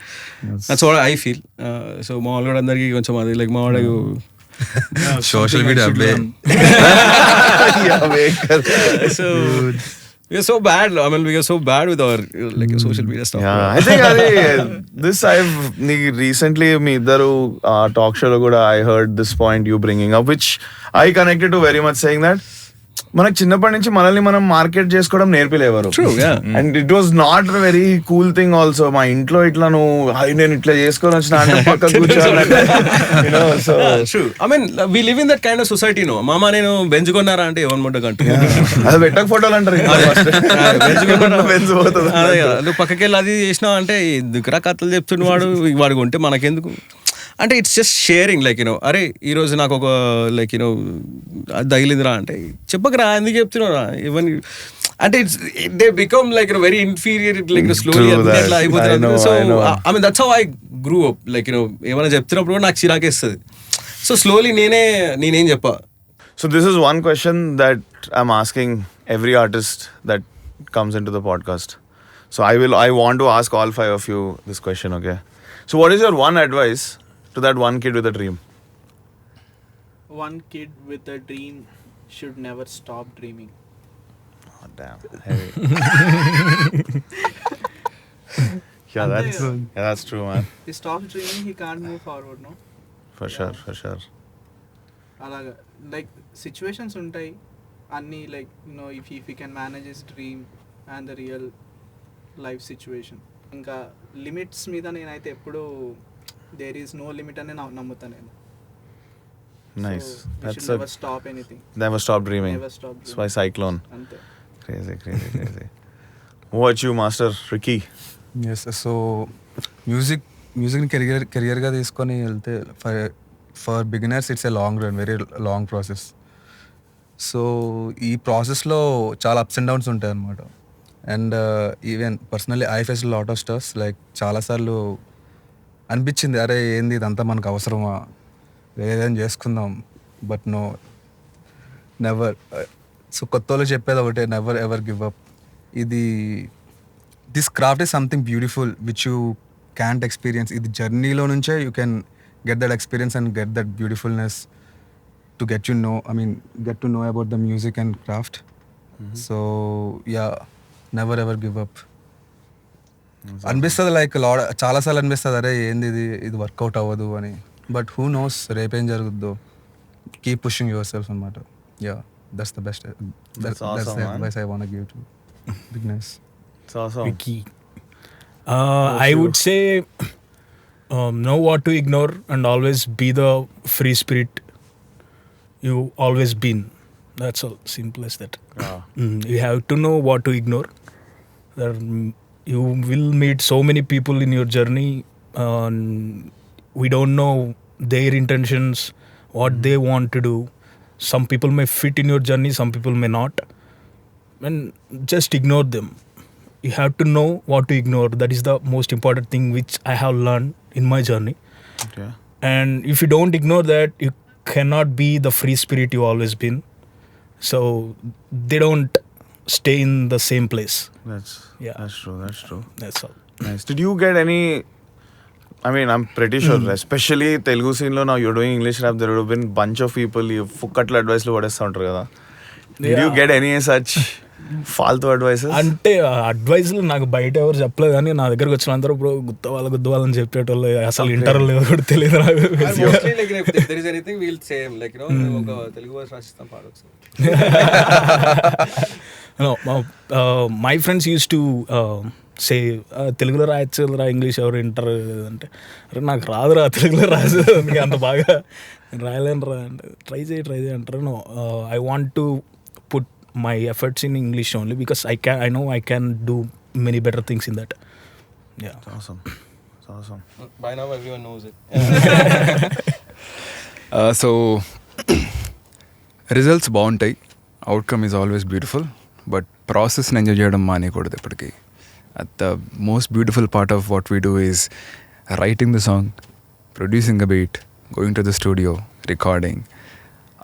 That's what I feel. So మా వాళ్ళు కూడా అందరికీ కొంచెం అది like మా వాడు social media so we are so bad. I mean, we are so bad with our like social media stuff. Yeah, I think this I've recently me iddaru talk show lo kuda I heard this point you bringing up, which I connected to very much, saying that మనకు చిన్నప్పటి నుంచి మనల్ని మనం market చేసుకోవడం నేర్పిలేవారు. True, yeah. And it was not a very cool thing also. మా ఇంట్లో ఇట్లా నువ్వు నేను ఇట్లా చేసుకొని వచ్చిన అంటే పక్క కూర్చోవాలి. So true. I mean we live in that kind of society. No మామ నేను బెంచ్ కొన్నారా అంటే ఎవరి ముట్ట కంటే అది పెట్టక ఫోటోలు అంటారు. బెంచ్ పోతుంది. నువ్వు పక్కకి వెళ్ళి అది చేసినావు అంటే దుకరా కథలు చెప్తున్నవాడు వాడు కొంటే మనకెందుకు అంటే it's just sharing. Like, you know, అరే ఈరోజు నాకు ఒక లైక్, యూనో, అది తగిలిందిరా అంటే చెప్పకరా, ఎందుకు చెప్తున్నారా ఇవన్నీ అంటే it's they become like very inferior, like slowly అట్లా అయిపోతుంది. So I mean that's how I grew up. Like, you know, ఏమైనా చెప్తున్నప్పుడు కూడా నాకు చిరాకేస్తుంది. సో స్లోలీ నేనేం చెప్పా. So this is one question that I'm asking every artist that comes into the podcast. So I want to ask all five of you this question, okay? So what is your one advice to that one kid with a dream? One kid with a dream should never stop dreaming. Oh, damn. Heavy. That's true, man. He stops dreaming, he can't move forward, no? For sure. అలాగా like situations ఉంటాయి అన్నీ, like, you know, if he can manage his dream and the real life situation. ఇంకా limits మీద నేనైతే ఎప్పుడూ there is no limit అని నమ్ముతాను నేను. Nice. That's never stop anything. Never stop dreaming. Never stop dreaming. That's why Cyclone. అంతే. Crazy. What you, Master Ricky? Yes. So మ్యూజిక్ని కెరియర్గా తీసుకొని వెళ్తే for beginners it's a long run, very long process. So ఈ ప్రాసెస్లో చాలా ups and downs ఉంటాయి అన్నమాట. And even personally I face lot of stuffs. Like చాలాసార్లు అనిపించింది, అరే ఏంది ఇదంతా మనకు అవసరమా, ఏదైనా చేసుకుందాం, బట్ నో, నెవర్. సో కొత్త వాళ్ళు చెప్పేది ఒకటే, never ever give up. This craft is something beautiful which you can't experience. ఇది జర్నీలో నుంచే you can get that experience and get that beautifulness to get to know about the music and craft. So yeah, never ever give up. అనిపిస్తుంది like చాలా సార్లు అనిపిస్తుంది, అరే ఏంది ఇది వర్కౌట్ అవ్వదు అని. బట్ హూ నోస్ రేపేం జరుగుద్దో. కీప్ పుషింగ్ యువర్ సెల్ఫ్ అన్నమాట. Yeah, that's the best. That's the advice I want to give to beginners. It's awesome. Ricky. I would say know what to ignore and always be the free spirit you always been. That's all, simple as that. You have to know what to ignore. You will meet so many people in your journey. We don't know their intentions, what they want to do. Some people may fit in your journey, some people may not, and just ignore them. You have to know what to ignore. That is the most important thing which I have learned in my journey. Okay. And if you don't ignore that, you cannot be the free spirit you always been. So they don't stay in the same place. That's true. That's all. Nice. Did you get any? I mean, I'm pretty sure, especially Telugu scene lo now you're doing English rap. There would have been bunch of people you fukkatla advice lo padestha untaru kada. Did you get any such faltu advices? అంటే అడ్వైస్లు నాకు బయట ఎవరు చెప్పలేదు కానీ నా దగ్గరకు వచ్చిన అందరూ బ్రో గుద్దవాళ్ళని చెప్పేటోళ్ళు అసలు ఇంటర్వ్యూ లేదు కూడా తెలియదు నాకు. Mostly like if there is anything we'll say like ఒక తెలుగు వర్స్ రాసిస్తాం పాడొచ్చు. My friends use to say తెలుగులో రాయచ్చురా ఇంగ్లీష్ ఎవరు ఇంటర్ అంటే అరే నాకు రాదురా తెలుగులో రాదు అందుకే అంత బాగా రాయలేను రా అంటే ట్రై చేయి అంటారు. No I want to put my efforts in English only because I know I can do many better things in that. Yeah. It's awesome. By now everyone knows it. So results బాగుంటాయి, outcome is always beautiful, but ప్రాసెస్ని enjoy చేయడం మానేయకూడదు ఎప్పటికీ. The most beautiful part of what we do is writing the song, producing a beat, going to the studio, recording.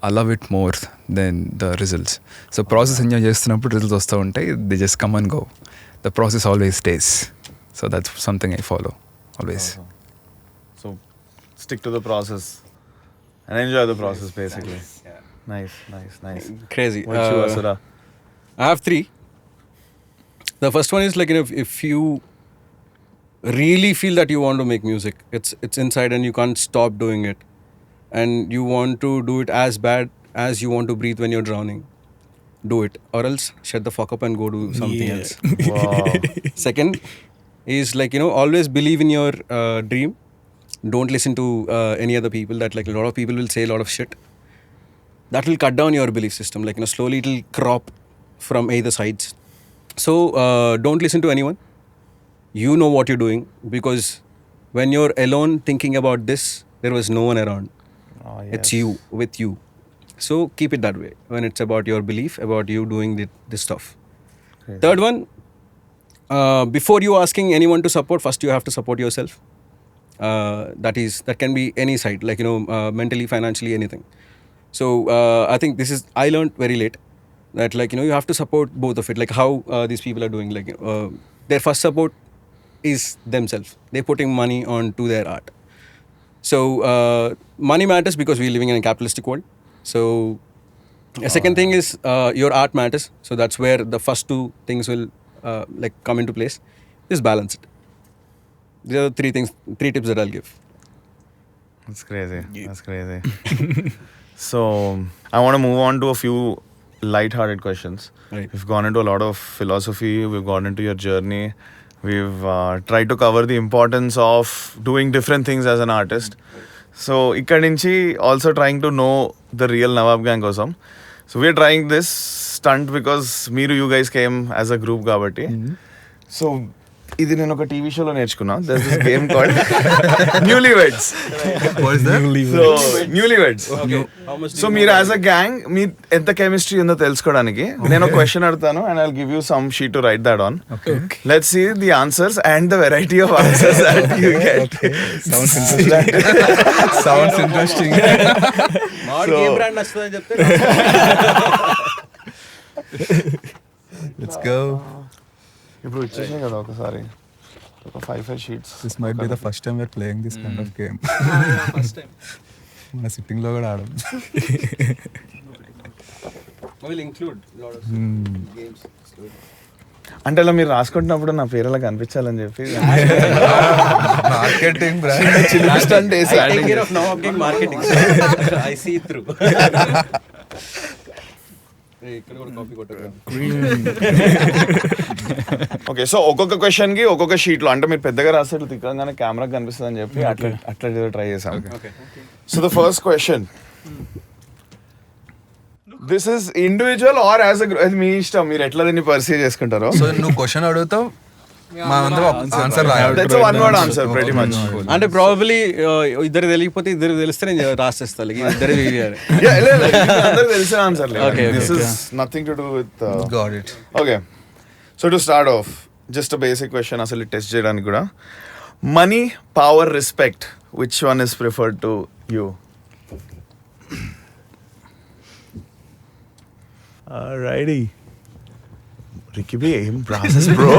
I love it more than the results. So process enjoy చేస్తున్నప్పుడు results వస్తూ ఉంటాయి, they just come and go. The process always stays. So that's something I follow always. So stick to the process and enjoy the process basically. Yeah. Nice. Crazy. What's you, Asura? I have 3. The first one is like if you really feel that you want to make music, it's inside and you can't stop doing it, and you want to do it as bad as you want to breathe when you're drowning, do it, or else shut the fuck up and go do something else. Wow. Second is like always believe in your dream. Don't listen to any other people. That like a lot of people will say a lot of shit that will cut down your belief system. Like slowly it will crop from either sides. So don't listen to anyone. You know what you're doing, because when you're alone thinking about this, there was no one around. Oh, yes. It's you, with you. So keep it that way when it's about your belief, about you doing this stuff. Crazy. Third one, before you asking anyone to support, first you have to support yourself. That can be any side, like mentally, financially, anything. So I think this is, I learned very late that like you have to support both of it, like how these people are doing. Like their first support is themselves. They're putting money onto their art. So money matters because we're living in a capitalistic world. So a second thing is your art matters. So that's where the first 2 things will like come into place. Just balance it. These are the 3 tips that I'll give. That's crazy. So I want to move on to a few lighthearted questions. Right. We've gone into a lot of philosophy. We've gone into your journey. We've tried to cover the importance of doing different things as an artist. So ikkadi nunchi also trying to know the real Nawab gang kosam. So we're trying this stunt because you guys came as a group kabatti. So ఇది నేను ఒక TV షోలో నేర్చుకున్నా. There's this game called Newlyweds. What is that? So Newlyweds. Okay. How much do so you మీరు know as a gang మీ ఎంత chemistry ఉందో తెలుసుకోవడానికి నేను ఒక క్వశ్చన్ అడుగుతాను and I'll give you some sheet to write that on. Let's see the answers and the variety of answers that you get. Sounds interesting. మాడికి ఏ బ్రాండ్ నచ్చుతుందని చెప్తే Let's go. ఇప్పుడు వచ్చేసాయి కదా ఒకసారి ఒక 5 sheets. This might be the first time we're playing this kind of game. First time మన సిట్టింగ్ లో కూడా ఆడం. will include lot of games. అంటే అలా మీరు రాసుకుంటున్నప్పుడు నా పేరు అలా కనిపించాలని చెప్పి మార్కెటింగ్ స్టంట్ వేసి I take care of Nawab gang marketing. I see it through. ఇక్కడ కూడా కాపీ కొట్టగా. ఓకే. సో ఒక్కొక్క క్వశ్చన్ కి ఒక్కొక్క షీట్ లో అంటే మీరు పెద్దగా రాసేట్లు తిక్కగానే కెమెరా కనిపిస్తుంది అని చెప్పి అట్లా ట్రై చేసాం. Okay. So the first question, this is individual or as అది మీ ఇష్టం, మీరు ఎట్లా దీన్ని పర్సీవ్ చేసుకుంటారో. సో నువ్వు క్వశ్చన్ అడుగుతావు, మా అందరం ఆన్సర్ రాయాలి. That's one word answer pretty much. అంటే ప్రాబబ్లీ ఇద్దరు తెలియకపోతే ఇద్దరు తెలిస్తే నేను రాసేస్తాను ఇద్దరు అందరికి తెలిసిన answer. Okay, this is nothing to do with. Got it. Okay. So to start of just a basic question, అసలు టెస్ట్ చేయడానికి కూడా. Money, power, respect, which one is preferred to you? Alrighty. Ricky B, aim process, bro.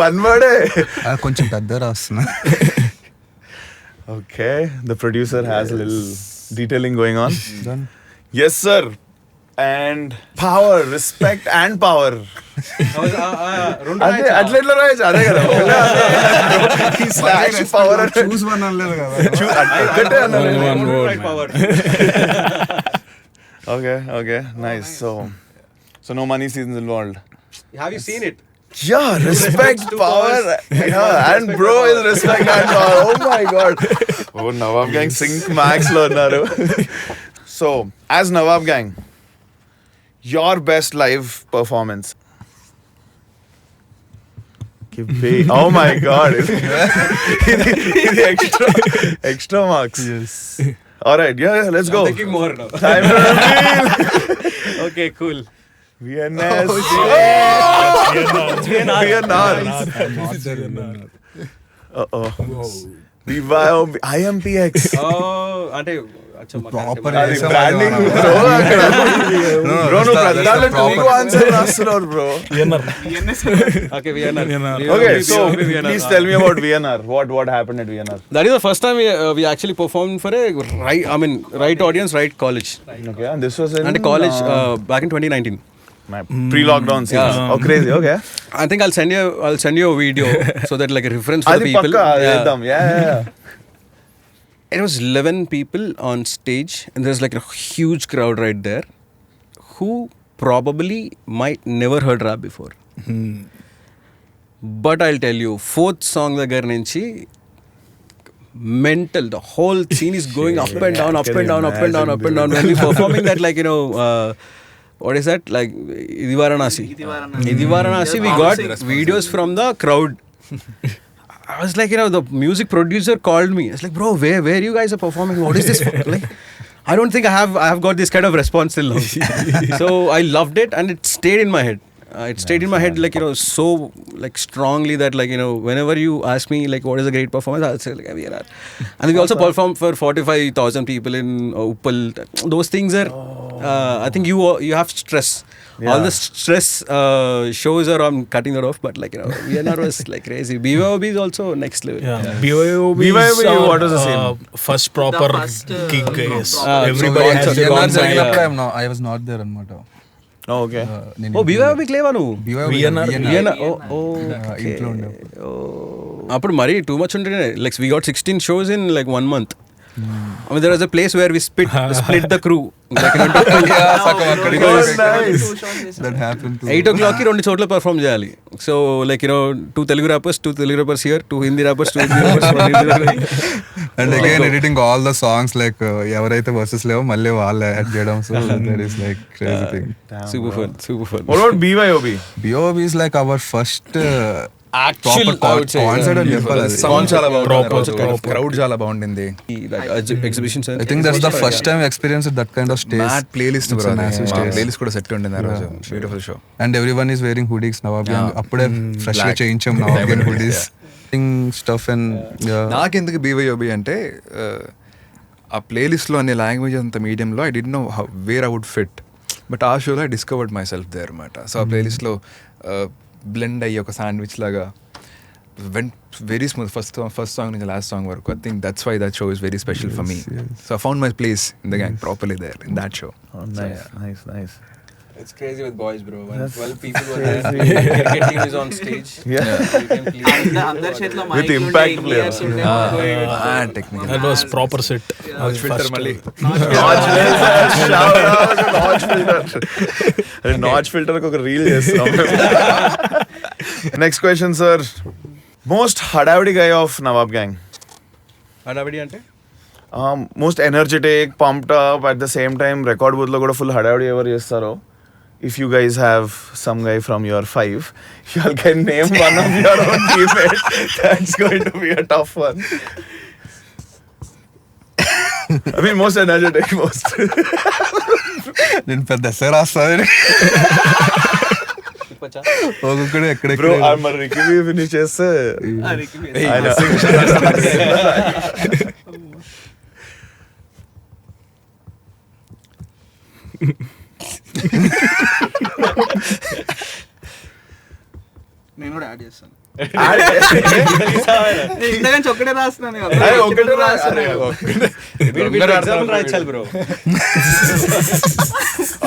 one word. కొంచెం పెద్ద రాస్తున్నా. Okay, the producer has a little detailing going on. Yes, sir. And power, respect and power. అట్లా రాయచ్చు అదే కదా. Power choose one అనలేదు కదా. Okay, nice. So no money scenes involved. Have you seen it? Yeah, respect, power, yeah, and bro is respect and power. Oh my god. Oh, Nawab gang sync max lo unnaru. So, as Nawab gang, your best live performance. Oh my god. ఇది extra marks. Yes. All right, yeah, let's go. Thinking more now. Time to reveal. Okay, cool. VNS. Uh-oh. BYOB, IMPX. అంటే Proper అది branding bro అక్కడ. Bro, నువ్వు ప్రధాన నీకు answer రాస్తున్నావు bro. Okay, VNR. Okay, so please tell me about VNR. What happened at VNR? That is the first time we actually performed for a right audience, right college. Okay, and this was in And college back in 2019. pre-lockdown series. Oh, crazy. Okay. I think I'll send you a video so that like a reference for the Adi people. pakka edam. Yeah. It was 11 people on stage and there's like a huge crowd right there who probably might never heard rap before. But I'll tell you, fourth song దగ్గర నుంచి mental, the whole scene is going up and down, up and down, up and down, up and down. When we performing that, like, what is that? Like, Idi Varanasi. We got videos from the crowd. I was like, the music producer called me. I was like, bro, where you guys are performing? What is this for? Like, I don't think I have got this kind of response till now. So I loved it and it stayed in my head. It stayed in my head like, so like strongly that like, whenever you ask me like what is a great performance, I'll say like VNR. And we also performed for 45,000 people in Uppal. Those things are, I think you have stress. Yeah. All the stress shows are on cutting that off, but like, VNR was like crazy. BYOB is also next level. Yeah. BYOB is what was the scene? First proper gig, guys. Everybody so has their own side. I was not there అనమాట. Oh, okay. BYOB క్లేవా నువ్వు? VNR. ఇంట్లో ఉండే. అప్పుడు మరీ too much ఉంటే like we got 16 shows in like 1 month. I mean, there was a place where we split the crew. Like, That happened to 8 o'clock ki 2 చోట్ల perform చేయాలి. So like 2 Telugu rappers here, 2 Hindi rappers, 2 Hindi rappers. And again editing all the songs like ఎవరైతే versus లేవో మళ్ళీ వాళ్ళు add చేయడం. So that is like crazy thing. Super fun. What about BYOB? BOB is like our first Actual concert అని చెప్పాలి. Sound చాలా బాగుంది, crowd చాలా బాగుండింది. exhibitions. I think that's the first time we experienced that kind of stage. Mat playlist It's a massive stage. Playlist కూడా set ఉండింది ఆ రోజు. Beautiful show. And everyone is wearing hoodies. Nawab gang అప్పుడే fresh గా చేయించాం Nawab gang hoodies. Stuff and నాకెందుకు BYOB అంటే ఆ ప్లేలిస్ట్లో అనే లాంగ్వేజ్ అంత మీడియంలో ఐ డి know where I would fit. But ఆ షోలో I discovered myself there అనమాట. సో ఆ ప్లేలిస్ట్లో బ్లెండ్ అయ్యి ఒక శాండ్విచ్ లాగా went very smooth first song నుంచి లాస్ట్ సాంగ్ వరకు. I think that's why that show is very special for me. So I found my place in the gang properly there in that show. Nice. It's crazy with boys, bro. When 12 people were there, cricket team is on stage. Yeah. అందరి చేతిలో With impact players. Technical That was proper set. Filter మళ్ళీ notch filter ఒక reel చేస్తున్నాం. Next question sir, most హడావిడి గై of Nawab gang. హడావిడి అంటే most energetic, pumped up, at the same time record booth లో కూడా ఫుల్ హడావిడి ఎవరు చేస్తారో. If you guys have some guy from your 5, you all can name one of your own teammates. That's going to be a tough one. I mean, most energetic, most. నేను పెద్ద SI రాస్తాను ఒక్కొక్కడు ఎక్కడెక్కడ. Bro, మరి Ricky finish చేస్తే ఆయన నేను కూడా యాడ్ చేస్తాను. ఇంతగా ఒక్కటే రాస్తున్నాను కదా. రాయించాలి bro.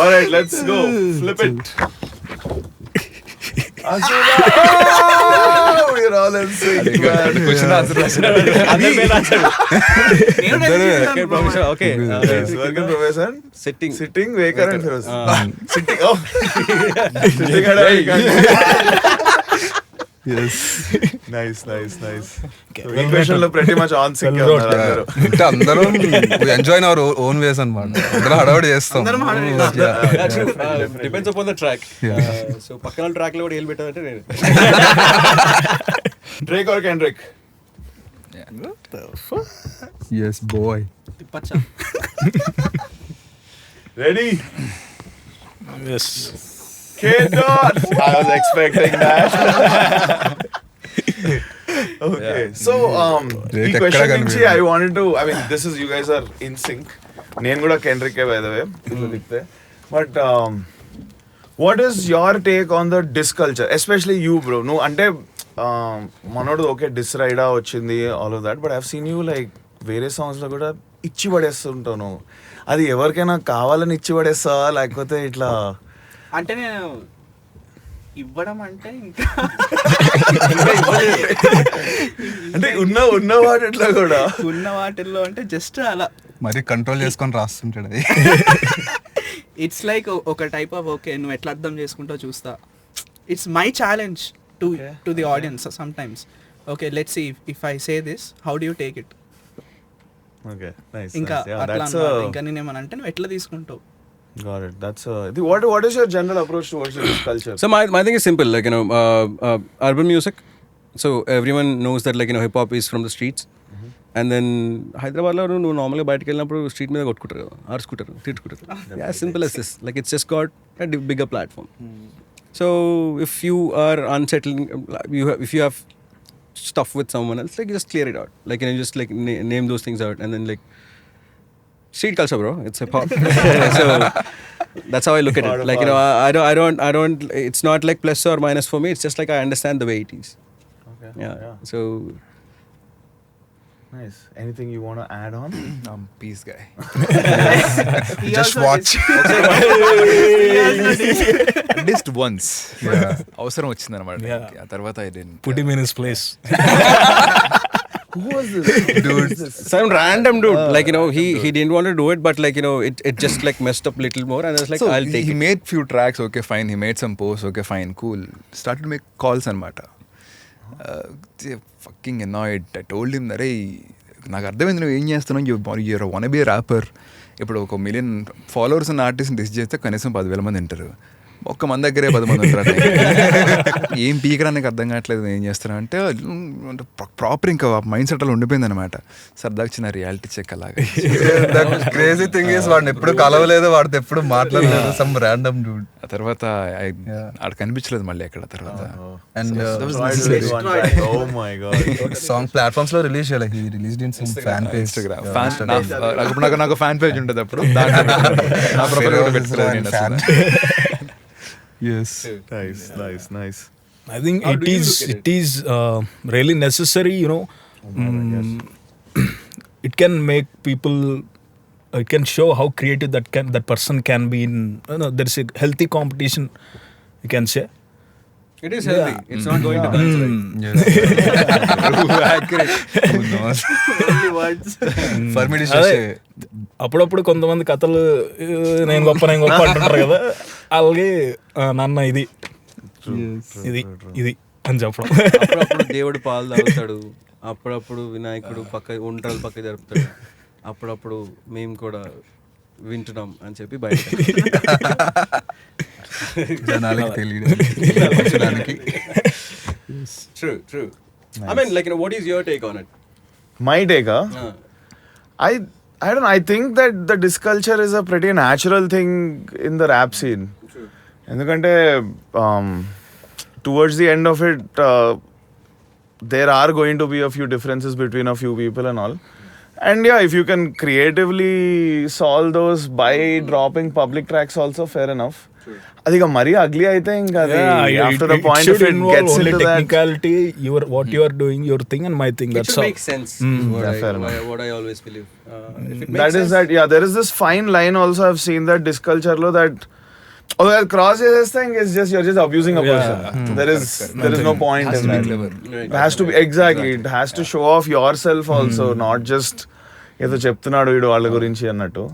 Alright, let's go. Flip it. We're all in sync. Question answer Okay. Work in profession. Sitting. Sitting, waker and Feroz. Sitting. Oh. Sitting at Yes. Nice. So, ఈ క్వశ్చన్ లో pretty much on sync ఉన్నారు అందరూ. అంటే అందరం enjoy our own ways అన్నమాట. అందరం హడావుడి చేస్తాం. Depends upon the track. So పక్కన ట్రాక్ లో కూడా ఏలు పెట్టాలంటే నేను Drake or Kendrick? Yes, boy. తిప్పచ్చా. Ready? Yes. K-Dot. I was expecting that. Okay. So, ఈ question నుంచి I wanted to, I mean, this is, you guys are in sync. నేను కూడా Kendrick by the way. But what is your take on the diss culture? Especially you, bro. No, అంటే మనోడు okay డిస్ రైడా వచ్చింది all of that, but I have seen you like వేరే songs లో కూడా ఇచ్చి పడేస్తుంటాను. అది ఎవరికైనా కావాలని ఇచ్చి పడేస్తావా లేకపోతే ఇట్లా? అంటే నేను ఇవ్వడం అంటే ఇంకా అంటే ఉన్న వాటిలో కూడా ఉన్న వాటిల్లో అంటే జస్ట్ అలా మరి కంట్రోల్ చేసుకొని రాస్తుంటాడు అది. ఇట్స్ లైక్ ఒక టైప్ ఆఫ్ ఓకే నువ్వు ఎట్లా అర్థం చేసుకుంటావు చూస్తా. It's my challenge to the audience sometimes. Okay let's see if I say this how do you take it. Okay nice. ఇంకా అట్లా అన్నమాట. ఇంకా నేనేమన్నా అంటే నువ్వు ఎట్లా తీసుకుంటావు. Got it. That's what is your general approach towards this culture? So my thing is simple, like urban music. So everyone knows that like hip hop is from the streets. And then Hyderabad lo nu normally బయటికి వెళ్ళినప్పుడు street మీద కొట్టుకుంటారు కదా, ఆర్చుకుంటారు, తిట్టుకుంటారు. Yeah, simple as this. Like it's just got a bigger platform. So if you are unsettling, if you have stuff with someone else, like you just clear it out. Like just like name those things out, and then like street culture, bro. It's hip hop. So that's how I look at it. Like I don't. It's not like plus or minus for me. It's just like I understand the way it is. Okay. Yeah. So nice. Anything you want to add on? Peace guy. He Just also watch. At least once. అవసరం వచ్చిందన్నమాట. ఆ తర్వాత I didn't. Put him in his place. Who was this? dude, some random dude. Like he didn't want to do it, but like it just like messed up a little more, and I was like, So I'll take he it. made few tracks, okay fine. He made some posts, okay fine, cool. Started to make calls అన్నమాట. Fucking annoyed. I told him that నాకు అర్థమైంది నువ్వు ఏం చేస్తున్నావు, you want be wrapper. ఇప్పుడు 1 million followers ఉన్న ఆర్టిస్ట్ని డిస్ చేస్తే కనీసం 10,000 మంది ఉంటారు. ఒక్క మన దగ్గరే 10 మంది ఉంటారు. ఏం పీకరా నీకు అర్థం కావట్లేదు, ఏం చేస్తున్నా అంటే ప్రాపర్ ఇంకా మైండ్ సెట్ అలా ఉండిపోయింది అనమాట. సరదాగా చిన్న రియాలిటీ చెక్ అలాగా. క్రేజీ థింగ్ ఇస్ వాడిని ఎప్పుడు కలవలేదు, వాడితో ఎప్పుడు మాట్లాడలేదు, సమ్ ర్యాండమ్ డూడ్. ఆ తర్వాత ఆడ కనిపించలేదు మళ్ళీ ఎక్కడ తర్వాత. And Oh my god. Song platforms లో రిలీజ్ చేయాలి. He released in some fan page, Instagram నాకు ఫ్యాన్ పేజ్ ఉంటుంది అప్పుడు. నా ప్రొఫైల్ కూడా పెట్టుకోలేదు నేను అసలు. yes. Nice. I think it is really necessary, it can make people, it can show how creative that person can be in, there is a healthy competition, you can say. It is healthy. It's not going to culture. Accurate. Only words. For me to అదే say అప్పుడప్పుడు కొంతమంది కథలు నేను గొప్ప అంటుంటారు కదా, అలాగే నాన్న ఇది అని చెప్పడం. అప్పుడప్పుడు దేవుడు పాలు తాగుతాడు, అప్పుడప్పుడు వినాయకుడు పక్క ఒంటలు పక్క జరుపుతాడు, అప్పుడప్పుడు మేము కూడా వింటున్నాం అని చెప్పి బయట జనాలకి తెలియదు. True. Nice. I mean, like, what is your take on it? My take, I don't know. I think that the diss culture is a pretty natural thing in the rap scene. True. ఎందుకంటే towards the end of it, there are going to be a few differences between a few people and all. And yeah, if you can creatively solve those by dropping public tracks also, fair enough. అది ఇక మరీ ugly అయితే ఇంకా after the point if it gets into that technicality, what you are doing, your thing and my thing, It that's should all. make sense. What I always believe. If it makes that is sense, that, yeah, there is this fine line also I've seen that disc culture lo that although that cross thing is just you're just abusing a person. There is no point in that. right. It has to be exactly. It has to show off yourself also, not just ఏదో చెప్తున్నాడు వీడు వాళ్ళ గురించి అన్నట్టు.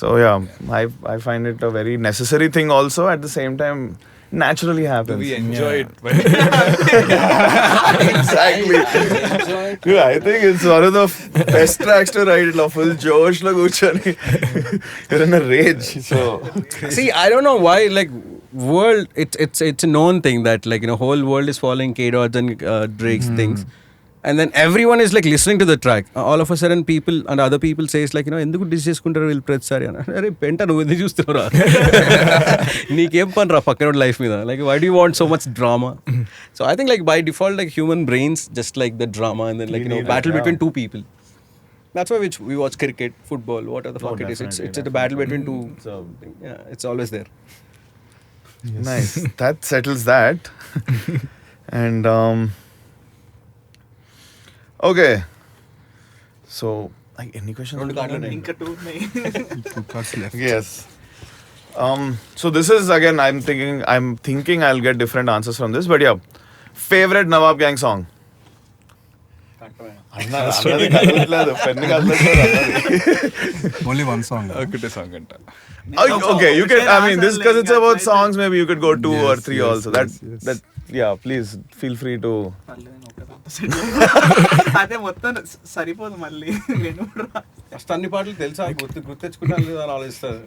So yeah, I find it a very necessary thing also. At the same time, naturally happens. We enjoy it. Exactly. Dude, I think it's one of the best tracks to write. Like full Josh lo kuchoni. You're in a rage. So see, I don't know why, like, world, it's a known thing that, like, whole world is following K-Dot's and Drake's things, and then everyone is like listening to the track. All of a sudden people and other people says like, ఎందుకు డిస్ చేసుకుంటారు వీళ్ళు ప్రతిసారి అని. అరే పెంట నువ్వు ఎందుకు చూస్తున్నారా, నీకేం పని రా పక్కన లైఫ్ మీద, like why do you want so much drama? So I think like by default, like human brains just like the drama, and then like battle between two people. That's why we watch cricket, football, whatever the fuck it is. It's a battle between two. So yeah, it's always there. nice. That settles that. And okay. So, like, any questions? ఇంకా 2 ఉన్నాయి. Yes. So this is again. I'm thinking I'll get different answers from this. But yeah, favorite Nawab Gang song. Only one song. ఒకటే song అంట. Okay, you can. I mean, this because it's about songs. Maybe you could go 2 or 3 also. That. Yeah, please feel free to. అదే మొత్తం సరిపోదు మళ్ళీ. నేను first అన్ని పాటలు తెలుసా, గుర్తెచ్చుకుంటాను లేదా అని ఆలోచిస్తారు.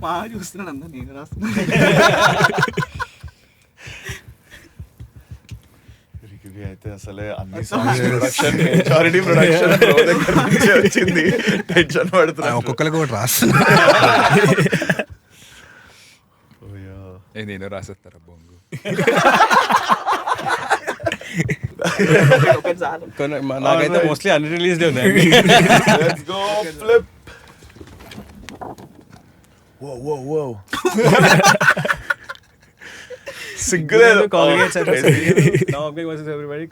మా చూస్తున్నాడు అంతా, నేను రాస్తున్నాను. అయితే అసలే అన్ని సాంగ్స్ ప్రొడక్షన్ మెజారిటీ ప్రొడక్షన్ దగ్గర నుంచి వచ్చింది. టెన్షన్ పడుతున్నా. ఒక్కొక్కరికి ఒకటి రాస్తున్నా. నేను రాసేస్తారా బొంగు. నాకైతే మోస్ట్లీ అన్రిలీజ్డ్ ఉన్నాయి. Let's go flip. Whoa. సిగ్గులేదు. Nawab Gang versus everybody.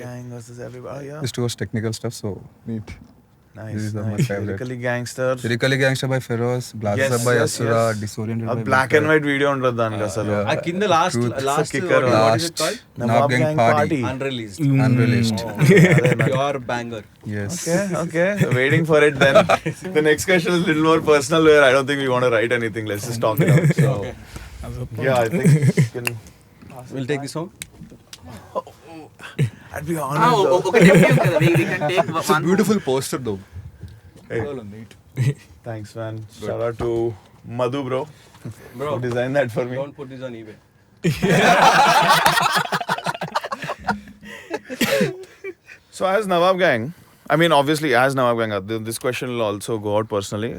Gang versus everybody. Yeah. This was technical stuff, so neat. Nice. This is my favorite. Lyrically Gangster. Lyrically Gangster by Feroz, Blast Up by Asura, Disoriented by black and white video ఉంటుంది దానికి అసలు. ఆ కింద last kicker, what is it called? Nawab Gang Party. Unreleased. Unreleased. Pure banger. Yes. Okay. Waiting for it then. The next question is a little more personal, where I don't think we want to write anything. Let's just talk it out. So, yeah, I think you can. We'll take this home. I'd be honest. It's a beautiful poster though. Hey. Thanks, man. Shout out to Madhu, bro. Who designed that for me. Don't put this on eBay. So as Nawab Gang, I mean obviously as Nawab Gang, this question will also go out personally.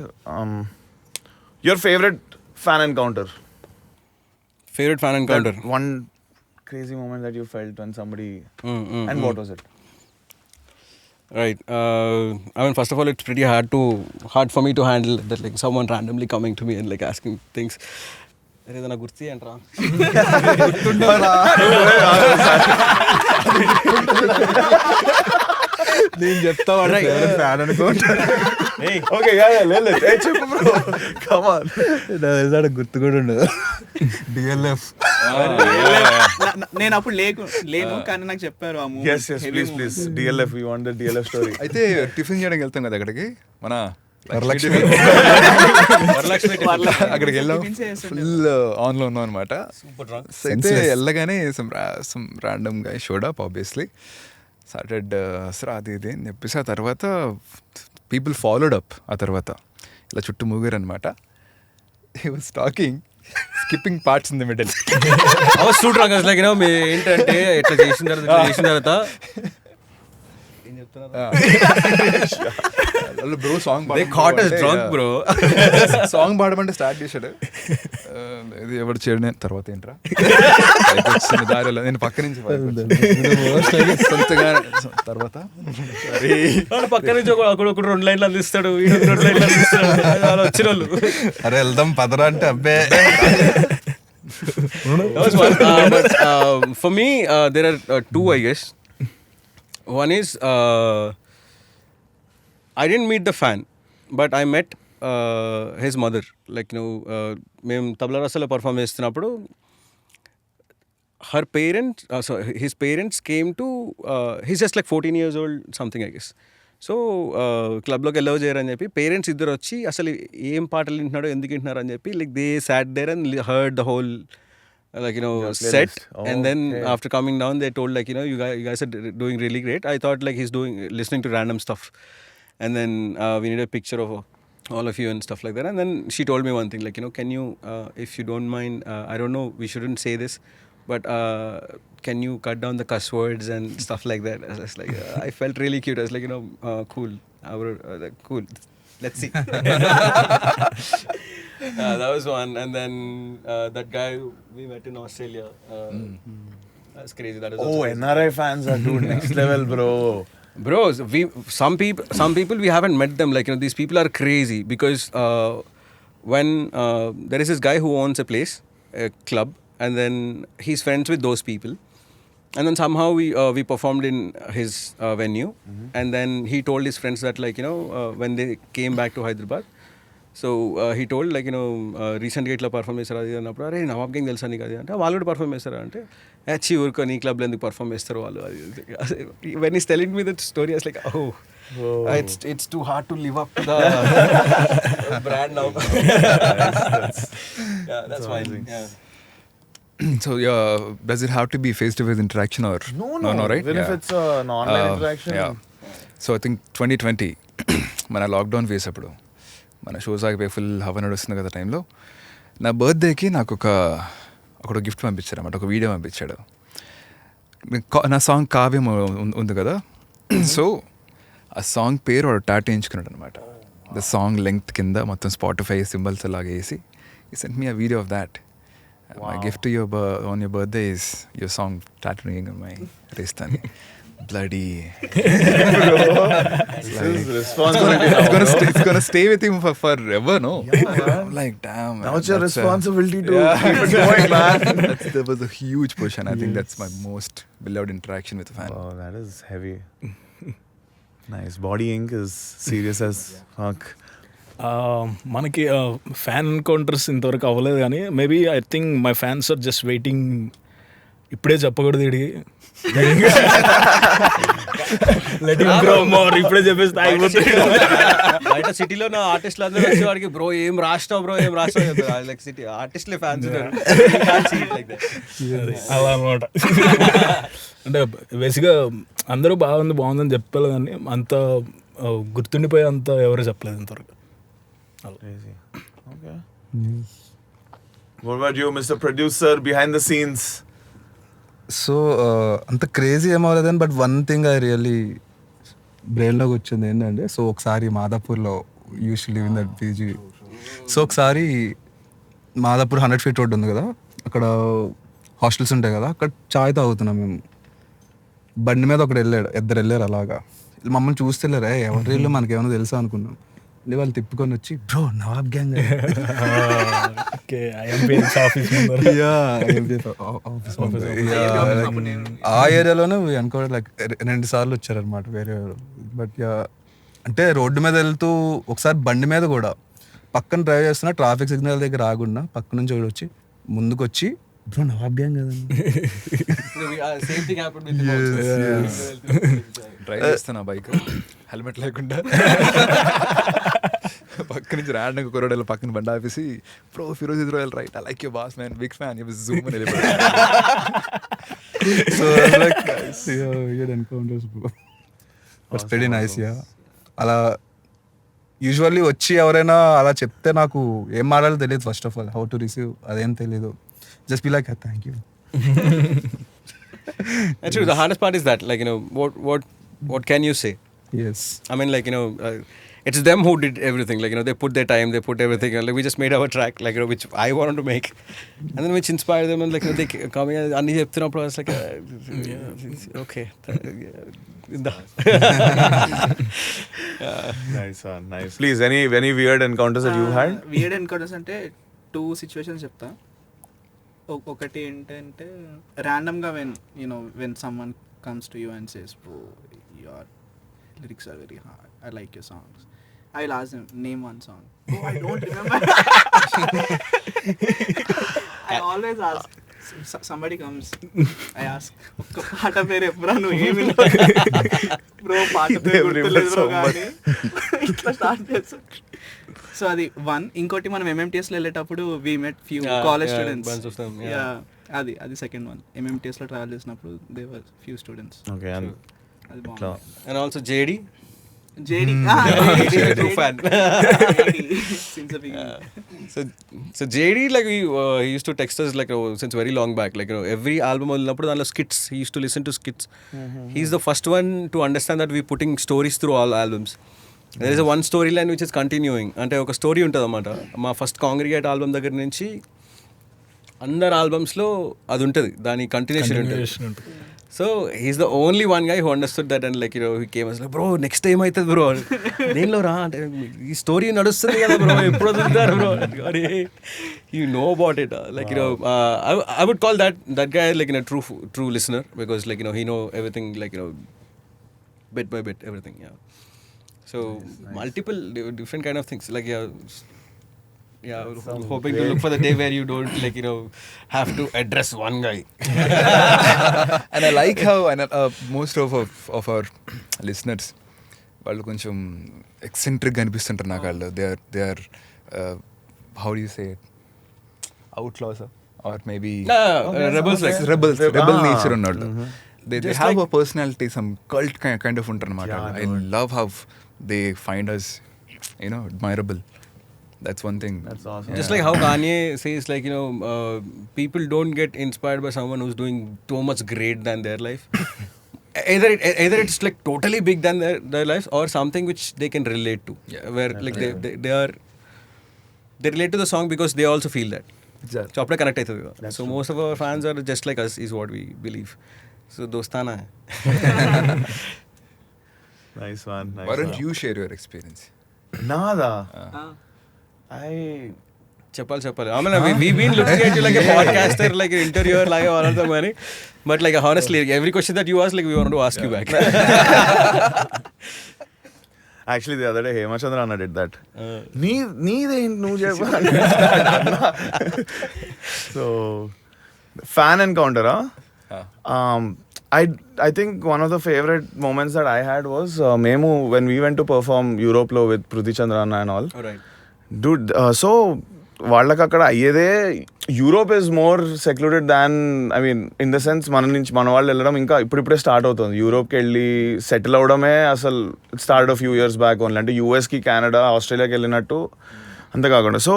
Your favorite fan encounter? Favorite fan encounter? That one crazy moment that you felt when somebody... and what was it? Right. I mean, first of all, it's pretty hard for me to handle that, like someone randomly coming to me and like asking things. ఏదైనా గుర్తి అంటారా? నేను చెప్తా fan అనుకోండి. Okay, yeah, hey, చెప్పు bro. Come on. గుర్తు కూడా ఉండదు. DLF. నేను అప్పుడు లేను కానీ నాకు చెప్పారు ఆ movie. Yes, please. DLF, we want the DLF story. అయితే టిఫిన్ చేయడానికి వెళ్తాం కదా అక్కడికి, మన వరలక్ష్మి అక్కడికి వెళ్ళాం. ఫుల్ ఆన్లో ఉన్నాం అనమాట. అయితే వెళ్ళగానే సమ్ ర్యాండమ్ గా షోడ్ అప్ ఆబ్వియస్లీ. స్టార్టెడ్ అసలు అది ఇది అని చెప్పేసి, ఆ తర్వాత పీపుల్ ఫాలోడ్ అప్. ఆ తర్వాత ఇలా చుట్టూ మూగారు అనమాట. He was talking, skipping parts in the middle. ఏంటంటే ఇట్లా చేసిన తర్వాత bro song They caught us drunk, bro. Song పాడమంటే స్టార్ట్ చేశాడు. ఇది ఎవరు చేయడం తర్వాత ఏంట్రా వచ్చిన దారిలో నేను పక్క నుంచి సొంతగా తర్వాత పక్క నుంచి ఒకడు 2 లైన్లు అందిస్తాడు, 2 లైన్లు అందిస్తాడు. అలా వచ్చిన వాళ్ళు అరే వెళ్దాం పదరా అంటే అబ్బే. That was one. But for me, there are 2, I guess. One is I didn't meet the fan, but I met his mother. Like, మేము తబలా రసాలో పర్ఫామ్ చేస్తున్నప్పుడు her parents, his parents came to, he's just like 14 years old, something I guess. So క్లబ్లోకి allow చేయరని చెప్పి parents ఇద్దరు వచ్చి అసలు ఏం పాటలు వింటున్నాడో ఎందుకు వింటున్నారు అని చెప్పి like they sat there and heard the whole set. And then after coming down they told like you guys are doing really great. I thought like he's listening to random stuff, and then we need a picture of all of you and stuff like that. And then she told me one thing like can you if you don't mind, I don't know, we shouldn't say this, but can you cut down the cuss words and stuff like that. I was like I felt really cute. I was like cool, cool, let's see. That was one. And then that guy we met in Australia, that's crazy. That is also crazy. NRI fans are dude next level, bro. Bros, some people we haven't met them. Like these people are crazy because when there is this guy who owns a place, a club, and then he's friends with those people, and then somehow we performed in his venue, and then he told his friends that like when they came back to Hyderabad, so he told like recently ఇట్లా perform చేస్తారు అది అన్నప్పుడు అరే Nawab gang తెలుసా నీకు అది అంటే వాళ్ళు కూడా పర్ఫామ్ చేస్తారా అంటే వచ్చి ఊరుకో నీ క్లబ్లో ఎందుకు పర్ఫామ్ చేస్తారు వాళ్ళు అది when he's telling me that story I was like it's too hard to live up to the brand now. Yeah, that's fine. Yeah. So does it have to be face-to-face interaction or No, right? Even if it's an online interaction. Yeah. So I think 2020 మన lockdown face అప్పుడు మన shows ఆగిపోయి full హవా నడుస్తుంది కదా టైంలో నా బర్త్డేకి నాకు ఒకడు గిఫ్ట్ పంపించాడు అన్నమాట, ఒక వీడియో పంపించాడు. నా సాంగ్ కావ్యం ఉంది కదా, సో ఆ సాంగ్ పేరు వాడు టాటూ వేయించుకున్నాడు అనమాట. ద సాంగ్ లెంగ్త్ కింద మొత్తం స్పాటిఫై సింబల్స్ అలాగ వేసి ఈ sent me a video of that. My gift to you on your birthday is your song tattooing on my wrist. Bloody. This is responsibility. It's gonna stay with him forever, no? I'm like, damn. Now it's your responsibility to keep it going, man. That was a huge push, and I think that's my most beloved interaction with a fan. Oh, that is heavy. Nice. Body ink is serious as fuck. మనకి fan encounters ఇంతవరకు అవ్వలేదు కానీ maybe I think my fans are just waiting. ఇప్పుడే చెప్పకూడదు ఇది ఇప్పుడే చెప్పేసి బయట సిటీలో నా ఆర్టిస్టులు అందరూ వచ్చేవాడికి బ్రో ఏం రాష్ట్రావు లైక్ సిటీ ఆర్టిస్ట్లే ఫ్యాన్స్ అలా అనమాట. అంటే బేసిక్గా అందరూ బాగుందని చెప్పాలి కానీ అంత గుర్తుండిపోయి అంత ఎవరు చెప్పలేదు ఇంతవరకు. Crazy. Okay. What about you, Mr. Producer, behind the scenes? So అంత క్రేజీ ఏమవలేదని, but one thing I really బ్రెయిన్లోకి వచ్చింది ఏంటంటే, సో ఒకసారి మాదాపూర్లో use live in that PG. So ఒకసారి మాదాపూర్ 100 feet రోడ్ ఉంది కదా, అక్కడ హాస్టల్స్ ఉంటాయి కదా, అక్కడ చాయ్ తాగుతున్నాం మేము. బండి మీద ఇద్దరు వెళ్ళారు అలాగా. మమ్మల్ని చూస్తే వెళ్ళారు, ఎవరి ఇల్లు మనకేమైనా తెలుసా అనుకున్నాం. వాళ్ళు తిప్పుకొని వచ్చి బ్రో నవాబ్ గ్యాంగ్ ఆ ఏరియాలోనే అనుకోవడం లైక్ 2 సార్లు వచ్చారనమాట వేరే. బట్ అంటే రోడ్డు మీద వెళ్తూ ఒకసారి బండి మీద కూడా పక్కన డ్రైవ్ చేస్తున్నా ట్రాఫిక్ సిగ్నల్ దగ్గర ఆగున్నా పక్క నుంచి వచ్చి ముందుకు వచ్చి బ్రో నవాబ్ గ్యాంగ్ కదండి డ్రైవ్ చేస్తాను బైక్ హెల్మెట్ లేకుండా పక్క నుంచి ర్యాండమ్గా కొరడలు పక్కన బండి ఆపేసి bro Firoz Israel right I like your boss man big fan you zoom అని వెరీ నైస్. యా అలా యూజువల్లీ వచ్చి ఎవరైనా అలా చెప్తే నాకు ఏం మాట్లాడాలో తెలియదు. First of all how to receive అదేం తెలీదు. Just be like thank you. Actually, the hardest part is that, like, what can you say? Yes. I mean, like, it's them who did everything. Like, they put their time, they put everything. Like, we just made our track, like, which I wanted to make. And then which inspired them. And, like, they come in, and I was like, okay. Nice one, nice. Please, any weird encounters that you had? Weird encounters అంటే 2 situations చెప్తా. ఒకటి ఏంటంటే ర్యాండమ్గా when someone comes to you and says bro your lyrics are very hard, I like your songs. I will ask them, name one song. Oh, I don't remember. I always ask. Somebody comes, I ask, పాట పేరు ఎప్పుడా నువ్వు ఏమి bro పాట పేరు గుర్తులేదు కానీ ఇట్లా స్టార్ట్ చేస్తాం. సో అది వన్. ఇంకోటి మనం MMTSలో వెళ్ళేటప్పుడు we met few college students. అది సెకండ్ వన్. MMTSలో ట్రావెల్ చేసినప్పుడు they were few students. Okay, and అది బాగుంది. And also JD. JD. True fan. Since the beginning. So JD, like, he used to text us, like, since very long back. Like, every album ఉన్నప్పుడు దానిలో skits. He used to listen to skits. He's the first one to understand that we're putting stories through all albums. There is a one storyline which is continuing. అంటే ఒక story ఉంటుంది అన్నమాట. మా first congregate album దగ్గర నుంచి అందరు ఆల్బమ్స్లో అది ఉంటుంది, దాని కంటిన్యూషన్ ఉంటుంది. So he's the only one guy who understood that. And like he came us like, bro next time అవుతుంది బ్రో, దేనిలో రా అంటే ఈ స్టోరీ నడుస్తుంది కదా బ్రో, ఎప్పుడు వదులుతారు బ్రో, అరే you know about it. Like I would call that guy like true listener, because like he know everything, like bit by bit everything. So multiple different kind of things, like hoping to look for the day where you don't have to address one guy. And I like how most of our listeners వాళ్ళు కొంచెం ఎక్సెంట్రిక్గా అనిపిస్తుంటారు నాకు. వాళ్ళు they are how do you say it, outlaws or maybe rebel nature ఉన్నోళ్ళు. They have like a personality, some cult kind of ఉంటారు అన్నమాట. I love how they find us admirable. That's one thing. That's awesome. Just like how Kanye says, like, people don't get inspired by someone who's doing so much great than their life. Either it's like totally big than their lives, or something which they can relate to. Where like they relate to the song because they also feel that. Exactly. So apne connect aitadu. So most of our fans are just like us, is what we believe. So dostana hai. Nice one. Why don't you share your experience? Nada. చెప్పాలి. I mean, we've been looking at you like a podcaster, like an interviewer, like all of the money. But like honestly, every question that you ask, like we wanted to ask you back. Actually, the other day, Hemachandra Anna did that. Needeint nu cheppa. So, fan encounter, I think one of the favorite moments that I had was Memu when we went to perform Europe lo with Pruthi Chandrana and all. Right. Dude, so వాళ్ళకి అక్కడ అయ్యేదే, Europe is more secluded than, I mean in the sense మన వాళ్ళు వెళ్ళడం ఇంకా ఇప్పుడిప్పుడే start అవుతుంది. యూరోప్కి వెళ్ళి సెటిల్ అవడమే అసలు start few years back only. అంటే యూఎస్కి, కెనడా, ఆస్ట్రేలియాకి వెళ్ళినట్టు అంతే కాకుండా. సో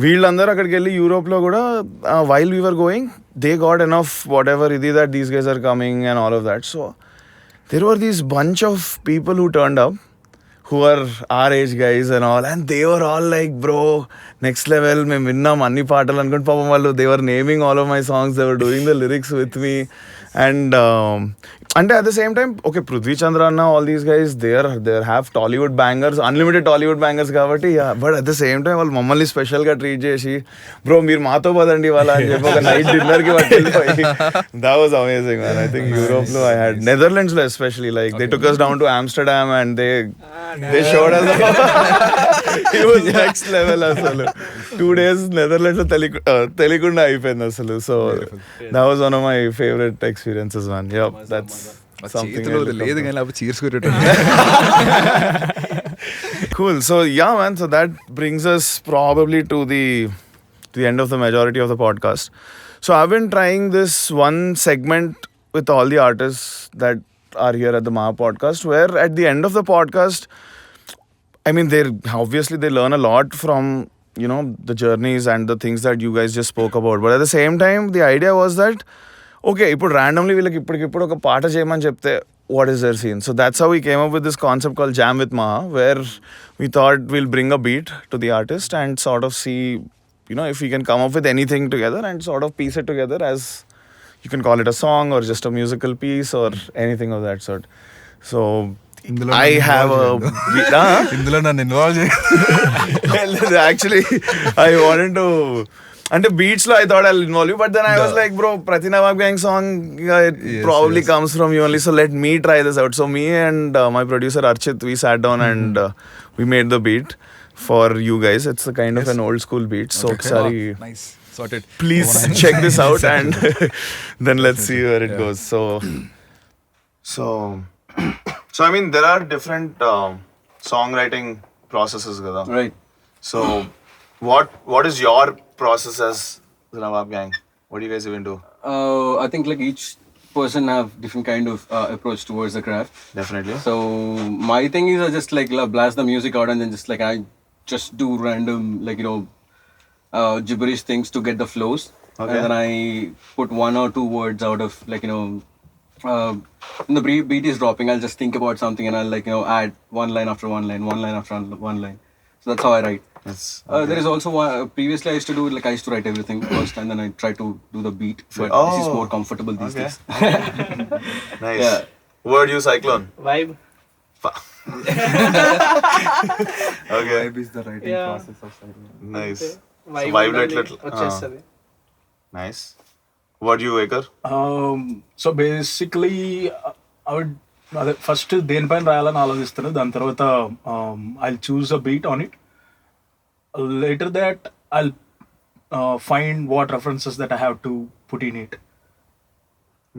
వీళ్ళందరూ అక్కడికి వెళ్ళి యూరోప్లో కూడా while we're going, they got enough whatever ఇది that these guys are coming and all of that. So there were these bunch of people who turned up, who are our age guys and all, and they were all like, bro, next level, మేము విన్నాం అన్ని పాటలు అనుకుంటే పాపం వాళ్ళు, they were naming all of my songs, they were doing the lyrics with me. And అంటే at the same time, okay, Prithvi Chandrana, all these guys, they have Tollywood bangers, unlimited Tollywood bangers కాబట్టి, but at the same time వాళ్ళు మమ్మల్ని స్పెషల్గా treat చేసి, bro మీరు మాతో పదండి వాళ్ళ అని చెప్పి ఒక నైట్ డిన్నర్కి వెళ్ళిపోయి, that was amazing, man. I think Europe-లో I had, Netherlands-లో especially, like they took us down to Amsterdam and they showed us it was next level అసలు. 2 days Netherlands-లో తెలియకుండా అయిపోయింది అసలు. So that was one of my favorite experiences, man. Yeah, that's something లేదు కానీ అప్పుడు cheers కొట్టేటప్పుడు. Cool. So yeah, man, so that brings us probably to the end of the majority of the podcast. So I've been trying this one segment with all the artists that are here at the MaaHaa podcast, where at the end of the podcast, I mean, they learn a lot from the journeys and the things that you guys just spoke about. But at the same time, the idea was that, okay, ఇప్పుడు randomly వీళ్ళకి ఇప్పటికిప్పుడు ఒక పాట చేయమని చెప్తే what is their scene. So that's how we came up with this concept called Jam with MaaHaa, where we thought we'll bring a beat to the artist and sort of see, if we can come up with anything together and sort of piece it together as, you can call it a song or just a musical piece or anything of that sort. So I have a ఇందులో నన్ను involve చేయాలి. actually I wanted to. And the beats, I thought I'll involve you, but then I was like, bro, Prati Nawab Gang song, it probably comes from you only, so let me try this out. So me and my producer Archit, we sat down and we made the beat for you guys. It's a kind of an old school beat. So sorry, Nice. Sorted. please check this out and then let's see where it goes. So I mean, there are different songwriting processes, Gada. Right. So what is your process as the Nawab Gang? What do you guys even do? I think like each person have different kind of approach towards the craft. Definitely. So my thing is I just like blast the music out and then just like I just do random like gibberish things to get the flows. Okay. And then I put one or two words out of like when the beat is dropping, I'll just think about something and I'll like add one line after one line, one line after one line. So that's how I write. Yes. There is also one, previously I used to do like I used to write everything first and then I try to do the beat, but this is more comfortable these days. Nice. Yeah. Word you Cyclone. Vibe. Okay. Vibe is the writing Yeah. process of cycling. Nice. Vibe vibe ఉంటుంది, little. వచ్చేస్తది. Nice. What you Waker? So basically అదే first దేనిపైన రాయాలని ఆలోచిస్తాను. దాని తర్వాత I choose a beat on it. Later that I find what references that I have to put in it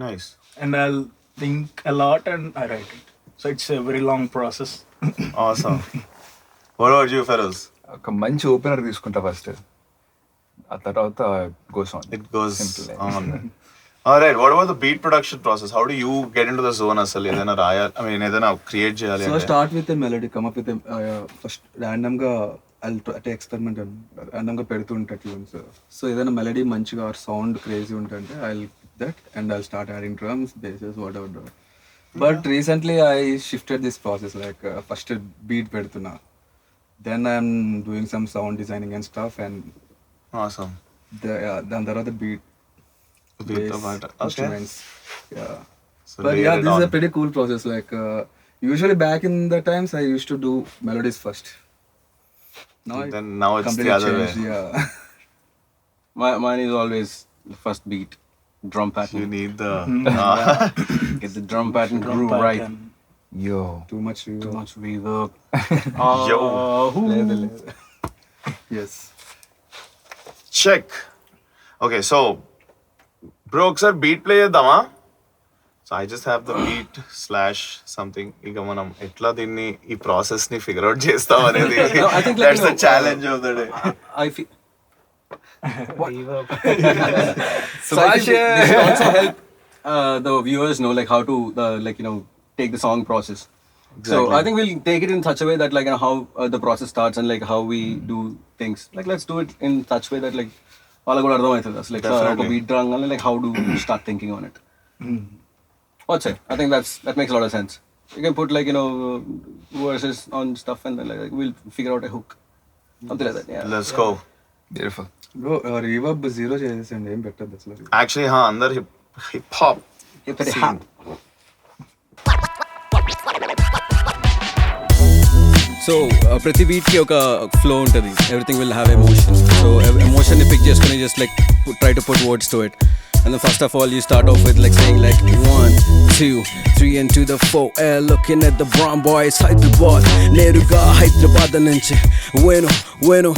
Nice. And I think a lot and I right it. So it's a very long process. Awesome. What about you, Feroz? ఒక మంచి opener తీసుకుంటా first, ఆ తర్వాత goes on. It goes on. All right. What about the beat production process? How do you get into the zone? Asal ఏదైనా రాయాలి, I mean ఏదైనా create చేయాలి So అంటే start with a melody, come up with a first random గా I'll try to experiment and random గా పెడుతూ ఉంటా tunes. So ఏదైనా melody మంచిగా or sound crazy ఉంటుంటే I'll pick that and I'll start adding drums, basses, whatever. But recently I shifted this process, like first beat పెడుతున్నా, then I'm doing some sound designing and stuff, and awesome. దాని తర్వాత beat, bass, about it. Okay. instruments, yeah. So But layer yeah, it this is on. a pretty cool process. Like usually back in the times, I used to do melodies first. Now Now it's the other way. changed. Yeah. Mine is always the first beat, drum You pattern. need the Get the drum pattern groove right. Yo. Too much. Too much reverb. Yo. లేదు. Yes. check. Okay, so bro, ఒకసారి beat play చేద్దామా? So I just have the beat slash something. ఇక మనం ఎట్లా దీన్ని ఈ process ని figure out చేస్తాం అనేది No, I think like, that's the challenge of the day. I feel. So I think this will also help the viewers know like how to take the song process. So I think we'll take it in such a way that like how the process starts and like how we do things. Like let's do it in such a way that like all good అర్థమవుతుంది. Like ఒక beat drum and like how do you start thinking on it. What's it? I think that makes a lot of sense. You can put like verses on stuff and then like we'll figure out a hook. Something like that. Yeah. Let's go. Beautiful. Bro, reverb 0 చేసేసండి, ఏం పెట్టద్దు అసలు. Actually అందరు hip hop Hip hop. So ప్రతి బీట్కి ఒక flow ఉంటుంది. Everything will have emotion. So ఎమోషన్ని పిక్ చేసుకుని just like try to put words to it. And then first of all you start off with like saying like 1, 2, 3 and to the 4. Looking at the brown boys Hyderabad, నేరుగా హైదరాబాద్ నుంచి వేణు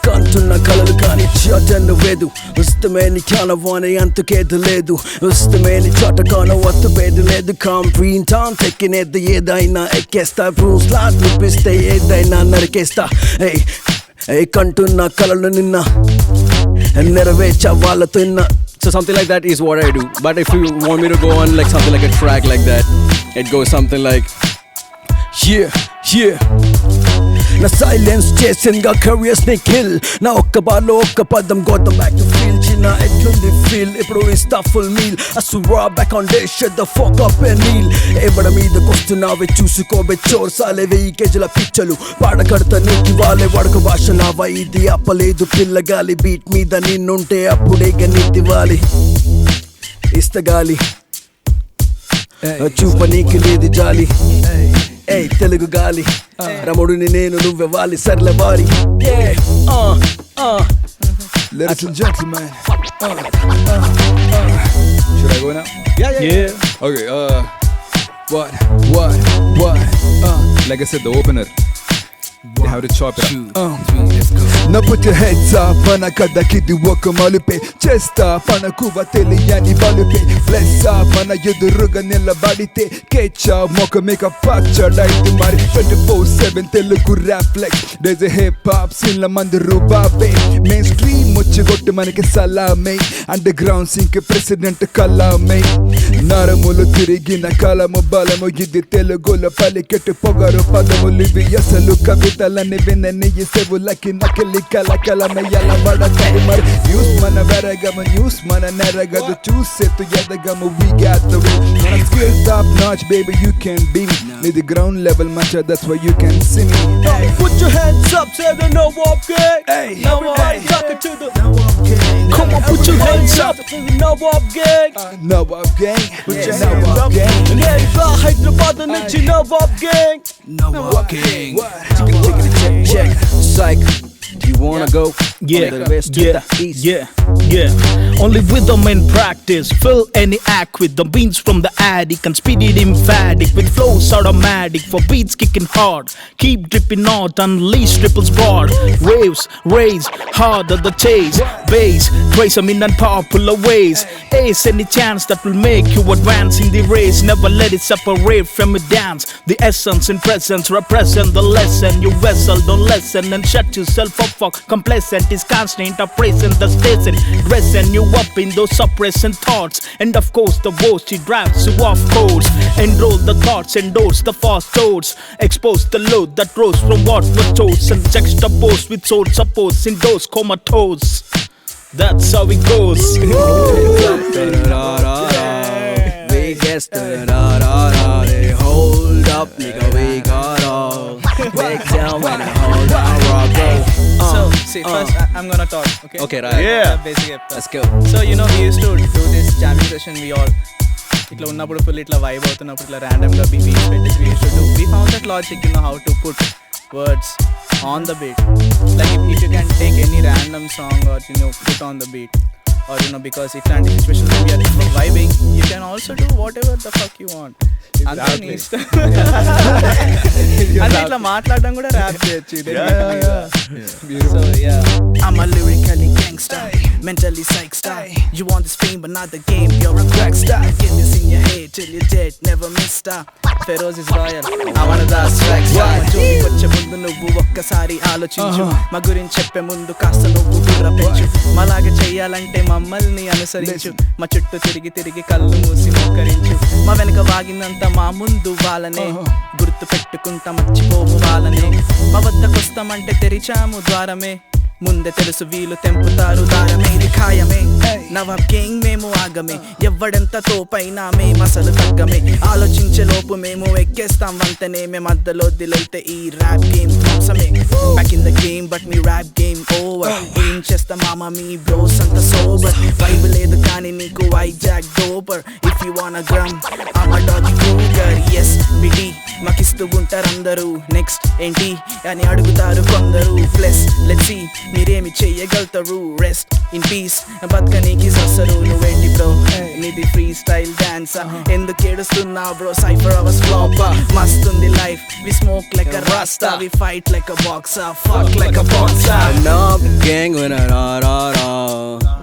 కంటున్న కలలు కానీ చటన్న వేదు. ఉస్తమేని కానవాని అంతకేది లేదు. ఉస్తమేని చోట కాన వత్తు పేరు లేదు. కాంప్రీన్ టాన్ తెక్కినేది ఏదైనా ఎక్కేస్తా. రూల్స్ లా చూపిస్తే ఏదైనా నరికేస్తా. కంటున్న కలలు నిన్న నెరవేర్చా వాళ్ళతో ఇన్న. So something like that is what I do. But if you want me to go on like something like a track like that, it goes something like yeah. నా సైలెన్స్ చేసిందిగా careers ని kill. నా ఒక్క బాలో ఒక్క పదం గోతం back to feel చిన్న అన్న ఎట్లుంది ఫీల్ ఇప్పుడు ఇస్తా full meal Asura back on day shut the fuck up and Neel ఎవడ మీదకొస్తున్నావే చూసుకోవే చోర్సాలే 1000 కేజీల పిచ్చలు పాడకడత నీటి వాళ్ళే వడక భాష నావా ఇది అప్పలేదు పిల్లగాలి బీట్ మీద నిన్నుంటే అప్పుడే గనిద్దివాలి ఇస్తగాలి చూపనీకి లేదు జాలి ఏయ్ తెలుగు గాలి రముడిని నేను నువ్వెవాలి సర్ల వారి Ladies and gentlemen, should I go now? Yeah. Okay, what? Like I said, the opener. They have to chop it up. Now put your heads up, pana kada kidi oka malupe chesta pana kuva teliyani valupe bless up mana yuduruga nilabadite kecha moka make a pacha daiti mari 24/7 telugu rap flex there's a hip hop scene la mandaru babe mainstream muchigottu manaki salame underground sink president kalame naramulu tirigina kalamu balamu idi telugulo palikettu pogaru padamu livi asalu kavitalanni vinani sevulaki nakali kala kala meyala vada karimar use mana veragam use mana neragadu choose to yadagam we got the way skill top notch baby you can be me the ground level macha that's why you can see me hey. Put your hands up say the Nawab gang hey. Nawab talking to the Nawab gang come on put your hands up to the Nawab gang Nawab gang put your hands up gang yeah Hyderabad nunchi Nawab gang Nawab gang check psych do you wanna go Yeah, the west to the east yeah. Only with them in practice. Fill any act with the beats from the attic and speed it emphatic with flows automatic for beats kicking hard. Keep dripping out, unleash ripples broad. Waves raise harder the chase. Bass trace them in unpopular ways. Ace any chance that will make you advance in the race. Never let it separate from a dance. The essence in presence represent the lesson. You vessel don't listen and shut yourself up for complacent. Is constant of praising the station, dressing you up in those suppressing thoughts, and of course the worst he drives you off course. Enroll the thoughts, endorse the fast thoughts, expose the load that rose from what was chose, and juxtaposed with sword supports in those comatose. That's how it goes. We guess they hold up, nigga. We got all break down when I hold on, bro. So, see, first I'm gonna talk, okay? Okay, right. Yeah. Basic Let's go. So, you know, we used to do this jamming session, we all ఇట్లా ఉన్నప్పుడు full ఇట్లా vibe అవుతున్నప్పుడు ఇట్లా ర్యాండమ్గా beats పెట్టేసి we used to do. We found that logic, you know, how to put words on the beat. Like if you can take any random song or, you know, put on the beat. Or, you know, because ఇట్లాంటి situations we are vibing, you can also do whatever the fuck you want. అంతే నీ ఇష్టం. అంటే ఇట్లా మాట్లాడడం కూడా rap చేయొచ్చు. So yeah. I'm a lyrically gangster, mentally psych style. You want this fame but not the game, you're a crack star. Get this in your head till you're dead, never miss star. Feroz is royal, I wanna dance track star. వచ్చే ముందు నువ్వు ఒక్కసారి ఆలోచించు, మా గురించి చెప్పే ముందు కాస్త నువ్వు బుర్ర పెంచు. మాలాగా చెయ్యాలంటే మమ్మల్ని అనుసరించు, మా చుట్టూ తిరిగి తిరిగి కళ్ళు మూసి మోకరించు. మా వెనక వాగినంత మా ముందు వాళ్ళనే గుర్తు పెట్టుకుంటా మర్చిపోము వాళ్ళనే. మా వద్దకొస్తామంటే తెరిచాము ద్వారమే, ముందే తెలుసు వీళ్ళు తెంపుతారు దారమే. ఇది ఖాయమే నవాబ్ గ్యాంగ్ మేము ఆగమే, ఎవ్వడెంత తోపైనా మేము అసలు తగ్గమే. ఆలోచించే లోపు మేము ఎక్కేస్తాం వంతనే, మేము మధ్యలో దిలైతే ఈ ర్యాప్ గేమ్ ధ్వంసమే. Back in the game but మీ ర్యాప్ గేమ్ ఓవర్. ఏం చేస్తా మామ మీ బ్రోస్ అంత సోబర్, వైబ్ లేదు కానీ నీకు Vizag doper. If you want gram I'm a doggy cougar, yes బిడి మాకిస్తూ ఉంటారు అందరూ. నెక్స్ట్ ఏంటి అని అడుగుతారు కొందరు. ప్లస్ లెట్స్ సీ మీరేమి చెయ్యగలుగుతారు. రెస్ట్ ఇన్ పీస్ బతకనీకి ససరు. నువ్వేంటి బ్రో నీది ఫ్రీ స్టైల్ డాన్స్, ఎందుకు ఏడుస్తున్నా బ్రో సైఫర్ అవర్స్ ఫ్లాప్. మస్తుంది life we smoke like a rasta, we fight like a boxer, fuck like a boxer. Nawab gang with a ra ra ra,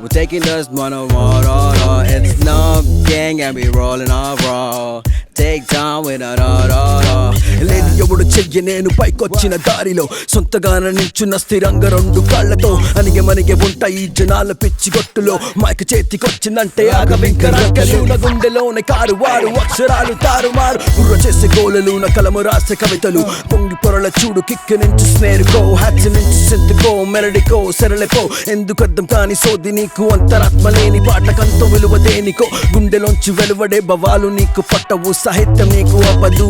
we're taking this money ra ra ra. It's Nawab gang and we rolling our raw. take time with a ra ra ra. లేని ఎవడు చెయ్యి నేను పైకొచ్చిన దారిలో సొంతగాన నిల్చున్న స్థిరంగా రెండు కాళ్లతో అనిగే మనిగే ఉంటాయి ఈ జనాల పిచ్చి గొట్టులో మైక్ చేతికొచ్చిందంటే ఆగవింక రకలు నా గుండెలోనే కారు వారు అక్షరాలు తారుమారు గుర్ర చేసే గోలలు నా కలము రాసే కవితలు పొంగి పొరల చూడు కిక్కి నుంచి స్నేరుకో హ్యాట్స్ నుంచి సెంతుకో మెలడికో సెరలెకో ఎందుకు అర్థం కాని సోది నీకు అంతరాత్మ లేని పాటకంతో విలువ దేనికో గుండెలోంచి వెలువడే భవాలు నీకు పట్టవు సాహిత్యం నీకు అవ్వదు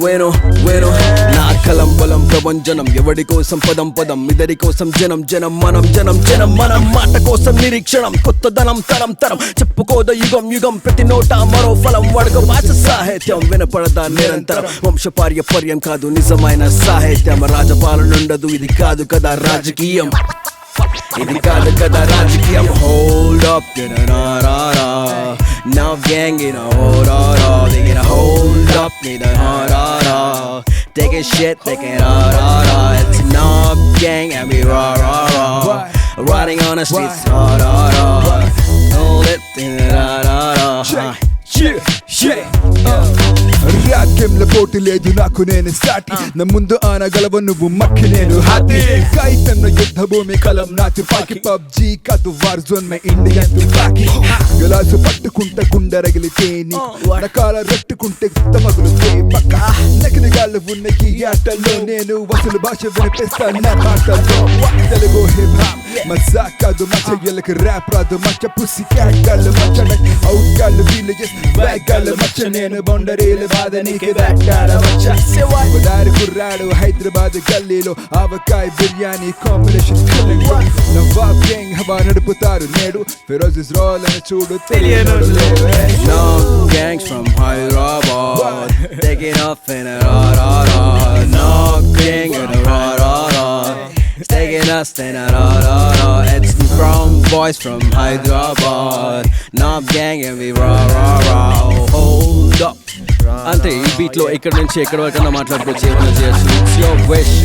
Bueno, bueno నా కలం బలం ప్రభంజనం ఎవడి కోసం పదం పదం ఇద్దరి కోసం జనం జనం మనం జనం జనం మనం మాట కోసం నిరీక్షణం కొత్తదనం తరం తరం చెప్పుకోద యుగం యుగం ప్రతి నోట మరో ఫలం వడగ భాష సాహిత్యం వినపడదా నిరంతరం వంశపార్యపర్యం కాదు నిజమైన సాహిత్యం రాజపాలన ఉండదు ఇది కాదు కదా రాజకీయం ఇది కాదు కదా రాజకీయం hold up na ra ra now gang in a hold ra they get a hold up need a ra ra taking shit taking ra ra ra it's Nawab gang and we ra ra ra riding on the streets ra ra ra hold it ra ra ra రాజ్యంలో పోటీ లేదు నాకు నేను సాటి నా ముందు ఆనగలవ నువ్వు మక్కి నేను హాతి కాగితంలో యుద్ధ భూమి కలం నా తుపాకి పబ్జీ కాదు వార్ జోన్ మై ఇండియన్ తుపాకి గలాసు పట్టుకుంటే గుండె రగిలితే నీకు రకాల రట్టుకుంటే తమగులుతే పక్క నకిలిగాళ్ళు ఉన్న ఈ ఆటల్లో నేను వసలు భాష వినిపిస్తాను నా మాటల్లో తెలుగు హిప్ హాప్ మజా కాదు మచ్చ ఎల్లకి ర్యాప్ రాదు మచ్చ పుసి క్యాట్ గాళ్ళు మచ్చ అవుట్ గాళ్ళు వీళ్ళు బ్యాక్ గాళ్ళు మచ్చ నేను బౌండరీలు బాధ నీకు దాటాల మచ్చ దారి కుర్రాడు హైదరాబాద్ గల్లీలో ఆవకాయ బిర్యానీ కాంబినేషన్ నవాబ్ గ్యాంగ్ హవా నడుపుతారు నేడు ఫిరోజ్ ఇస్ రోల్ అని చూడు తెలియనోడు లేడు No gangs from Hyderabad taking off in a ra ra ra. No gang in a ra ra ra taking us in a ra ra ra. It's brown boys from Hyderabad. No gang and we ra ra ra. Hold up. అంతే ఈ beat లో ఇక్కడ నుంచి ఎక్కడ వరకన్నా మాట్లాడుకోవచ్చు ఏమైనా చేయొచ్చు it's your wish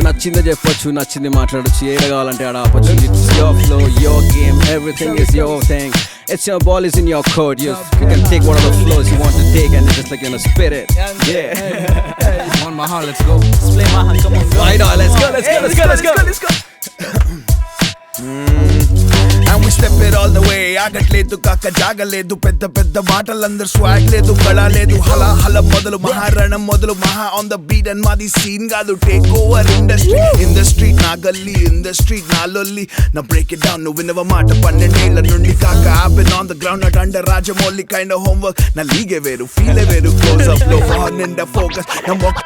నచ్చిందే చెప్పొచ్చు నచ్చింది మాట్లాడొచ్చు ఏడ కావాలంటే ఆడ ఆపొచ్చు it's your flow your game everything is your thing it's your ball is in your court you can take one of the flows you want to take and just like spit it Come on, MaaHaa, let's go. Let's play MaaHaa, come on. right on let's go And we step it all the way ఆగట్లేదు కాక జాగలేదు పెద్ద పెద్ద మాటలందరూ swag లేదు కళ లేదు హలా హల మొదలు మహారణం మొదలు మహా ఆన్ ద బీట్ అండ్ మాది సీన్ కాదు టేక్ ఓవర్ ఇండస్ట్రీ నా గల్లీ ఇండస్ట్రీ నా లొల్లి నా బ్రేక్ ఇట్ డౌన్ నువ్వు వినవ మాట 12 ఏళ్ల నుండి కాక I've been on the ground not under Rajamouli kind of homework నా లీగే వేరు ఫీల్ వేరు క్లోజ్ అప్ లో ఆన్ ఇన్ ద ఫోకస్ నా మొక్క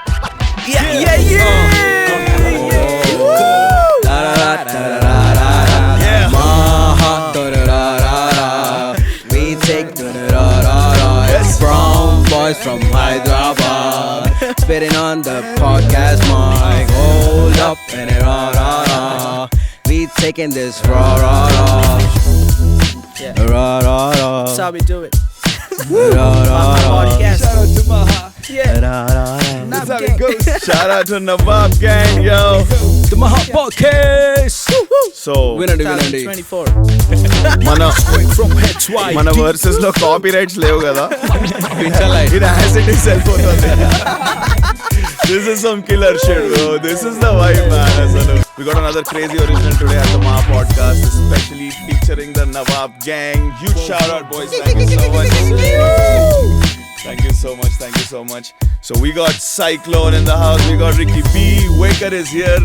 MaaHaa da-da-da-da-da. We take da-da-da-da-da. It's brown boys from Hyderabad spitting on the podcast mic. Hold up and ra-ra-ra. We taking this ra-ra-ra. Ra-ra-ra. That's how we do it. Ra-ra-ra. Podcast. Shout out to MaaHaa. That's how it goes. Shout out to Nawab gang, yo. The MaaHaa podcast. So, వినండి 24. మన versus లో copy rights లేవు కదా ఇది as it is వెళ్ళిపోతుంది This is some killer shit, bro. This is the vibe, man. Asalu. We got another crazy original today at the MaaHaa podcast, especially featuring the Nawab gang. Huge shout out, boys. Thank you so much. Thank you so much. Thank you so much. So we got Cyclone in the house. We got Ricky B. Waker is here.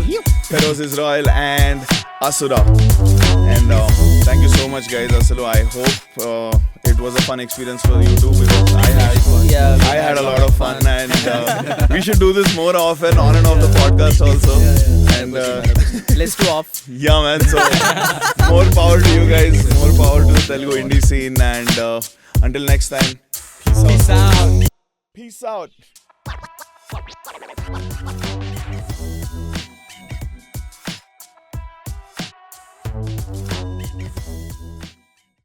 Feroz is Royal and Asura. And thank you so much, guys. Asalu, I hope it was a fun experience for you too because I had a lot of fun and we should do this more often on and off the podcast also. And Let's do off. yeah, man. So more power to you guys. More power to the Telugu indie scene. And until next time, peace out. Peace out.